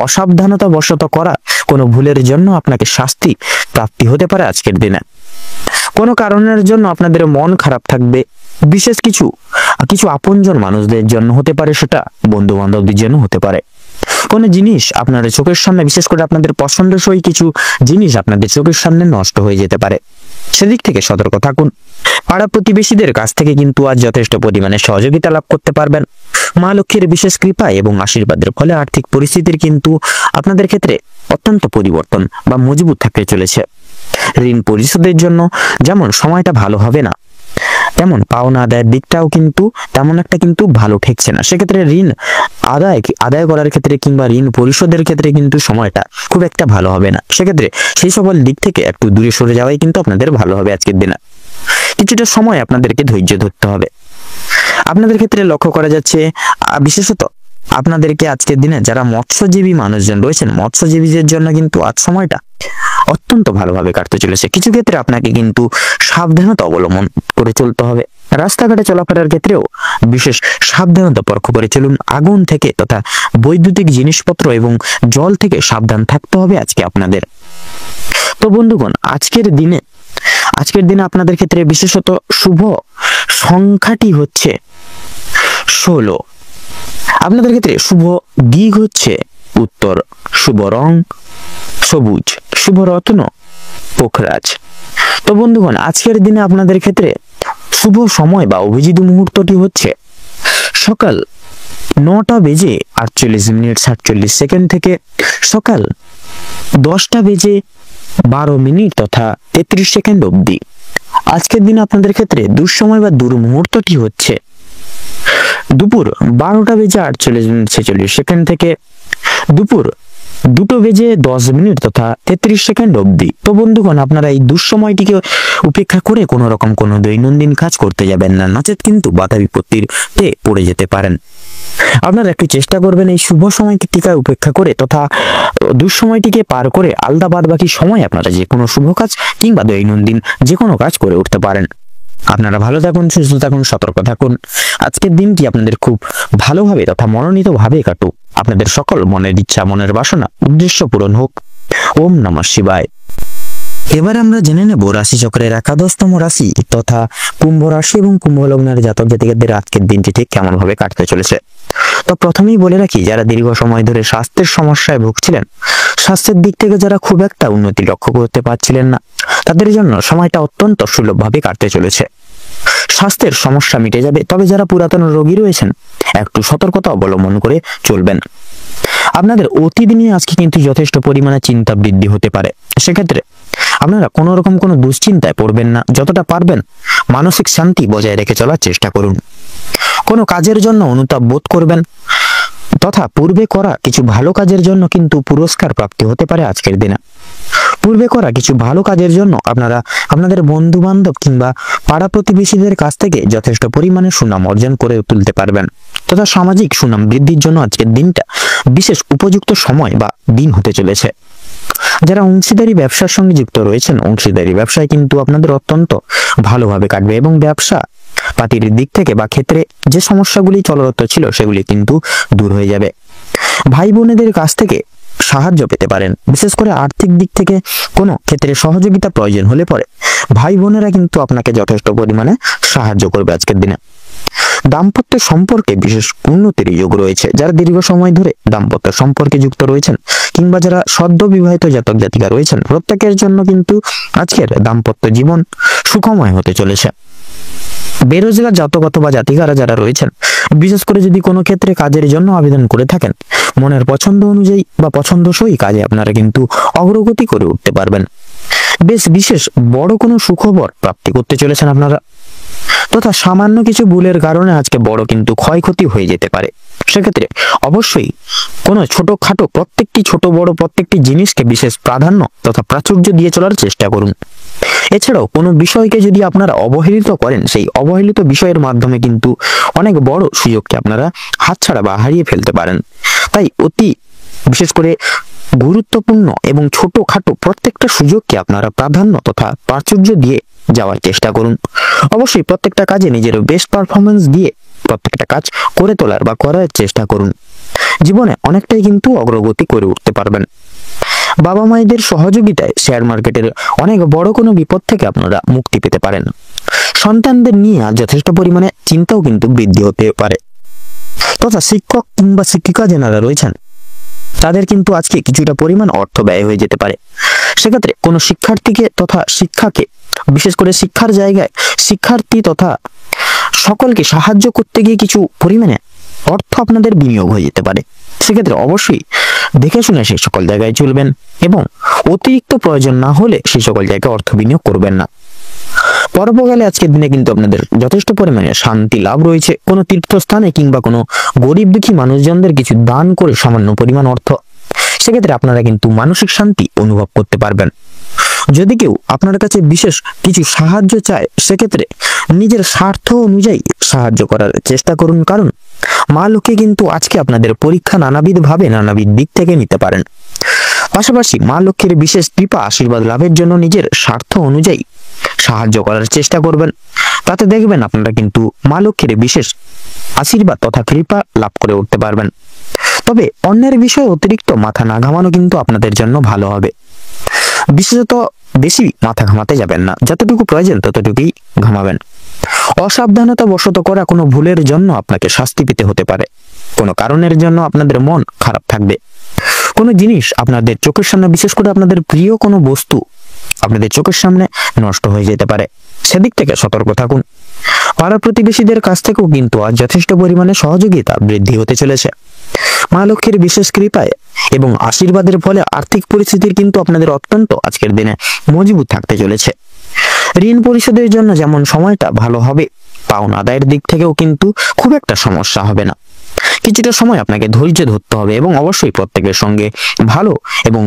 অসাবধানতা বশত করা কোনো ভুলের জন্য আপনাকে শাস্তি প্রাপ্তি হতে পারে আজকের দিনে। কোনো কারণের জন্য আপনাদের মন খারাপ থাকবে, বিশেষ কিছু আপনজন মানুষদের জন্য হতে পারে, সেটা বন্ধু বান্ধবদের জন্য হতে পারে। কোনো জিনিস আপনার চোখের সামনে, বিশেষ করে আপনাদের পছন্দসই কিছু জিনিস আপনাদের চোখের সামনে নষ্ট হয়ে যেতে পারে, সেদিক থেকে সতর্ক থাকুন। পাড়া প্রতিবেশীদের কাছ থেকে কিন্তু আজ যথেষ্ট পরিমাণে সহযোগিতা লাভ করতে পারবেন। মা লক্ষ্মীর বিশেষ কৃপা এবং আশীর্বাদের ফলে আর্থিক পরিস্থিতির কিন্তু আপনাদের ক্ষেত্রে অত্যন্ত পরিবর্তন বা মজবুত থাকতে চলেছে। ঋণ পরিশোধের জন্য যেমন সময়টা ভালো হবে না, তেমন পাওনা আদায়ের দিকটাও কিন্তু তেমন একটা কিন্তু ভালো ঠেকছে না। সেক্ষেত্রে ঋণ আদায় করার ক্ষেত্রে কিংবা ঋণ পরিশোধের ক্ষেত্রে কিন্তু সময়টা খুব একটা ভালো হবে না। সেক্ষেত্রে সেই সকল দিক থেকে একটু দূরে সরে যাওয়াই কিন্তু আপনাদের ভালো হবে আজকের দিনে। কিছুটা সময় আপনাদেরকে ধৈর্য ধরতে হবে। আপনাদের ক্ষেত্রে লক্ষ্য করা যাচ্ছে বিশেষত আপনাদেরকে আজকের দিনে যারা মৎস্যজীবী মানুষজন রয়েছেন, মৎস্যজীবীদের জন্য কিন্তু আজ সময়টা অত্যন্ত ভালোভাবে কাটতে চলেছে। কিছু ক্ষেত্রে আপনাকে কিন্তু সাবধানতা অবলম্বন করে চলতে হবে। রাস্তাঘাটে চলাফেরার ক্ষেত্রেও বিশেষ সাবধানতা পরখ করে চলুন। আগুন থেকে তথা বৈদ্যুতিক জিনিসপত্র এবং জল থেকে সাবধান থাকতে হবে আজকে আপনাদের। তো বন্ধুগণ, আজকের দিনে আপনাদের ক্ষেত্রে বিশেষত শুভ সংখ্যাটি হচ্ছে 16। আপনাদের ক্ষেত্রে শুভ দিক হচ্ছে উত্তর, শুভ রং সবুজ, শুভ রত্ন পোখরাজ। তো বন্ধুগণ, আজকের দিনে আপনাদের ক্ষেত্রে শুভ সময় বা অভিজিৎ মুহূর্তটি হচ্ছে সকাল 9:48:47 থেকে সকাল 10:12 তথা 33 অবধি। আজকের দিনে আপনাদের ক্ষেত্রে দুঃসময় বা দুর্মুহূর্তটি হচ্ছে দুপুর 12:48:46 থেকে দুপুর 2:10 তথা 33 অবধি। তো বন্ধুগণ, আপনারা এই দুঃসময়টিকে উপেক্ষা করে কোনো রকম কোনো দৈনন্দিন কাজ করতে যাবেন না, নচেত কিন্তু বাধা বিপত্তিতে পড়ে যেতে পারেন। আপনারা একটু চেষ্টা করবেন এই শুভ সময়টিকে উপেক্ষা করে তথা দুঃসময়টিকে পার করে আলাদা বাদ বাকি সময় আপনারা যে কোনো শুভ কাজ কিংবা দৈনন্দিন যে কোনো কাজ করে উঠতে পারেন। আপনারা ভালো থাকুন, সুস্থ থাকুন, সতর্ক থাকুন। আজকের দিনটি আপনাদের খুব ভালোভাবে তথা মনোনীত ভাবে কাটুক। আপনাদের সকল মনের ইচ্ছা, মনের বাসনা, উদ্দেশ্য পূরণ হোক। ওম নমঃ শিবায়। এবার আমরা জেনে নেব রাশিচক্রের একাদশতম রাশি তথা কুম্ভ রাশি এবং কুম্ভ লগ্নের জাতক জাতিকাদের আজকের দিনটি ঠিক কেমন ভাবে কাটতে চলেছে। তো প্রথমেই বলে রাখি, যারা দীর্ঘ সময় ধরে স্বাস্থ্যের সমস্যায় ভুগছিলেন, স্বাস্থ্যের দিক থেকে যারা খুব একটা উন্নতি লক্ষ্য করতে পারছিলেন না, তাদের জন্য সময়টা অত্যন্ত সুলভভাবে কাটতে চলেছে। স্বাস্থ্যের সমস্যা মিটে যাবে। তবে যারা পুরাতন রোগী রয়েছেন, একটু সতর্কতা অবলম্বন করে চলবেন। আপনাদের অতিদিনই আজকে কিন্তু যথেষ্ট পরিমাণে চিন্তা বৃদ্ধি হতে পারে। সেক্ষেত্রে আপনারা কোনো রকম কোনো দুশ্চিন্তায় পড়বেন না। যতটা পারবেন মানসিক শান্তি বজায় রেখে চলার চেষ্টা করুন। কোনো কাজের জন্য অনুতাপ বোধ করবেন, তথা পূর্বে করা কিছু ভালো কাজের জন্য কিন্তু পুরস্কার প্রাপ্তি হতে পারে আজকের দিনে। পূর্বে করা কিছু ভালো কাজের জন্য আপনারা আপনাদের বন্ধু বান্ধব কিংবা পাড়া প্রতিবেশীদের কাছ থেকে যথেষ্ট পরিমাণে সুনাম অর্জন করে তুলতে পারবেন, তথা সামাজিক সুনাম বৃদ্ধির জন্য আজকের দিনটা বিশেষ উপযুক্ত সময় বা দিন হতে চলেছে। যারা অংশীদারি ব্যবসার সঙ্গে যুক্ত রয়েছেন, অংশীদারি ব্যবসায় কিন্তু আপনাদের অত্যন্ত ভালোভাবে কাটবে এবং ব্যবসা পাতির দিক থেকে বা ক্ষেত্রে যে সমস্যাগুলি চলরত ছিল সেগুলি কিন্তু দূর হয়ে যাবে। ভাই বোনেদের কাছ থেকে সাহায্য পেতে পারেন, বিশেষ করে আর্থিক দিক থেকে কোনো ক্ষেত্রে সহযোগিতা প্রয়োজন হলে পরে ভাই বোনেরা কিন্তু আপনাকে যথেষ্ট পরিমাণে সাহায্য করবে আজকের দিনে। দাম্পত্য সম্পর্কে বিশেষ উন্নতির যোগ রয়েছে। যারা দীর্ঘ সময় ধরে দাম্পত্য সম্পর্কে যুক্ত রয়েছেন কিংবা যারা সদ্য বিবাহিত জাতক জাতিকা রয়েছেন, প্রত্যেকের জন্য কিন্তু আজকের দাম্পত্য জীবন সুখময় হতে চলেছে। বেরোজগার জাতক অথবা জাতিকারা যারা রয়েছেন, বিশেষ করে যদি কোনো ক্ষেত্রে কাজের জন্য আবেদন করে থাকেন, মনের পছন্দ অনুযায়ী বা পছন্দসই কাজে আপনারা কিন্তু অগ্রগতি করে উঠতে পারবেন। বেশ বিশেষ বড় কোনো সুখবর প্রাপ্তি করতে চলেছেন আপনারা, তথা সামান্য কিছু ভুলের কারণে আজকে বড় কিন্তু ক্ষয়ক্ষতি হয়ে যেতে পারে। সেক্ষেত্রে অবশ্যই কোনো ছোটখাটো প্রত্যেকটি ছোট বড় প্রত্যেকটি জিনিসকে বিশেষ প্রাধান্য তথা প্রাচুর্য দিয়ে চলার চেষ্টা করুন। এছাড়াও কোনো বিষয়কে যদি আপনারা অবহেলিত করেন, সেই অবহেলিত বিষয়ের মাধ্যমে কিন্তু অনেক বড় সুযোগকে আপনারা হাতছাড়া বা হারিয়ে ফেলতে পারেন। তাই অতি বিশেষ করে গুরুত্বপূর্ণ এবং ছোটখাটো প্রত্যেকটা সুযোগকে আপনারা প্রাধান্য তথা প্রাচুর্য দিয়ে যাওয়ার চেষ্টা করুন। অবশ্যই প্রত্যেকটা কাজে নিজের বেস্ট পারফরমেন্স দিয়ে প্রত্যেকটা কাজ করে তোলার বা করার চেষ্টা করুন। জীবনে অনেকটাই কিন্তু অগ্রগতি করে উঠতে পারবেন। বাবা মায়েদের সহযোগিতায় শেয়ার মার্কেটের অনেক বড় কোনো বিপদ থেকে আপনারা মুক্তি পেতে পারেন। সন্তানদের নিয়ে যথেষ্ট পরিমাণে চিন্তাও কিন্তু বৃদ্ধি হতে পারে, তথা শিক্ষক কিংবা শিক্ষিকা যারা রয়েছেন তাদের কিন্তু আজকে কিছুটা পরিমাণ অর্থ ব্যয় হয়ে যেতে পারে। সেক্ষেত্রে কোনো শিক্ষার্থীকে তথা শিক্ষাকে বিশেষ করে শিক্ষার জায়গায় শিক্ষার্থী তথা সকলকে সাহায্য করতে গিয়ে কিছু পরিমাণে অর্থ আপনাদের বিনিয়োগ হয়ে যেতে পারে। সেক্ষেত্রে অবশ্যই দেখে শুনে সেই সকল জায়গায় চলবেন এবং অতিরিক্ত প্রয়োজন না হলে সেই সকল জায়গায় অর্থ বিনিয়োগ করবেন না। পরবর্তীকালে আজকের দিনে কিন্তু আপনাদের যথেষ্ট পরিমাণে শান্তি লাভ রয়েছে। কোনো তীর্থস্থানে কিংবা কোনো গরিব দুঃখী মানুষজনদের কিছু দান করে সামান্য পরিমাণ অর্থ, সেক্ষেত্রে আপনারা কিন্তু মানসিক শান্তি অনুভব করতে পারবেন। যদি কেউ আপনার কাছে বিশেষ কিছু সাহায্য চায়, সেক্ষেত্রে নিজের স্বার্থ অনুযায়ী সাহায্য করার চেষ্টা করুন, কারণ মা লক্ষ্মী কিন্তু আজকে আপনাদের পরীক্ষা নানাবিধ ভাবে নানাবিধ দিক থেকে নিতে পারেন। পাশাপাশি মা লক্ষ্মীর বিশেষ কৃপা আশীর্বাদ লাভের জন্য নিজের স্বার্থ অনুযায়ী সাহায্য করার চেষ্টা করবেন। তাতে দেখবেন আপনারা কিন্তু মা লক্ষ্মীর বিশেষ আশীর্বাদ তথা কৃপা লাভ করে উঠতে পারবেন। তবে অন্যের বিষয়ে অতিরিক্ত মাথা না ঘামানো কিন্তু আপনাদের জন্য ভালো হবে। বিশেষত বেশি মাথা ঘামাতে যাবেন না, যতটুকু প্রয়োজন ততটুকুই ঘামাবেন। অসাবধানতা বশত করা কোনো ভুলের জন্য আপনাকে শাস্তি পেতে হতে পারে। কোনো কারণের জন্য আপনাদের মন খারাপ থাকবে। কোনো জিনিস আপনাদের চোখের সামনে, বিশেষ করে আপনাদের প্রিয় কোনো বস্তু আপনাদের চোখের সামনে নষ্ট হয়ে যেতে পারে, সেদিক থেকে সতর্ক থাকুন। পাড়া প্রতিবেশীদের কাছ থেকেও কিন্তু আজ যথেষ্ট পরিমাণে সহযোগিতা বৃদ্ধি হতে চলেছে। মা লক্ষ্মীর বিশেষ কৃপায় এবং আশীর্বাদের ফলে আর্থিক পরিস্থিতির কিন্তু আপনাদের অত্যন্ত আজকের দিনে মজবুত থাকতে চলেছে। ঋণ পরিশোধের জন্য যেমন সময়টা ভালো হবে, পাওনা আদায়ের দিক থেকেও কিন্তু খুব একটা সমস্যা হবে না। কিছুটা সময় আপনাকে ধৈর্য ধরতে হবে এবং অবশ্যই প্রত্যেকের সঙ্গে ভালো এবং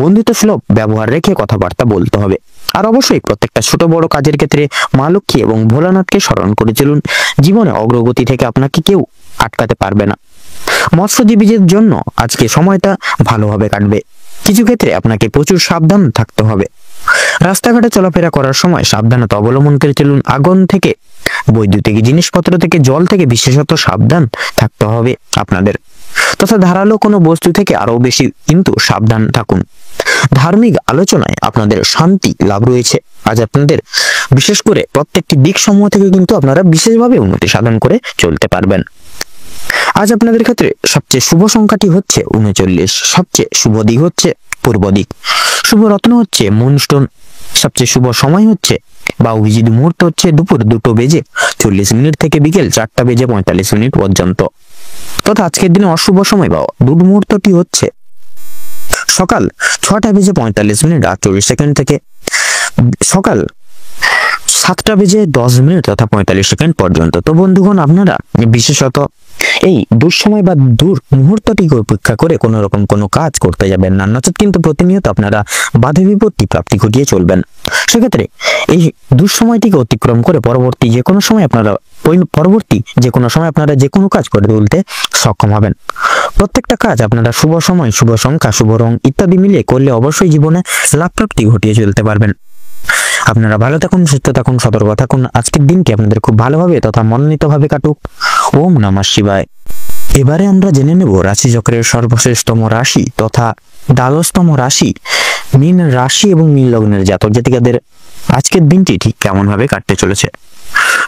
বন্ধুত্বসুলভ ব্যবহার রেখে কথাবার্তা বলতে হবে। আর অবশ্যই প্রত্যেকটা ছোট বড় কাজের ক্ষেত্রে মা লক্ষ্মী এবং ভোলানাথকে স্মরণ করে চলুন। জীবনে অগ্রগতি থেকে আপনাকে কেউ আটকাতে পারবে না। মৎস্যজীবীদের জন্য আজকে সময়টা ভালোভাবে কাটবে। কিছু ক্ষেত্রে আপনাকে প্রচুর সাবধান থাকতে হবে। রাস্তাঘাটে চলাফেরা করার সময় সাবধানতা অবলম্বন করে চলুন। আগুন থেকে, বৈদ্যুতিক জিনিসপত্র থেকে, জল থেকে বিশেষত সাবধান থাকতে হবে আপনাদের, তথা ধারালো কোনো বস্তু থেকে আরো বেশি কিন্তু সাবধান থাকুন। ধার্মিক আলোচনায় আপনাদের শান্তি লাভ রয়েছে। আজ আপনাদের বিশেষ করে প্রত্যেকটি দিক সমূহ থেকে কিন্তু আপনারা বিশেষভাবে উন্নতি সাধন করে চলতে পারবেন। আজ আপনাদের ক্ষেত্রে সবচেয়ে শুভ সংখ্যাটি হচ্ছে 39, সবচেয়ে শুভ দিক হচ্ছে পূর্ব দিক, শুভ রত্ন হচ্ছে মুনস্টোন, সবচেয়ে শুভ সময় হচ্ছে বা অভিজিৎ মুহূর্ত হচ্ছে দুপুর 2:40 থেকে বিকেল 4:45 পর্যন্ত, তথা আজকের দিনে অশুভ সময় বা দুর্মুহূর্তটি হচ্ছে সকাল 6:45 থেকে সকাল 7:10 তথা 45 পর্যন্ত। তো বন্ধুগণ, আপনারা বিশেষত এই দুঃসময় বা দূর মুহূর্তটিকে উপেক্ষা করে কোনো রকম কোনো কাজ করতে যাবেন না, নচেত কিন্তু প্রতিনিয়ত আপনারা বাধা বিপত্তি প্রাপ্তি ঘটিয়ে চলবেন। সেক্ষেত্রে এই দুঃসময়টিকে অতিক্রম করে পরবর্তী যে কোনো সময় আপনারা যে কোনো কাজ করে তুলতে সক্ষম হবেন। প্রত্যেকটা কাজ আপনারা শুভ সময়, শুভ সংখ্যা, শুভ রং ইত্যাদি মিলিয়ে করলে অবশ্যই জীবনে লাভ প্রাপ্তি ঘটিয়ে চলতে পারবেন। আপনারা ভালো থাকুন, সুস্থ থাকুন, সতর্ক থাকুন। আজকের দিনটি আপনাদের খুব ভালোভাবে তথা মনোনীতভাবে কাটুক। ওম নমঃ শিবায়। এবারে আমরা জেনে নেব রাশিচক্রের সর্বশ্রেষ্ঠতম রাশি তথা দ্বাদশতম রাশি মীন রাশি এবং মীন লগ্নের জাতক জাতিকাদের আজকের দিনটি ঠিক কেমন ভাবে কাটতে চলেছে।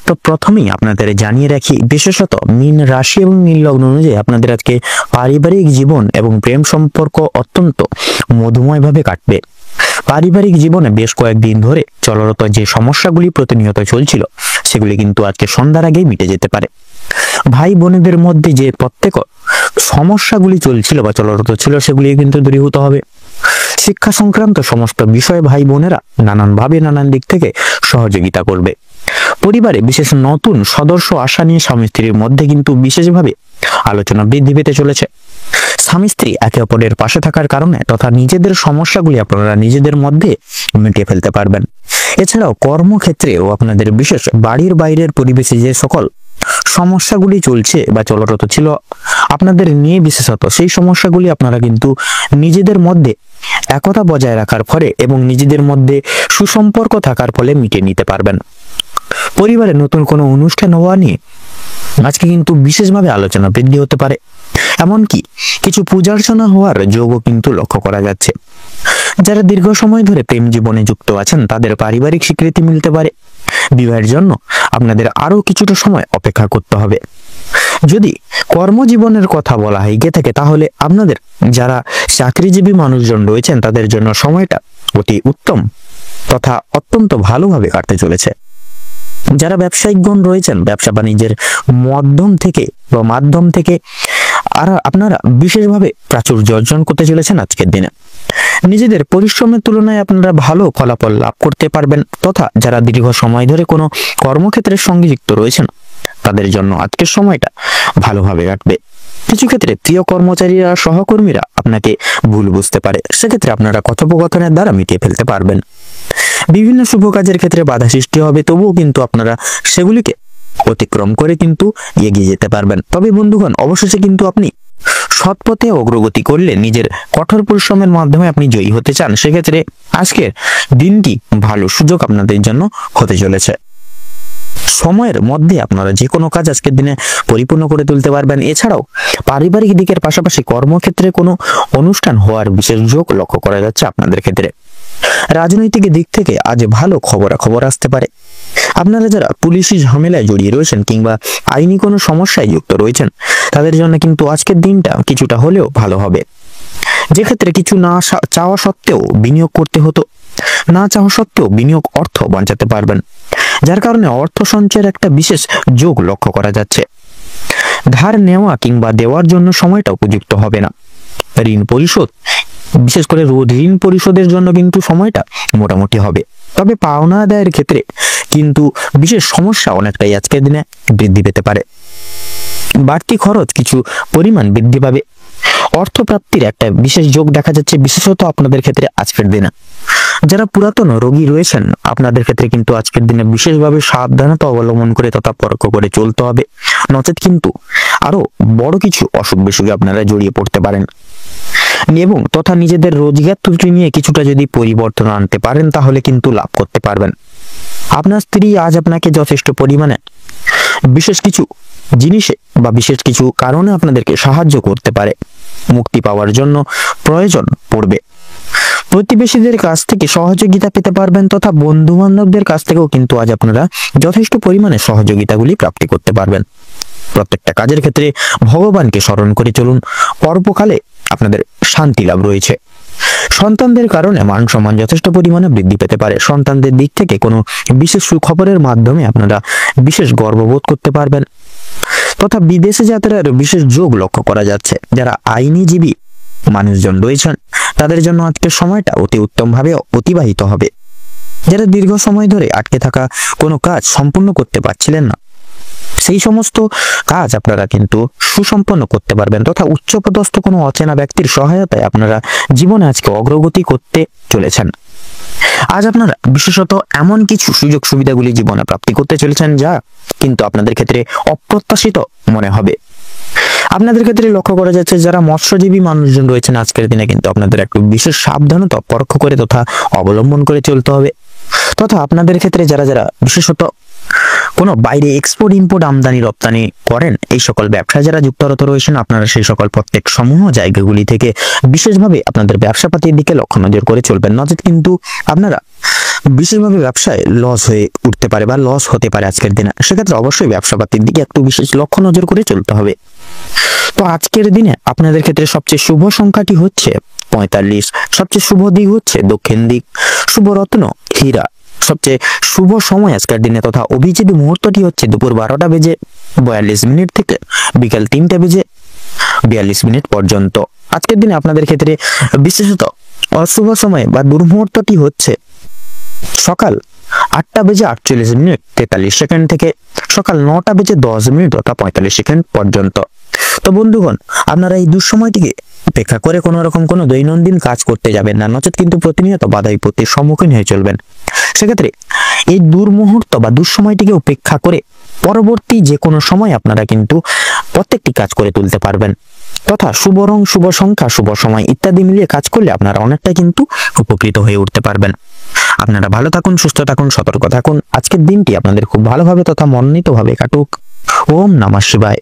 তো প্রথমেই আপনাদের জানিয়ে রাখি, বিশেষত মীন রাশি এবং মীন লগ্ন অনুযায়ী আপনাদের আজকে পারিবারিক জীবন এবং প্রেম সম্পর্ক অত্যন্ত মধুময়ভাবে কাটবে। পারিবারিক জীবনে বেশ কয়েকদিন ধরে চলরত যে সমস্যাগুলি প্রতিনিয়ত চলছিল সেগুলি কিন্তু আজকে সন্ধ্যার আগেই মিটে যেতে পারে। ভাই বোনেদের মধ্যে যে প্রত্যেক সমস্যাগুলি চলছিল বা চলরত ছিল সেগুলি কিন্তু দূরীভূত হবে। শিক্ষা সংক্রান্ত সমস্ত বিষয়ে ভাই বোনেরা নানানভাবে নানান দিক থেকে সহযোগিতা করবে। পরিবারে বিশেষ নতুন সদস্য আসা নিয়ে স্বামী স্ত্রীর মধ্যে কিন্তু বিশেষভাবে আলোচনা বৃদ্ধি পেতে চলেছে। স্বামী স্ত্রী একে অপরের পাশে থাকার কারণে তথা নিজেদের সমস্যাগুলি আপনারা নিজেদের মধ্যে মিটিয়ে ফেলতে পারবেন। এছাড়াও কর্মক্ষেত্রেও আপনাদের বিশেষ বাড়ির বাইরের পরিবেশে যে সকল সমস্যাগুলি চলছে বা চলরত ছিল আপনাদের নিয়ে বিশেষত, সেই সমস্যাগুলি আপনারা কিন্তু নিজেদের মধ্যে একতা বজায় রাখার ফলে এবং নিজেদের মধ্যে সুসম্পর্ক থাকার ফলে মিটিয়ে নিতে পারবেন। পরিবারে নতুন কোনো অনুষ্ঠান হওয়া নিয়ে আজকে কিন্তু বিশেষভাবে আলোচনা বৃদ্ধি হতে পারে। এমনকি কিছু পূজার্চনা হওয়ার যোগও কিন্তু লক্ষ্য করা যাচ্ছে। যারা দীর্ঘ সময় ধরে প্রেম জীবনে যুক্ত আছেন তাদের পারিবারিক স্বীকৃতি মিলতে পারে। বিবাহের জন্য আপনাদের আরো কিছুটা সময় অপেক্ষা করতে হবে। যদি কর্মজীবনের কথা বলা হয় গিয়ে থাকে তাহলে আপনাদের যারা চাকরিজীবী মানুষজন রয়েছেন তাদের জন্য সময়টা অতি উত্তম তথা অত্যন্ত ভালোভাবে কাটতে চলেছে। যারা ব্যবসায়িকগণ রয়েছেন ব্যবসা বাণিজ্যের মাধ্যম থেকে আর আপনারা বিশেষভাবে প্রাচুর্য অর্জন করতে চলেছেন আজকের দিনে। নিজেদের পরিশ্রমের তুলনায় আপনারা ভালো ফলাফল লাভ করতে পারবেন তথা যারা দীর্ঘ সময় ধরে কোনো কর্মক্ষেত্রের সঙ্গে যুক্ত রয়েছেন তাদের জন্য আজকের সময়টা ভালোভাবে কাটবে। কিছু ক্ষেত্রে প্রিয় কর্মচারীরা সহকর্মীরা আপনাকে ভুল বুঝতে পারে, সেক্ষেত্রে আপনারা কথোপকথনের দ্বারা মিটিয়ে ফেলতে পারবেন। বিভিন্ন শুভ কাজের ক্ষেত্রে বাধা সৃষ্টি হবে, তবুও কিন্তু আপনারা সেগুলিকে অতিক্রম করে কিন্তু এগিয়ে যেতে পারবেন। তবে বন্ধুগণ, অবশেষে কিন্তু আপনি সৎ পথে অগ্রগতি করলে নিজের কঠোর পরিশ্রমের মাধ্যমে আপনি জয়ী হতে চান, সেক্ষেত্রে আজকের দিনটি ভালো সুযোগ আপনাদের জন্য হতে চলেছে। সময়ের মধ্যে আপনারা যে কোনো কাজ আজকের দিনে পরিপূর্ণ করে তুলতে পারবেন। এছাড়াও পারিবারিক দিকের পাশাপাশি কর্মক্ষেত্রে কোনো অনুষ্ঠান হওয়ার বিশেষ যোগ লক্ষ্য করা যাচ্ছে আপনাদের ক্ষেত্রে। রাজনৈতিক দিক থেকে আজ ভালো খবর আসতে পারে। আপনারা যারা পুলিশি ঝামেলায় জড়িয়ে রয়েছেন কিংবা আইনি কোনো সমস্যায় যুক্ত রয়েছেন তাদের জন্য কিন্তু আজকের দিনটা কিছুটা হলেও ভালো হবে। যে ক্ষেত্রে কিছু না চাওয়া সত্ত্বেও বিনিয়োগ করতে হতো, না চাওয়া সত্ত্বেও বিনিয়োগ অর্থ বাঁচাতে পারবেন, যার কারণে অর্থ সঞ্চয়ের একটা বিশেষ যোগ লক্ষ্য করা যাচ্ছে। ধার নেওয়া কিংবা দেওয়ার জন্য সময়টা উপযুক্ত হবে না। ঋণ পরিশোধ, বিশেষ করে ঋণ পরিশোধের জন্য কিন্তু সময়টা মোটামুটি হবে। তবে পাওনা আদায়ের ক্ষেত্রে কিন্তু বিশেষ সমস্যা অনেকটাই আজকের দিনে বৃদ্ধি পেতে পারে। বাড়তি খরচ কিছু পরিমাণ বৃদ্ধি পাবে। অর্থপ্রাপ্তির একটা বিশেষ যোগ দেখা যাচ্ছে বিশেষত আপনাদের ক্ষেত্রে আজকের দিনে। যারা পুরাতন রোগী রয়েছেন আপনাদের ক্ষেত্রে কিন্তু আজকের দিনে বিশেষভাবে সাবধানতা অবলম্বন করে তথা পরোক্ষ করে চলতে হবে, নচেত কিন্তু আরো বড় কিছু অসুখ বিসুখে আপনারা জড়িয়ে পড়তে পারেন। এবং তথা নিজেদের রোজগার ত্রুটি নিয়ে কিছুটা যদি পরিবর্তন আনতে পারেন তাহলে কিন্তু লাভ করতে পারবেন। আপনার স্ত্রী আজ আপনাকে যথেষ্ট পরিমাণে বিশেষ কিছু জিনিসে বা বিশেষ কিছু কারণে আপনাদেরকে সাহায্য করতে পারে। মুক্তি পাওয়ার জন্য প্রয়োজন পড়বে। প্রতিবেশীদের কাছ থেকে সহযোগিতা পেতে পারবেন তথা বন্ধু বান্ধবদের কাছ থেকেও কিন্তু আজ আপনারা যথেষ্ট পরিমাণে সহযোগিতাগুলি প্রাপ্তি করতে পারবেন। প্রত্যেকটা কাজের ক্ষেত্রে ভগবানকে স্মরণ করে চলুন। পরপকালে আপনাদের শান্তি লাভ রয়েছে। সন্তানদের কারণে মান সম্মান যথেষ্ট পরিমাণে বৃদ্ধি পেতে পারে। সন্তানদের দিক থেকে কোনো বিশেষ সুখবরের মাধ্যমে আপনারা বিশেষ গর্ববোধ করতে পারবেন তথা বিদেশে যাত্রার বিশেষ যোগ লক্ষ্য করা যাচ্ছে। যারা আইনজীবী মানুষজন রয়েছেন তাদের জন্য আজকের সময়টা অতি উত্তমভাবে অতিবাহিত হবে। যারা দীর্ঘ সময় ধরে আটকে থাকা কোনো কাজ সম্পূর্ণ করতে পারছিলেন না সেই সমস্ত কাজ আপনারা কিন্তু সুসম্পন্ন করতে পারবেন তথা উচ্চপদস্থ কোনো অচেনা ব্যক্তির সহায়তায় আপনারা জীবনে আজকে অগ্রগতি করতে চলেছেন। আজ আপনারা বিশেষত এমন কিছু সুযোগ সুবিধাগুলি জীবনে প্রাপ্তি করতে চলেছেন যা কিন্তু আপনাদের ক্ষেত্রে অপ্রত্যাশিত মনে হবে। আপনাদের ক্ষেত্রে লক্ষ্য করা যাচ্ছে যারা মৎস্যজীবী মানুষজন রয়েছেন আজকের দিনে কিন্তু আপনাদের একটু বিশেষ সাবধানতা পরোক্ষ করে তথা অবলম্বন করে চলতে হবে। তথা আপনাদের ক্ষেত্রে যারা যারা বিশেষত কোনো বাইরে এক্সপোর্ট ইম্পোর্ট আমদানি রপ্তানি করেন এই সকল ব্যবসায় যারা যুক্তরত রয়েছেন আপনারা সেই সকল প্রত্যেক সমূহ জায়গাগুলি থেকে বিশেষভাবে আপনাদের ব্যবসাপাতির দিকে লক্ষ্য নজর করে চলবেন, নচেত কিন্তু আপনারা বিশেষভাবে ব্যবসায় লস হয়ে উঠতে পারে বা লস হতে পারে আজকের দিনে। সেক্ষেত্রে অবশ্যই ব্যবসাপাতির দিকে একটু বিশেষ লক্ষ্য নজর করে চলতে হবে। তো আজকের দিনে আপনাদের ক্ষেত্রে সবচেয়ে শুভ সংখ্যাটি হচ্ছে 45, সবচেয়ে শুভ দিক হচ্ছে দক্ষিণ দিক, শুভ রত্ন হীরা, সবচেয়ে শুভ সময় আজকের দিনে তথা অভিজিৎ মুহূর্তটি হচ্ছে দুপুর 12টা বেজে 42 মিনিট থেকে বিকাল 3টা বেজে 42 মিনিট পর্যন্ত। আজকের দিনে আপনাদের ক্ষেত্রে বিশেষত অশুভ সময় বা দুর্মুহূর্তটি হচ্ছে সকাল 8টা বেজে 48 মিনিট 43 সেকেন্ড থেকে সকাল 9টা বেজে 10 মিনিট অর্থাৎ 45 সেকেন্ড পর্যন্ত। তো বন্ধুগণ, আপনারা এই দুঃসময়টিকে উপেক্ষা করে কোনো রকম কোনো দৈনন্দিন কাজ করতে যাবেন না, নচেত কিন্তু প্রতিনিয়ত বাধা বিপত্তির সম্মুখীন হয়ে চলবেন। সেক্ষেত্রে এই দুর্মুহূর্ত বা দুঃসময়টিকে উপেক্ষা করে পরবর্তী যে কোনো সময় আপনারা কিন্তু প্রত্যেকটি কাজ করে তুলতে পারবেন তথা শুভ রং, শুভ সংখ্যা, শুভ সময় ইত্যাদি মিলিয়ে কাজ করলে আপনারা অনেকটা কিন্তু উপকৃত হয়ে উঠতে পারবেন। আপনারা ভালো থাকুন, সুস্থ থাকুন, সতর্ক থাকুন। আজকের দিনটি আপনাদের খুব ভালোভাবে তথা মনোনীতভাবে কাটুক। ওম নমঃ শিবায়।